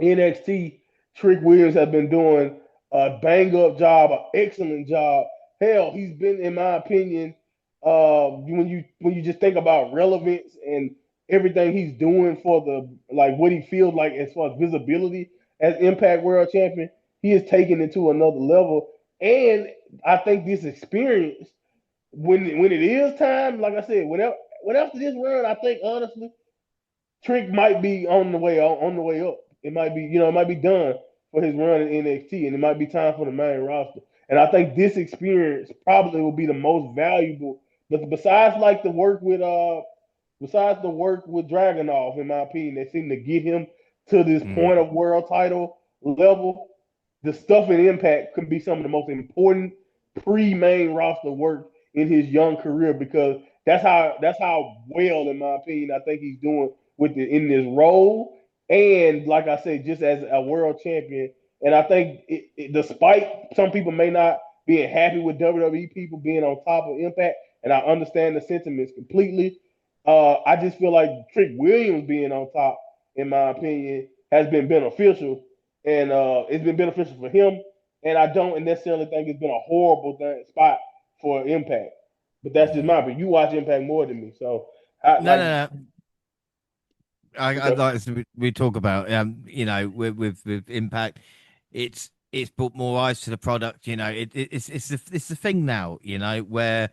NXT, Trick Williams has been doing a bang up job, an excellent job. Hell, he's been, in my opinion, when you just think about relevance and everything he's doing for the like what he feels like as far as visibility as Impact World Champion, he is taking it to another level. And I think this experience, when it is time, like I said, when after this run, I think honestly, Trick might be on the way up. It might be, it might be done for his run in NXT, and it might be time for the main roster. And I think this experience probably will be the most valuable. But besides the work with Dragunov, in my opinion, that seemed to get him to this Mm. point of world title level. The stuff in Impact could be some of the most important pre-main roster work in his young career because that's how well, in my opinion, I think he's doing in this role. And like I said, just as a world champion. And I think despite some people may not being happy with WWE people being on top of Impact, and I understand the sentiments completely. I just feel like Trick Williams being on top, in my opinion, has been beneficial, and it's been beneficial for him. And I don't necessarily think it's been a horrible spot for Impact. But that's just Mm. my opinion. You watch Impact more than me, so I No, like. no, no. I Okay. like we talk about with Impact, it's brought more eyes to the product. It's the thing now. Where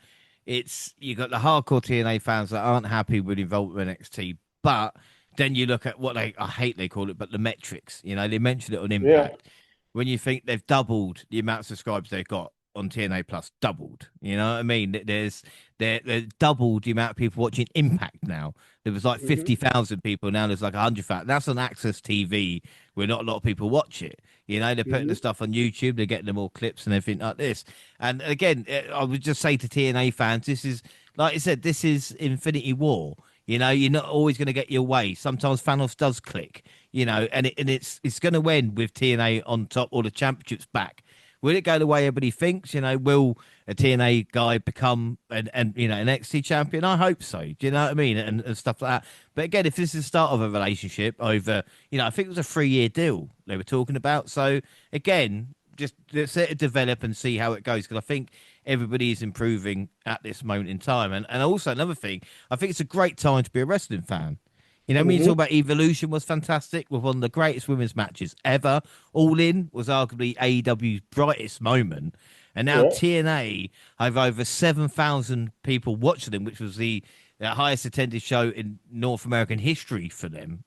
it's you got the hardcore TNA fans that aren't happy with involvement with NXT, but then you look at what I hate they call it, but the metrics. They mentioned it on Yeah. Impact. When you think they've doubled the amount of subscribers they've got on TNA Plus, doubled. You know what I mean? They're doubled the amount of people watching Impact now. There was like Hmm. 50,000 people. Now there's like 100,000. That's on Access TV where not a lot of people watch it. They're putting the Hmm. stuff on YouTube. They're getting them all clips and everything like this. And again, I would just say to TNA fans, this is, like I said, this is Infinity War. You're not always going to get your way. Sometimes Thanos does click, and it's going to end with TNA on top or the championships back. Will it go the way everybody thinks? Will a TNA guy become an XT champion? I hope so. Do you know what I mean? And stuff like that. But again, if this is the start of a relationship over, I think it was a 3-year deal they were talking about. So again, just let's let it develop and see how it goes because I think everybody is improving at this moment in time. And also another thing, I think it's a great time to be a wrestling fan. When you talk Hmm. about Evolution was fantastic with one of the greatest women's matches ever. All In was arguably AEW's brightest moment. And now Yeah. TNA have over 7,000 people watching them, which was the highest attended show in North American history for them.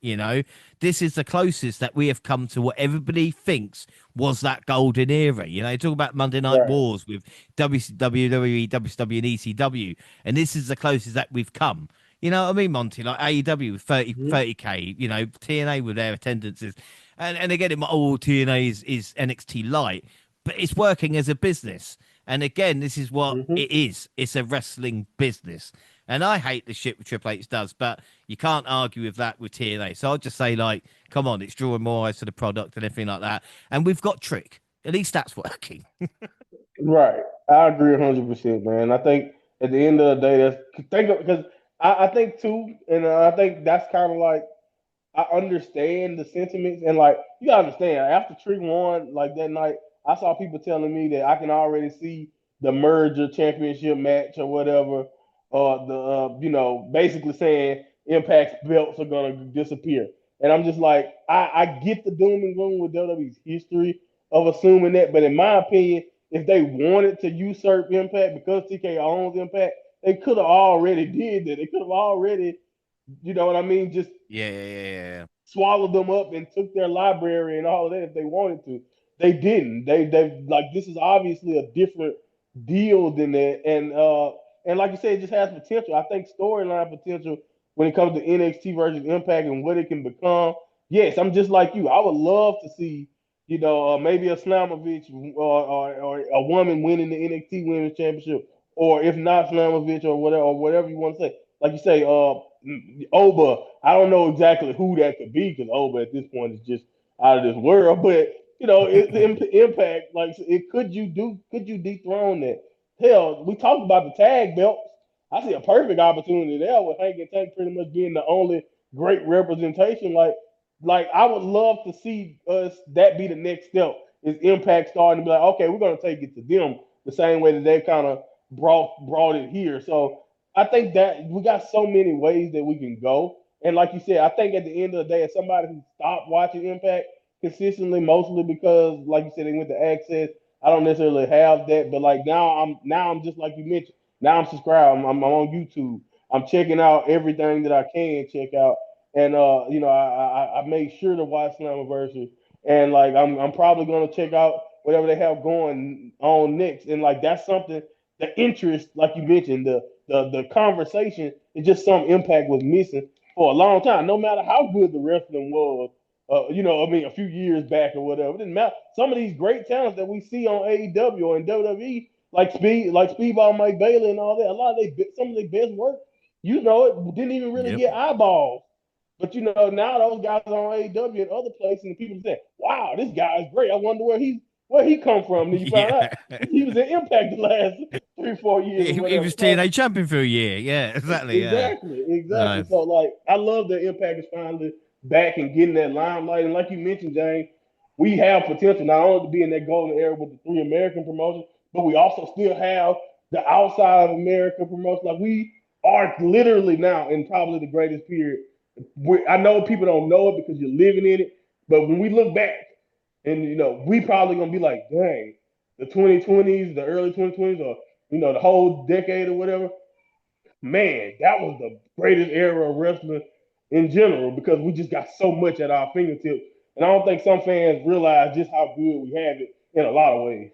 This is the closest that we have come to what everybody thinks was that golden era. Talk about Monday Night Right. Wars with WWE, WCW, and ECW. And this is the closest that we've come. You know what I mean, Monty? Like AEW with 30K, TNA with their attendances. And again, TNA is NXT light, but it's working as a business. And again, this is what Hmm. it is. It's a wrestling business. And I hate the shit Triple H does, but you can't argue with that with TNA. So I'll just say, like, come on, it's drawing more eyes to the product and everything like that. And we've got Trick. At least that's working. Right. I agree 100%, man. I think at the end of the day, because I think too, and I think that's kind of like I understand the sentiments and like you gotta understand after Trick won like that night, I saw people telling me that I can already see the merger championship match or whatever, the basically saying Impact's belts are gonna disappear, and I'm just like I get the doom and gloom with WWE's history of assuming that, but in my opinion, if they wanted to usurp Impact because TK owns Impact, they could have already did that. They could have already, you know what I mean, just Yeah. swallowed them up and took their library and all of that if they wanted to. They didn't. They like this is obviously a different deal than that. And like you said, it just has potential. I think storyline potential when it comes to NXT versus Impact and what it can become. Yes, I'm just like you. I would love to see, maybe a Slamovich or a woman winning the NXT Women's Championship, or if not Slamovich or whatever you want to say. Like you say, Oba, I don't know exactly who that could be because Oba at this point is just out of this world. But the impact, like it could you dethrone that? Hell, we talked about the tag belts. I see a perfect opportunity there with Hank and Tank pretty much being the only great representation. Like I would love to see us that be the next step. Is Impact starting to be like, okay, we're gonna take it to them the same way that they kind of brought it here. So I think that we got so many ways that we can go. And like you said, I think at the end of the day, as somebody who stopped watching Impact consistently, mostly because, like you said, they went to Access. I don't necessarily have that, but like now I'm just like you mentioned. Now I'm subscribed. I'm on YouTube. I'm checking out everything that I can check out, and I made sure to watch Slammiversary, and like I'm probably gonna check out whatever they have going on next, and like that's something the interest, like you mentioned, the conversation is just some Impact was missing for a long time. No matter how good the wrestling was, a few years back or whatever, it didn't matter. Some of these great talents that we see on AEW or in WWE, like Speedball Mike Bailey and all that, a lot of some of their best work, it didn't even really Yep. get eyeballs. But now those guys are on AEW and other places, and people say, "Wow, this guy is great. I wonder where he come from." Then you find out Yeah. he was in Impact the last 3 4 years or He whatever. was So TNA champion for a year. Yeah, exactly. Yeah. exactly. No. So like, I love that Impact is finally back and getting that limelight. And like you mentioned, James, we have potential not only to be in that golden era with the three American promotions, but we also still have the outside of America promotion. Like we are literally now in probably the greatest period. I know people don't know it because you're living in it, but when we look back, and we probably gonna be like, dang, the 2020s, the early 2020s, or the whole decade or whatever, man, that was the greatest era of wrestling in general because we just got so much at our fingertips. And I don't think some fans realize just how good we have it in a lot of ways.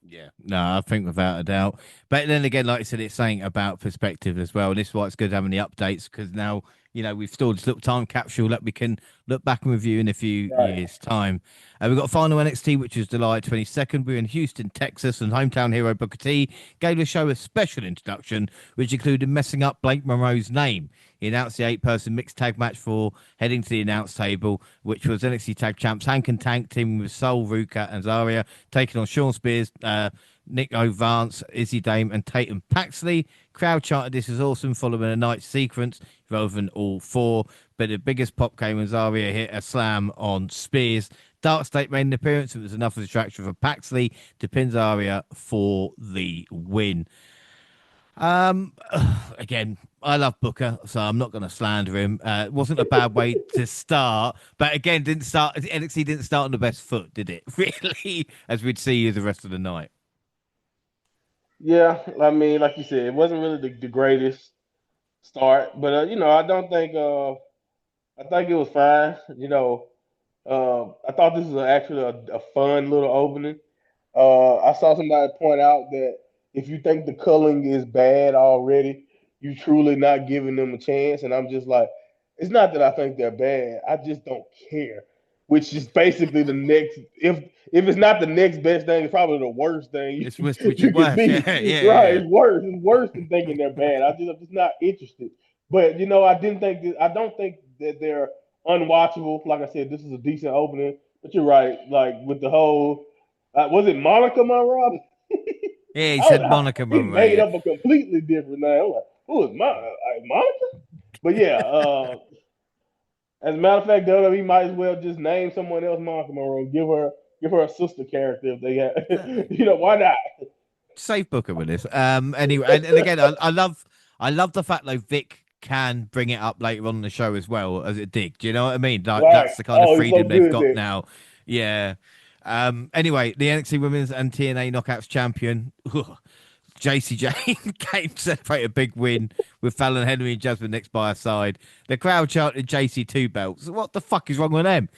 Yeah, no, I think without a doubt. But then again, like I said, it's saying about perspective as well. This is why it's good having the updates because now, we've stored this little time capsule that we can look back and review in a few Right. years' time. We've got final NXT, which is July 22nd. We're in Houston, Texas, and hometown hero Booker T gave the show a special introduction, which included messing up Blake Monroe's name. He announced the 8-person mixed tag match for heading to the announce table, which was NXT Tag Champs Hank and Tank teaming with Soul, Ruka, and Zarya, taking on Sean Spears, Nick Vance, Izzy Dame, and Tatum Paxley. Crowd chanted, "This is awesome," following a night sequence involving all four. But the biggest pop came when Zarya hit a slam on Spears. Dark State made an appearance. It was enough of a distraction for Paxley to pin Zarya for the win. Um, Again, I love Booker, so I'm not going to slander him. It wasn't a bad way to start, but again, didn't start. NXT didn't start on the best foot, did it? Really, as we'd see you the rest of the night. Yeah, I mean, like you said, it wasn't really the greatest start, but I don't think I think it was fine. I thought this was actually a fun little opening. I saw somebody point out that if you think the culling is bad already, you truly not giving them a chance. And I'm just like, it's not that I think they're bad. I just don't care. which is basically the next. If it's not the next best thing, it's probably the worst thing It's you, which is you can worse. Yeah, be. Right, yeah, it's worse. It's worse than thinking they're bad. I'm just not interested. But I don't think that they're unwatchable. Like I said, this is a decent opening. But you're right. Like with the whole, was it Monica Monroe? yeah. He said Monica He Monroe. made Yeah. up a completely different name. I'm like, who is Monica? But yeah, as a matter of fact, WWE might as well just name someone else Monica Monroe. Give her a sister character if they have. Exactly. Why not? Safe booker with this. Anyway, and again, I love the fact though Vic can bring it up later on in the show as well as it did. Do you know what I mean? Like Right. that's the kind of Oh, he's so freedom they've good got there. now. Yeah. Anyway, the NXT Women's and TNA Knockouts champion. JC Jane came to celebrate a big win with Fallon Henry and Jasmine next by her side. The crowd chanted JC two belts. What the fuck is wrong with them?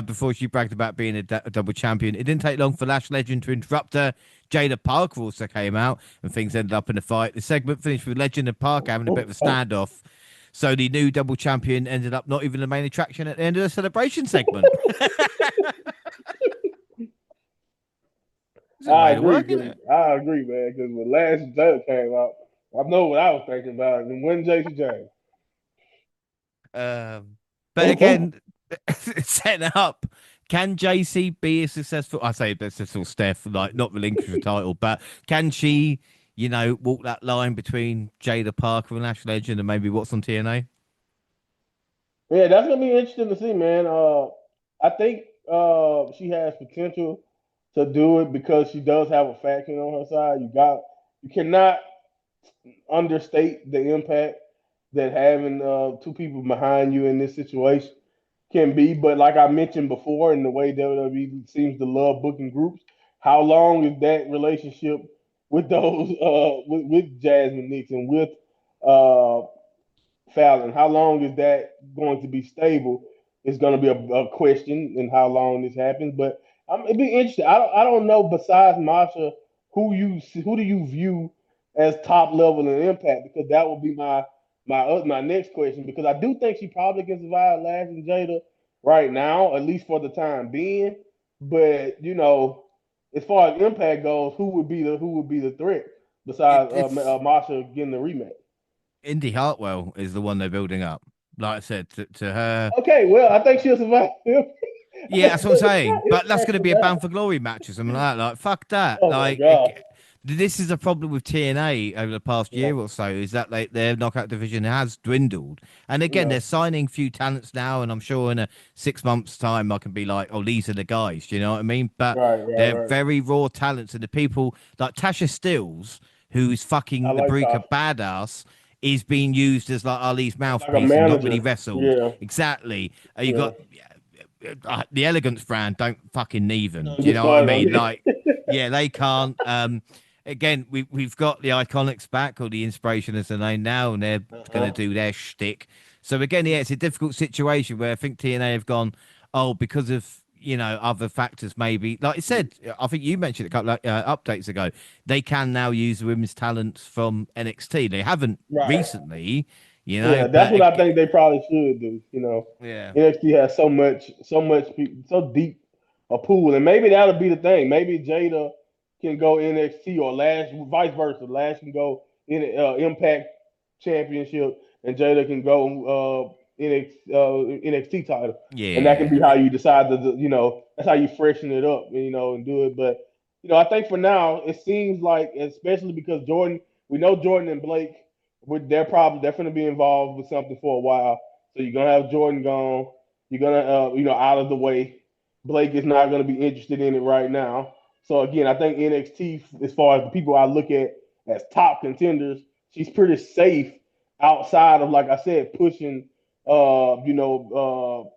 Before she bragged about being a double champion. It didn't take long for Lash Legend to interrupt her. Jada Parker also came out and things ended up in a fight. The segment finished with Legend and Parker having a bit of a standoff. So the new double champion ended up not even the main attraction at the end of the celebration segment. It's a I way to agree, work, isn't cause it? I agree, man. Because when Last Judge came out, I know what I was thinking about, and when JC James. But again, setting up, can JC be a successful? I say a successful Steph, like not relinquish the title, but can she, walk that line between Jada Parker and Lash Legend and maybe what's on TNA? Yeah, that's gonna be interesting to see, man. I think she has potential to do it because she does have a faction on her side. You cannot understate the impact that having two people behind you in this situation can be. But like I mentioned before, in the way WWE seems to love booking groups, how long is that relationship with those with Jasmine Nixon with uh, Fallon? How long is that going to be stable? It's going to be a question in how long this happens. But it'd be interesting. I don't know. Besides Masha, who do you view as top level in Impact? Because that would be my next question. Because I do think she probably can survive Lash and Jada right now, at least for the time being. But as far as Impact goes, who would be the threat besides It's Masha getting the rematch? Indy Hartwell is the one they're building up. Like I said, to her. Okay, well, I think she'll survive. Yeah, that's what I'm saying. But that's going to be a That. Bound for Glory match or something like that. Like, fuck that. Oh my god! This is a problem with TNA over the past Yeah, year or so is that their knockout division has dwindled. And again, yeah, they're signing few talents now. And I'm sure in a 6 months' time, I can be like, oh, these are the guys. Do you know what I mean? But right, right, they're right. very raw talents. And the people like Tasha Stills, who's I fucking the like Barika Tasha. badass, is being used as like Ali's Like a mouthpiece and not really manager. wrestled. Yeah, Exactly. You yeah. got the Elegance brand don't fucking need them. Don't Do you get know what I started on mean? it. Like, yeah, they can't. Again, we've got the Iconics back, or the Inspiration as the name now, and they're going to Uh-huh. do their shtick. So again, yeah, it's a difficult situation where I think TNA have gone, oh, because of other factors, maybe. Like I said, I think you mentioned it a couple of updates ago. They can now use the women's talents from NXT. They haven't Right. recently, Yeah, that's but what I think they probably should do. yeah. NXT has so much people, so deep a pool, and maybe that'll be the thing. Maybe Jada can go NXT or Lash, vice versa. Lash can go in Impact Championship, and Jada can go NXT title, and that can be how Yeah. you decide that's how you freshen it up, and do it. But I think for now it seems like, especially because Jordan, we know Jordan and Blake, with their problem, they're going to be involved with something for a while. So you're gonna have Jordan gone. You're gonna, out of the way. Blake is not gonna be interested in it right now. So again, I think NXT, as far as the people I look at as top contenders, she's pretty safe outside of, like I said, pushing, who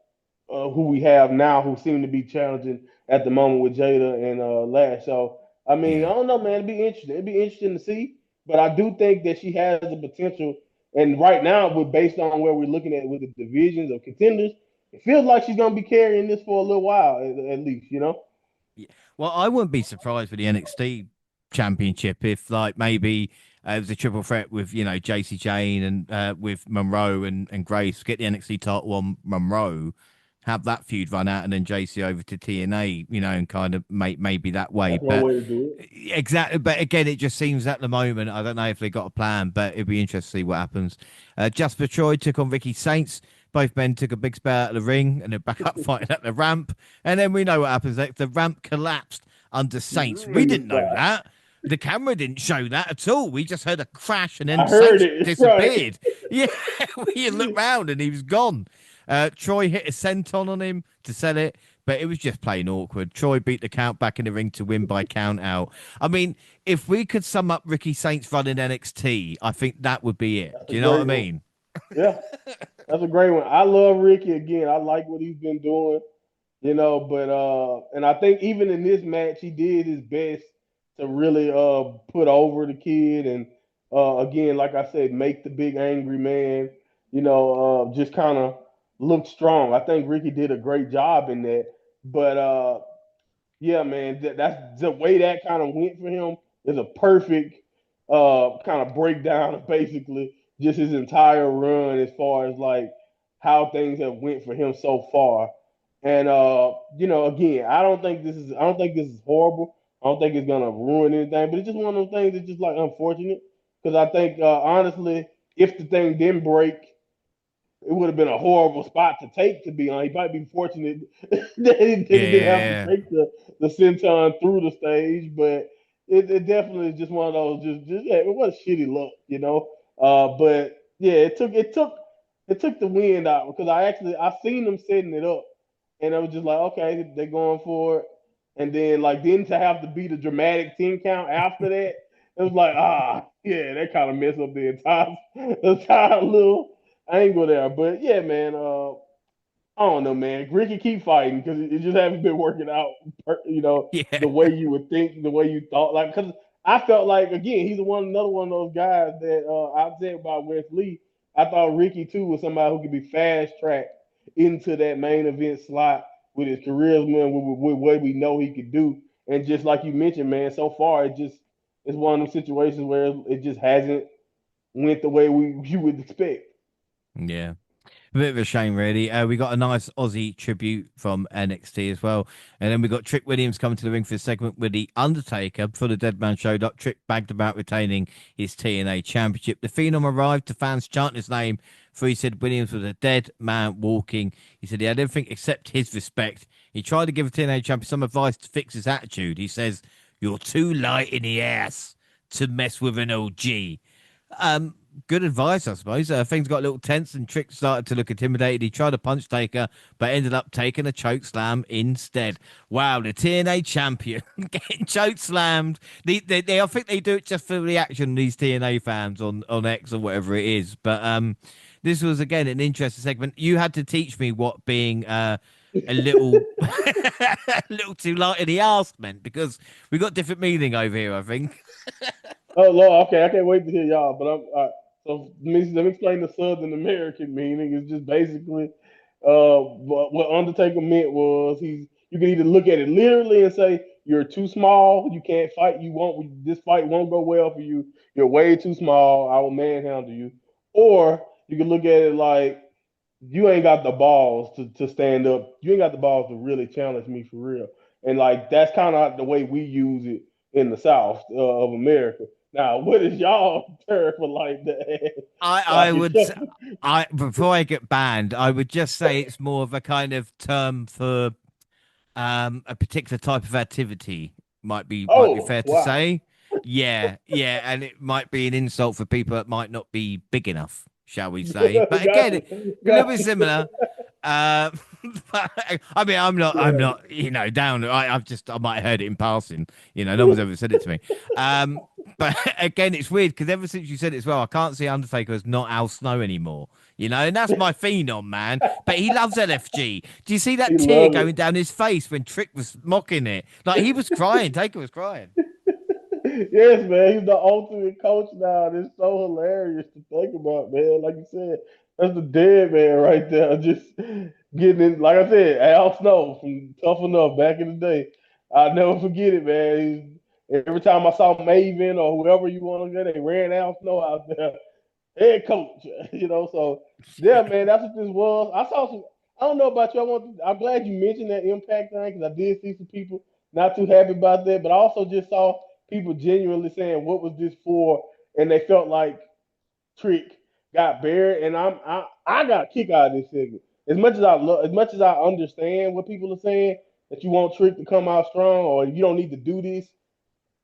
we have now, who seem to be challenging at the moment with Jada and Lash. So I mean, I Yeah. don't know, man. It'd be interesting. It'd be interesting to see. But I do think that she has the potential. And right now, based on where we're looking at with the divisions of contenders, it feels like she's gonna be carrying this for a little while, at least. Yeah. Well, I wouldn't be surprised with the NXT championship if, like, maybe it was a triple threat with, JC Jane and with Monroe and Grace, get the NXT title on Monroe, have that feud run out and then JC over to TNA, and kind of maybe that way. That's one But way to do it. exactly, but again, it just seems at the moment, I don't know if they got a plan, but it'd be interesting to see what happens. Jasper Troy took on Ricky Saints. Both men took a big spell out of the ring and they're back up fighting at the ramp. And then we know what happens next. The ramp collapsed under Saints. We In the didn't know spot. that. The camera didn't show that at all. We just heard a crash and then I heard Saints it. Right. disappeared. Yeah, we looked round and he was gone. Troy hit a senton on him to sell it, but it was just plain awkward. Troy beat the count back in the ring to win by count out. I mean, if we could sum up Ricky Saints running NXT, I think that would be it. That's Do a you know what I great one. mean? Yeah, that's a great one. I love Ricky again. I like what he's been doing, but and I think even in this match he did his best to really put over the kid and again, like I said, make the big angry man, just kind of look strong. I think Ricky did a great job in that. But yeah, man, that's the way that kind of went for him is a perfect kind of breakdown of basically just his entire run as far as like how things have went for him so far. And again, I don't think this is horrible. I don't think it's gonna ruin anything, but it's just one of those things that's just like unfortunate. Because I think honestly, if the thing didn't break, it would have been a horrible spot to take. To be honest, he might be fortunate that he didn't have to Yeah. take the senton through the stage, but it definitely is just one of those. Just yeah, it was shitty luck. But yeah, it took the wind out because I seen them setting it up, and I was just like, okay, they're going for it, and then to have to beat a dramatic 10 count after that, it was like yeah, that kind of messed up the entire little angle there. But yeah, man, I don't know, man. Ricky keep fighting because it just hasn't been working out, Yeah. the way you would think, the way you thought. Like, because I felt like again, he's another one of those guys that I said about Wes Lee. I thought Ricky too was somebody who could be fast tracked into that main event slot with his charisma and with what we know he could do. And just like you mentioned, man, so far it's one of those situations where it just hasn't went the way you would expect. Yeah. A bit of a shame, really. We got a nice Aussie tribute from NXT as well. And then we got Trick Williams coming to the ring for a segment with The Undertaker before the Dead Man showed up. Trick bagged about retaining his TNA championship. The Phenom arrived to fans chanting his name, for he said Williams was a dead man walking. He said he had everything except his respect. He tried to give the TNA champion some advice to fix his attitude. He says, "You're too light in the ass to mess with an OG." Good advice, I suppose. Things got a little tense and Trick started to look intimidated. He tried a punch taker, but ended up taking a choke slam instead. Wow, the TNA champion getting choke slammed. I think they do it just for the reaction of these TNA fans on X or whatever it is. But this was again an interesting segment. You had to teach me what being a little a little too light in the arse meant because we got different meaning over here, I think. Oh Lord, okay, I can't wait to hear y'all. But so let me explain the Southern American meaning. It's just basically what Undertaker meant was you can either look at it literally and say you're too small, you can't fight, this fight won't go well for you. You're way too small. I will manhandle you. Or you can look at it like you ain't got the balls to stand up. You ain't got the balls to really challenge me for real. And like that's kind of the way we use it in the South of America. Now, what is y'all term for like that? I So I I can would tell. I before I get banned, I would just say it's more of a kind of term for a particular type of activity. Might be Oh, fair to wow. say. Yeah, yeah, and it might be an insult for people that might not be big enough, shall we say? But again, Gotcha. a little bit Gotcha. similar. Uh, but, I mean, I'm Yeah. not, down. I might have heard it in passing. No one's ever said it to me. But again, it's weird because ever since you said it as well, I can't see Undertaker as not Al Snow anymore. And that's my phenom, man. But he loves LFG. Do you see He that tear love going down his face when Trick was mocking it? Like he was crying. Taker was crying. Yes, man, he's the ultimate coach now. And it's so hilarious to think about, man. Like you said, that's the dead man right there. Just getting in, like I said, Al Snow from Tough Enough back in the day. I'll never forget it, man. Every time I saw Maven or whoever you want to get, they ran Al Snow out there, head coach. So yeah, man, that's what this was. I don't know about you. I'm glad you mentioned that impact thing because I did see some people not too happy about that, but I also just saw people genuinely saying, "What was this for?" And they felt like Trick got buried, and I got a kick out of this segment. As much as I understand what people are saying that you want Trick to come out strong or you don't need to do this.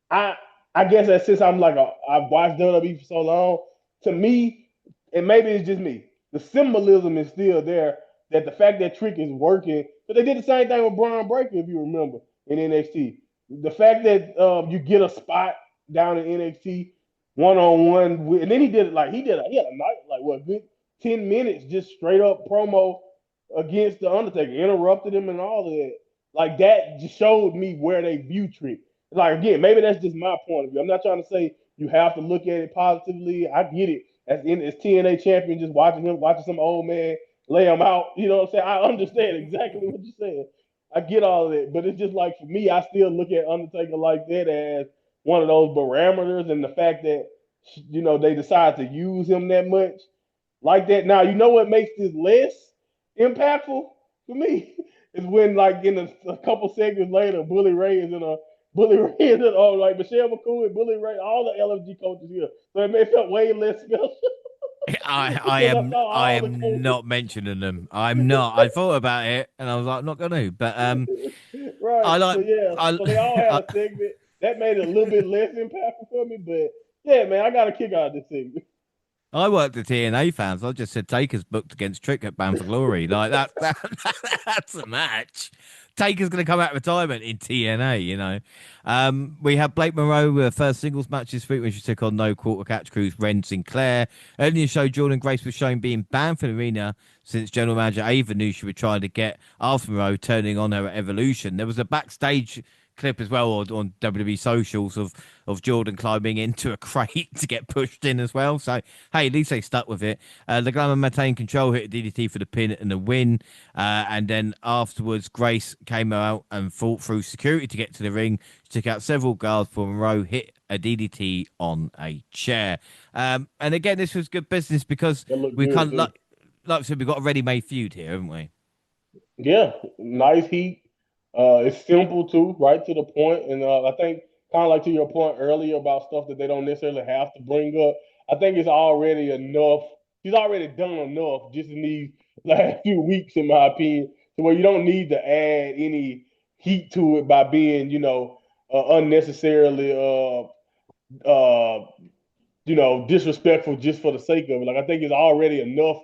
I I guess that since I've watched WWE for so long, to me, and maybe it's just me, the symbolism is still there that the fact that Trick is working, but they did the same thing with Braun Breaker, if you remember, in NXT. The fact that you get a spot down in NXT one on one, and then he did it like he had a night like what good 10 minutes just straight up promo against the Undertaker, interrupted him and all of that. Like that just showed me where they view Trick. Like again, maybe that's just my point of view. I'm not trying to say you have to look at it as I get it. As TNA champion, just watching some old man lay him out. You know what I'm saying? I understand exactly what you're saying. I get all of it, but it's just like for me, I still look at Undertaker like that as one of those parameters, and the fact that they decide to use him that much like that. Now you know what makes this less impactful for me is when like in a couple seconds later, Bully Ray is in like Michelle McCool and Bully Ray, all the LFG coaches here. So it felt way less special I because I am saw I all the am coaches. not mentioning them. I'm not. I thought about it and I was like, I'm not going to. But I Right. like So yeah, I, so they all had I a segment that made it a little bit less impactful for me. But yeah, man, I got a kick out of this segment. I worked at TNA fans. I just said Taker's booked against Trick at Bound for Glory. Like that's a match. Taker's going to come out of retirement in TNA, you know. We have Blake Monroe, first singles match this week when she took on No Quarter Catch Crew's Ren Sinclair. Earlier in the show, Jordan Grace was shown being banned from the arena since general manager Ava knew she would try to get after Monroe turning on her at Evolution. There was a backstage clip as well on WWE socials of Jordan climbing into a crate to get pushed in as well. So hey, at least they stuck with it. The Glamour maintained control, hit a DDT for the pin and the win. And then afterwards, Grace came out and fought through security to get to the ring. She took out several guards for Monroe, hit a DDT on a chair. And again, this was good business because That looked we good kind of too. like I said, we've got a ready-made feud here, haven't we? Yeah, nice heat. It's simple too, right to the point. And I think kind of like to your point earlier about stuff that they don't necessarily have to bring up. I think it's already enough. She's already done enough just in these last few weeks, in my opinion, to where you don't need to add any heat to it by being, unnecessarily uh, disrespectful just for the sake of it. Like I think it's already enough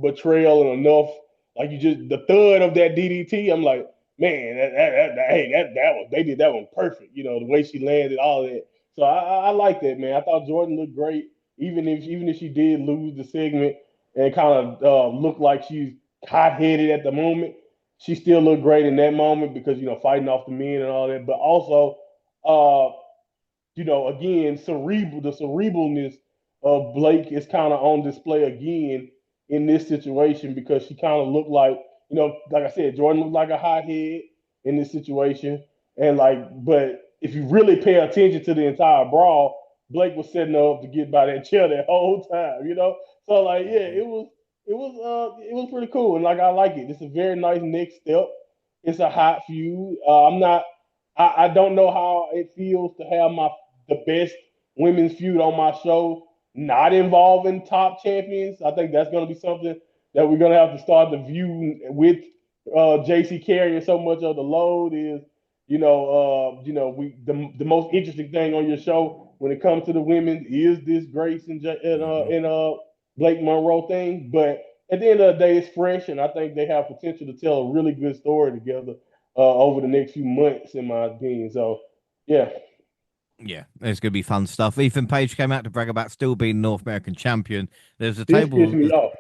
betrayal and enough. Like you just the third of that DDT. I'm like, man, that was they did that one perfect. The way she landed, all that. So I like that, man. I thought Jordan looked great, even if she did lose the segment and kind of looked like she's hot headed at the moment. She still looked great in that moment because fighting off the men and all that, but also uh, again, the cerebralness of Blake is kind of on display again in this situation because she kind of looked like, like I said, Jordan looked like a hothead in this situation. And but if you really pay attention to the entire brawl, Blake was setting her up to get by that chair that whole time. So yeah, it was pretty cool. And I like it. It's a very nice next step. It's a hot feud. I don't know how it feels to have the best women's feud on my show, not involving top champions. I think that's going to be something that we're going to have to start the view with JC carrying so much of the load is, we the most interesting thing on your show when it comes to the women is this Grace Mm-hmm. and Blake Monroe thing. But at the end of the day, it's fresh, and I think they have potential to tell a really good story together over the next few months, in my opinion. So, yeah, Yeah, there's going to be fun stuff. Ethan Page came out to brag about still being North American champion. There's a this pissed table. me off.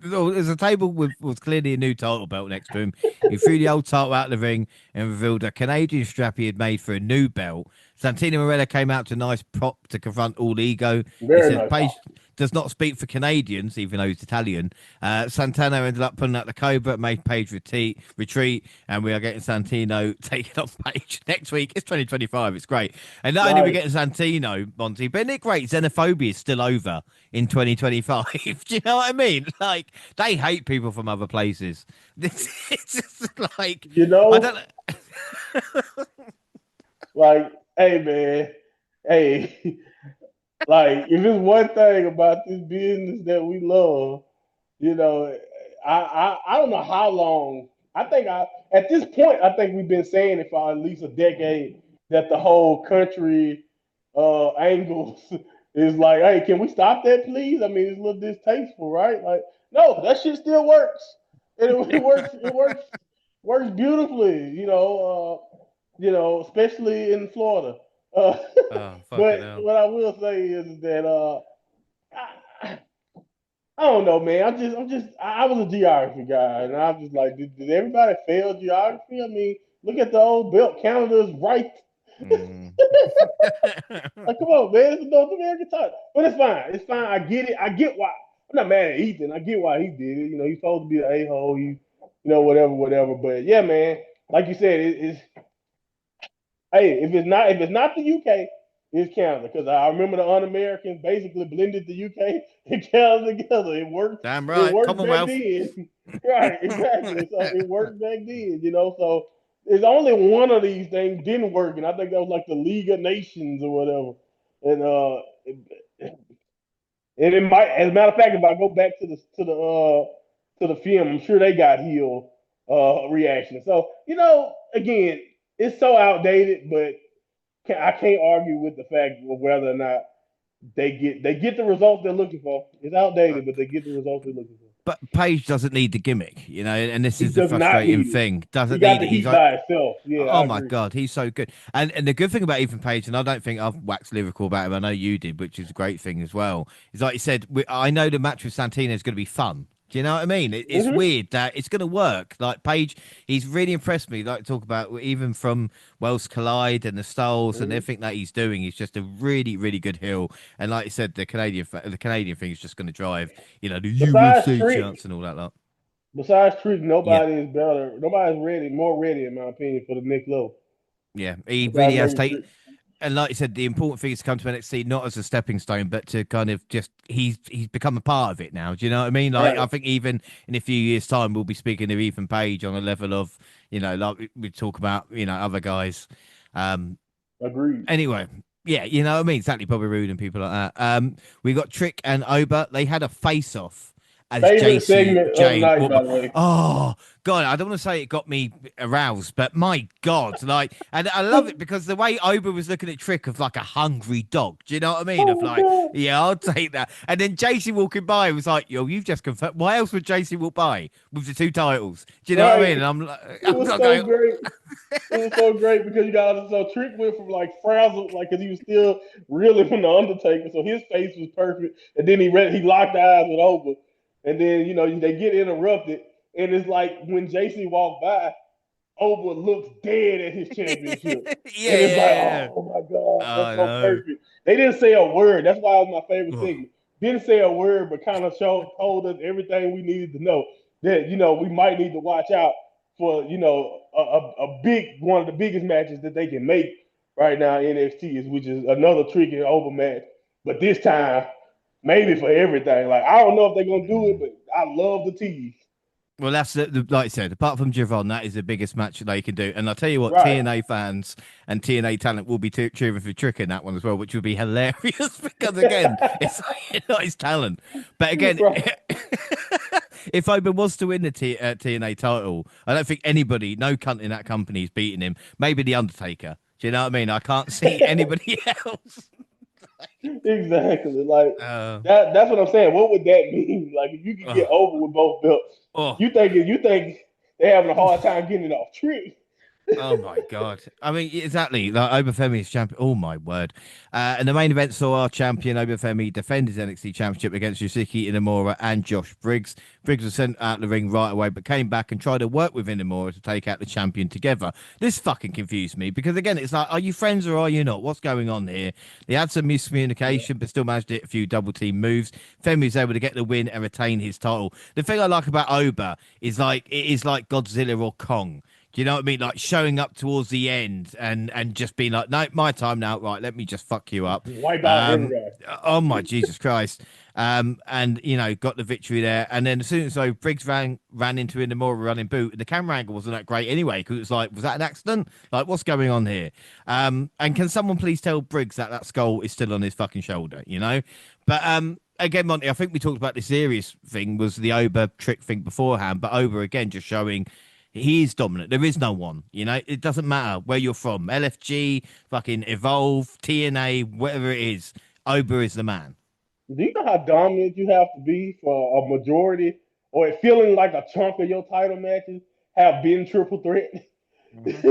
There's a table with clearly a new title belt next to him. He threw the old title out of the ring and revealed a Canadian strap he had made for a new belt. Santino Morella came out to a nice prop to confront all ego. He Very says nice Page pop. does not speak for Canadians, even though he's Italian. Santana ended up pulling out the Cobra, made Page retreat, and we are getting Santino taken off Page next week. It's 2025. It's great. And not only are we getting Santino, Monty, but isn't it great? Xenophobia is still over in 2025. Do you know what I mean? Like, they hate people from other places. It's just like, You know, I don't know. like, hey man, hey, like if it's one thing about this business that we love, you know, I don't know how long. I think at this point I think we've been saying it for at least a decade that the whole country angles is like, hey, can we stop that, please? I mean, it's a little distasteful, right? Like, no, that shit still works, and it works. It works beautifully. Especially in Florida. Uh, Oh, fucking but hell. what I will say is that I, I don't know, man. I was a geography guy, and I'm just like, did everybody fail geography? I mean, look at the old belt. Canada's right. Mm. Like, come on, man. It's a North American title. But it's fine. It's fine. I get it. I get why. I'm not mad at Ethan. I get why he did it. He's supposed to be an a-hole. Whatever. But yeah, man. Like you said, it's hey, if it's not the UK, it's Canada. Because I remember the un-Americans basically blended the UK and Canada together. It worked. Damn It right. worked back Commonwealth. then. Right, exactly. So it worked back then. So there's only one of these things didn't work, and I think that was like the League of Nations or whatever. And it might, as a matter of fact, if I go back to the film, I'm sure they got heel reaction. So again, it's so outdated, but I can't argue with the fact of whether or not they get the results they're looking for. It's outdated, but they get the results they're looking for. But Page doesn't need the gimmick, and this He is the does not frustrating need it. thing. He Doesn't got need the it. He's heat like, by itself. Yeah, oh I my agree. God, he's so good. And the good thing about Ethan Page, and I don't think I've waxed lyrical about him, I know you did, which is a great thing as well, is like you said, I know the match with Santino is going to be fun. Do you know what I mean? It's Mm-hmm. weird that it's going to work. Like Page, he's really impressed me. Like talk about even from Wells Collide and the styles and Mm-hmm. everything that he's doing. He's just a really, really good heel. And like you said, the Canadian thing is just going to drive, the Besides USA Trick, chance and all that lot. besides Trick, Yeah. nobody is better. Nobody's more ready, in my opinion, for the next level. Yeah, he really Besides has maybe taken. Trick. And like you said, the important thing is to come to NXT not as a stepping stone, but to kind of just he's become a part of it now. Do you know what I mean? Like I Right. think even in a few years' time, we'll be speaking of Ethan Page on a level of like we talk about other guys. Um, Agreed. anyway, yeah, you know what I mean. Exactly, Bobby Roode and people like that. We got Trick and Oba. They had a face off as Favorite JC segment of the Jane. night, by the way. Oh God, I don't want to say it got me aroused, but my God, like, and I love it because the way Oba was looking at Trick of like a hungry dog. Do you know what I mean? Of Oh my like, god. yeah, I'll take that. And then JC walking by was like, yo, you've just confirmed. Why else would JC walk by with the two titles? Do you know what I mean? Right. And I'm like, It I'm was not so going. great. It was so great because you got so Trick went from like frazzled, like because he was still reeling from the Undertaker, so his face was perfect, and then he locked eyes with Oba, and then they get interrupted, and it's like when JC walked by, Oba looks dead at his championship, Yeah, and it's like, yeah, yeah. oh my god, that's I so know. perfect. They didn't say a word. That's why it was my favorite Oh, segment. Didn't say a word, but kind of told us everything we needed to know. That we might need to watch out for a big one of the biggest matches that they can make right now in NXT is which is another tricky over match, but this time maybe for everything. Like I don't know if they're gonna do it, mm. but I love the tease. Well, that's like I said. Apart from Javon, that is the biggest match they can do. And I'll tell you what, Right, TNA fans and TNA talent will be cheering for Trick in that one as well, which would be hilarious because again, it's not his talent. But again, right. if Oben was to win the TNA title, I don't think anybody, no cunt in that company is beating him. Maybe the Undertaker. Do you know what I mean? I can't see anybody else. Exactly. Like Uh, that's what I'm saying. What would that mean? Like if you could get oh, over with both belts, oh. you think they having a hard time getting it off Trick. Oh my god! I mean, exactly. Like Obafemi is champion. Oh my word! And the main event saw our champion Obafemi defend his NXT championship against Yoshiki Inamura and Josh Briggs. Briggs was sent out of the ring right away, but came back and tried to work with Inamura to take out the champion together. This fucking confused me because again, it's like, are you friends or are you not? What's going on here? They had some Yeah. miscommunication, but still managed to hit a few double team moves. Femi was able to get the win and retain his title. The thing I like about Oba is like it is like Godzilla or Kong. Do you know what I mean? Like showing up towards the end and just being like, no, my time now. Right, let me just fuck you up. Wipe out Um, everybody. oh my Jesus Christ. And you know, got the victory there. And then as soon as Briggs ran into Inamura running boot, the camera angle wasn't that great anyway, because it's like, was that an accident? Like, what's going on here? And can someone please tell Briggs that that skull is still on his fucking shoulder? You know, but again, Monty, I think we talked about the serious thing was the Oba trick thing beforehand, but Oba again just showing he is dominant. There is no one. You know, it doesn't matter where you're from. LFG, fucking Evolve, TNA, whatever it is. Oba is the man. Do you know how dominant you have to be for a majority or it feeling like a chunk of your title matches have been triple threat? Hmm.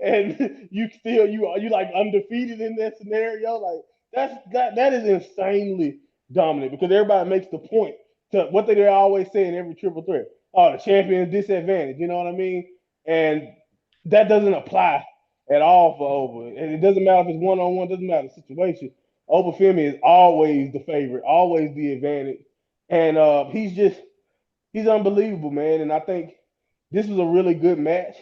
And you still you like undefeated in that scenario? Like that is insanely dominant because everybody makes the point to what they always say in every triple threat. Oh, the champion is disadvantaged, you know what I mean? And that doesn't apply at all for Oba. And it doesn't matter if it's one on one, doesn't matter the situation. Obafemi is always the favorite, always the advantage. And he's unbelievable, man. And I think this was a really good match.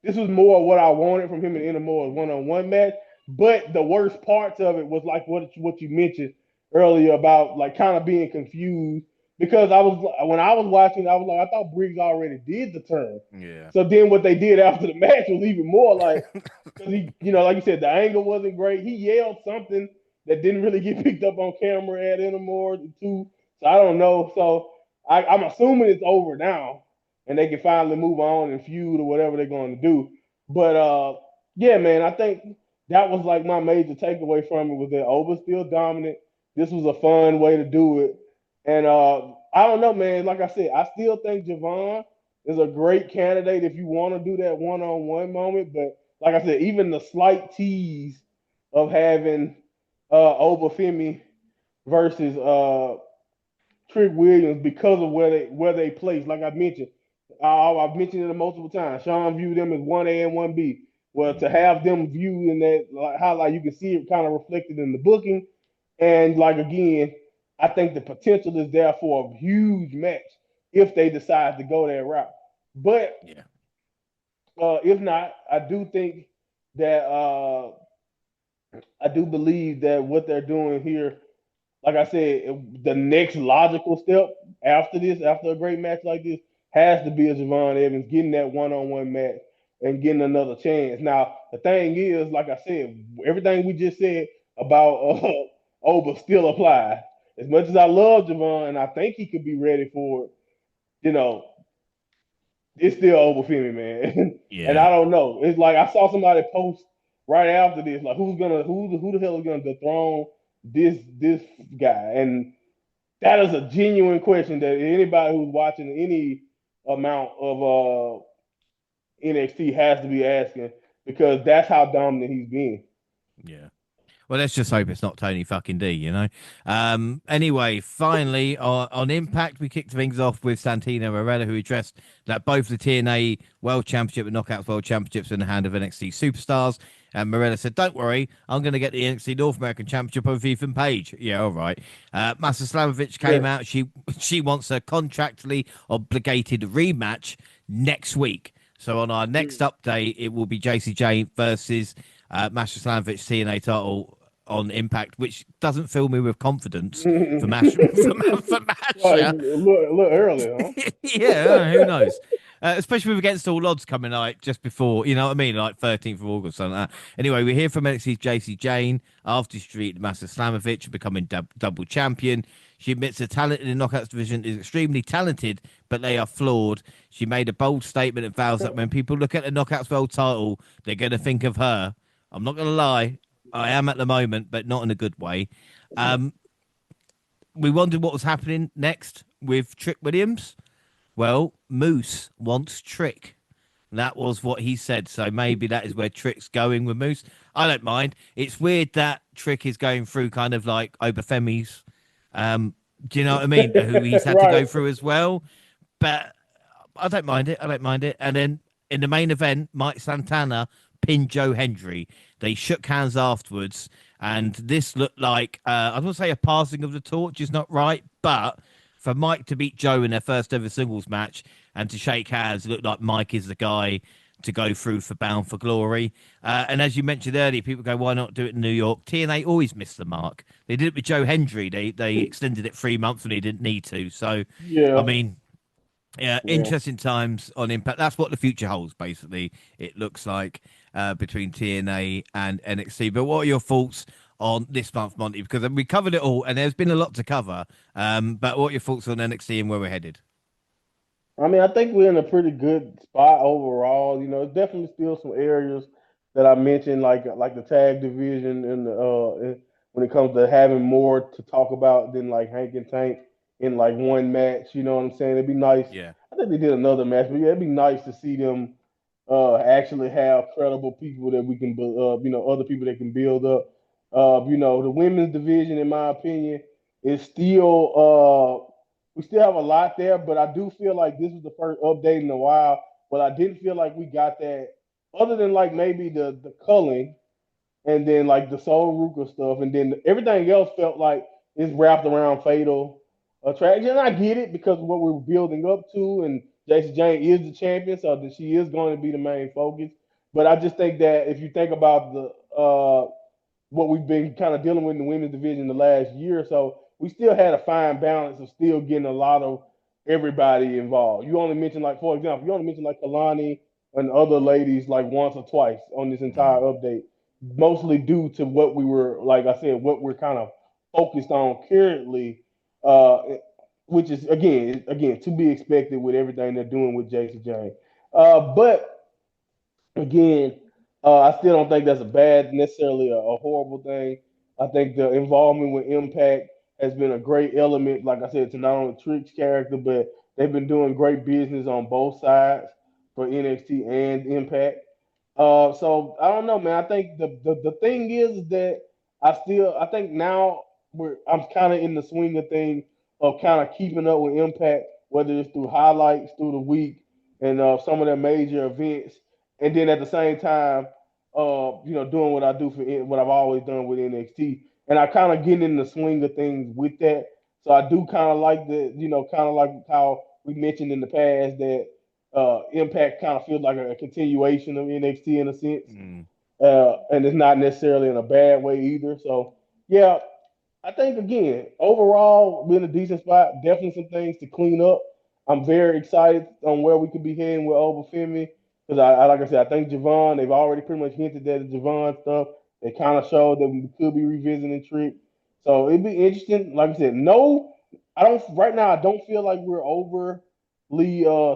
This was more what I wanted from him and Inamura one-on-one match. But the worst parts of it was like what you mentioned earlier about like kind of being confused because I was when I was watching, I was like, I thought Briggs already did the turn. Yeah. So then what they did after the match was even more like because he, like you said, the angle wasn't great. He yelled something that didn't really get picked up on camera at Inamura too. So I don't know. So I'm assuming it's over now and they can finally move on and feud or whatever they're going to do. But yeah, man, I think that was like my major takeaway from it was that Oba's still dominant. This was a fun way to do it, and I don't know, man. Like I said, I still think Javon is a great candidate if you want to do that one-on-one moment. But like I said, even the slight tease of having Obafemi versus Trick Williams because of where they place. Like I mentioned, I've mentioned it multiple times. Sean viewed them as 1A and 1B. Well, to Hmm. have them viewed in that like, highlight, you can see it kind of reflected in the booking. And like again, I think the potential is there for a huge match if they decide to go that route. But Yeah. if not, I do think that I do believe that what they're doing here, like I said, the next logical step after this, after a great match like this, has to be a Javon Evans getting that one-on-one match and getting another chance. Now, the thing is, like I said, everything we just said about Oba still applies. As much as I love Javon and I think he could be ready for it, you know, it's still Obafemi, man. And Yeah. I don't know. It's like I saw somebody post right after this, like who the hell is gonna dethrone this guy? And that is a genuine question that anybody who's watching any amount of NXT has to be asking because that's how dominant he's been. Yeah. Well, let's just hope it's not Tony fucking D, you know? Anyway, finally, on Impact, we kicked things off with Santino Marella, who addressed that both the TNA World Championship and Knockouts World Championships in the hand of NXT superstars. And Morella said, don't worry, I'm going to get the NXT North American Championship over Ethan Page. Yeah, all right. Masa Slamovich came Yeah. out. She wants a contractually obligated rematch next week. So on our next update, it will be JCJ versus Masha Slamovich TNA title on Impact, which doesn't fill me with confidence for Mash for Like Masha. a little early, huh? Yeah, who knows? Especially with Against All Odds coming like just before, you know what I mean, like 13th of August, something like that. Anyway, we hear from NXT's JC Jane after she defeated Master Slamovich, becoming double champion. She admits the talent in the knockouts division is extremely talented, but they are flawed. She made a bold statement and vows that when people look at the knockouts world title, they're going to think of her. I'm not going to lie, I am at the moment, but not in a good way. Um, we wondered what was happening next with Trick Williams. Well, Moose wants Trick. That was what he said. So maybe that is where Trick's going with Moose. I don't mind. It's weird that Trick is going through kind of like Obafemi's. Do you know what I mean? Who he's had to go Right. through as well. But I don't mind it. I don't mind it. And then in the main event, Mike Santana pinned Joe Hendry. They shook hands afterwards, and this looked like I don't want to say a passing of the torch is not right, but for Mike to beat Joe in their first ever singles match and to shake hands, it looked like Mike is the guy to go through for Bound for Glory. And as you mentioned earlier, people go, why not do it in New York? TNA always missed the mark. They did it with Joe Hendry. They extended it 3 months when they didn't need to. So, I Yeah. mean, yeah, Yeah. interesting times on Impact. That's what the future holds, basically. It looks like between TNA and NXT. But what are your thoughts on this month, Monty? Because we covered it all, and there's been a lot to cover. But what are your thoughts on NXT and where we're headed? I mean, I think we're in a pretty good spot overall. You know, there's definitely still some areas that I mentioned, like the tag division and when it comes to having more to talk about than like Hank and Tank in like one match. You know what I'm saying? It'd be nice. Yeah. I think they did another match, but yeah, it'd be nice to see them actually have credible people that we can, other people that can build up. The women's division, in my opinion, is still. We still have a lot there, but I do feel like this is the first update in a while. But I didn't feel like we got that, other than like maybe the culling and then like the Soul Ruka stuff, and then everything else felt like it's wrapped around Fatal Attraction. And I get it because of what we're building up to, and Jason Jane is the champion, so that she is going to be the main focus. But I just think that if you think about the what we've been kind of dealing with in the women's division the last year or so, we still had a fine balance of still getting a lot of everybody involved. You only mentioned like, for example, you only mentioned like Kalani and other ladies like once or twice on this entire Mm. update, mostly due to what we were, like I said, what we're kind of focused on currently, uh, which is again to be expected with everything they're doing with Jason James. But again, I still don't think that's a bad, necessarily a horrible thing. I think the involvement with Impact has been a great element, like I said, to not only Trick's character, but they've been doing great business on both sides for NXT and Impact. So I don't know, man. I think the thing is that I think now I'm kind of in the swing of things of kind of keeping up with Impact, whether it's through highlights through the week and some of their major events, and then at the same time, doing what I do for what I've always done with NXT, and I kind of getting in the swing of things with that. So I do kind of like kind of like how we mentioned in the past that Impact kind of feels like a continuation of NXT in a sense, Mm. and it's not necessarily in a bad way either. So yeah, I think again, overall, we're in a decent spot. Definitely some things to clean up. I'm very excited on where we could be heading with Obafemi because like I said, I think Javon. They've already pretty much hinted at the Javon stuff. They kind of showed that we could be revisiting Trick. So it'd be interesting. Like I said, no, I don't. Right now, I don't feel like we're overly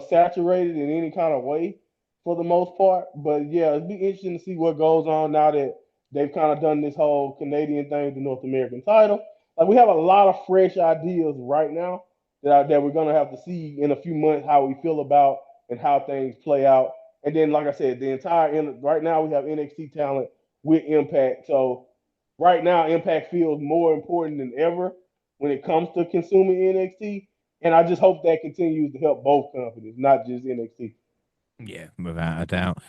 saturated in any kind of way for the most part. But yeah, it'd be interesting to see what goes on now that they've kind of done this whole Canadian thing, the North American title. Like we have a lot of fresh ideas right now that we're gonna have to see in a few months how we feel about and how things play out. And then, like I said, the entire right now we have NXT talent with Impact. So right now, Impact feels more important than ever when it comes to consuming NXT. And I just hope that continues to help both companies, not just NXT. Yeah, without a doubt.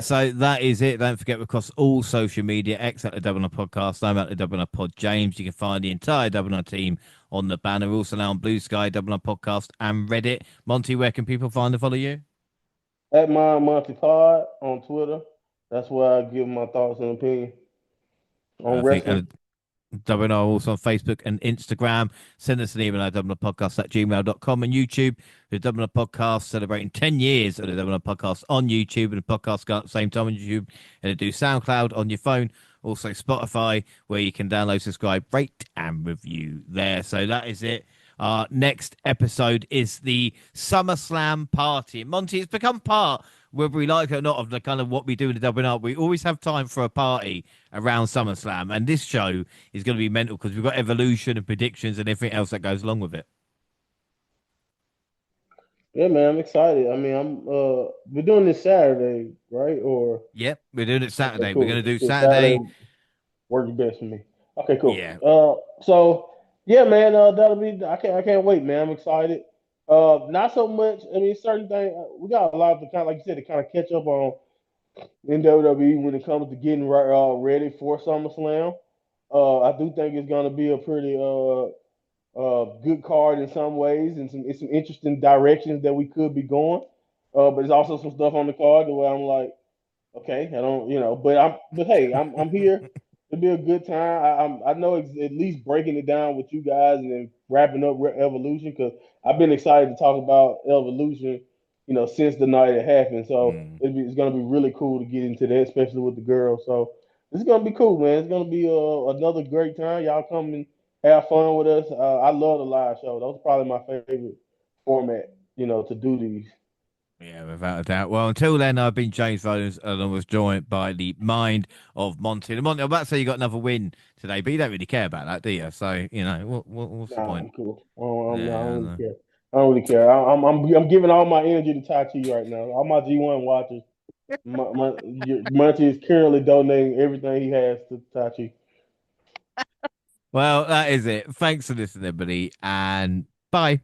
So that is it. Don't forget, across all social media, X at the Double R Podcast. I'm at the Double R Pod James. You can find the entire Double R team on the banner. We're also now on Blue Sky, Double R Podcast, and Reddit. Monty, where can people find and follow you? At my Monty Pod on Twitter, that's where I give my thoughts and opinions on I think wrestling. Double R also on Facebook and Instagram. Send us an email at doubleupodcast at gmail.com and YouTube. The Double R Podcast celebrating 10 years of the Double R Podcast on YouTube, and the podcast go at the same time on YouTube. And do SoundCloud on your phone. Also Spotify, where you can download, subscribe, rate, and review there. So that is it. Our next episode is the SummerSlam party. Monty, it's become part, whether we like it or not, of the kind of what we do in the Double Up. We always have time for a party around SummerSlam, and this show is going to be mental because we've got evolution and predictions and everything else that goes along with it. Yeah, man, I'm excited. I mean, we're doing this Saturday, right? Or Yep, we're doing it okay, Saturday. We're cool. going to do Cool. Saturday Saturday. works best for me. Okay, cool. Yeah. So yeah, man, that'll be. I can't wait, man. I'm excited. Not so much. I mean, certain things we got a lot to kind of, like you said, to kind of catch up on in WWE when it comes to getting ready for SummerSlam. I do think it's gonna be a pretty good card in some ways, and it's some interesting directions that we could be going. But there's also some stuff on the card where I'm like, okay, I don't, but hey, I'm here. It'll be a good time. I know at least breaking it down with you guys and then wrapping up Evolution because I've been excited to talk about Evolution, since the night it happened. So Mm. it's gonna be really cool to get into that, especially with the girls. So it's gonna be cool, man. It's gonna be another great time. Y'all come and have fun with us. I love the live show. Those are probably my favorite format, to do these. Yeah, without a doubt. Well, until then, I've been James Jones, and I was joined by the mind of Monty. And Monty, I'm about to say you got another win today, but you don't really care about that, do you? So, what's the Nah, point? I'm cool. I Yeah, I don't really know. care. I don't really care. I'm giving all my energy to Tai Chi right now. All my G1 watchers. Monty is currently donating everything he has to Tai Chi. Well, that is it. Thanks for listening, everybody, and bye.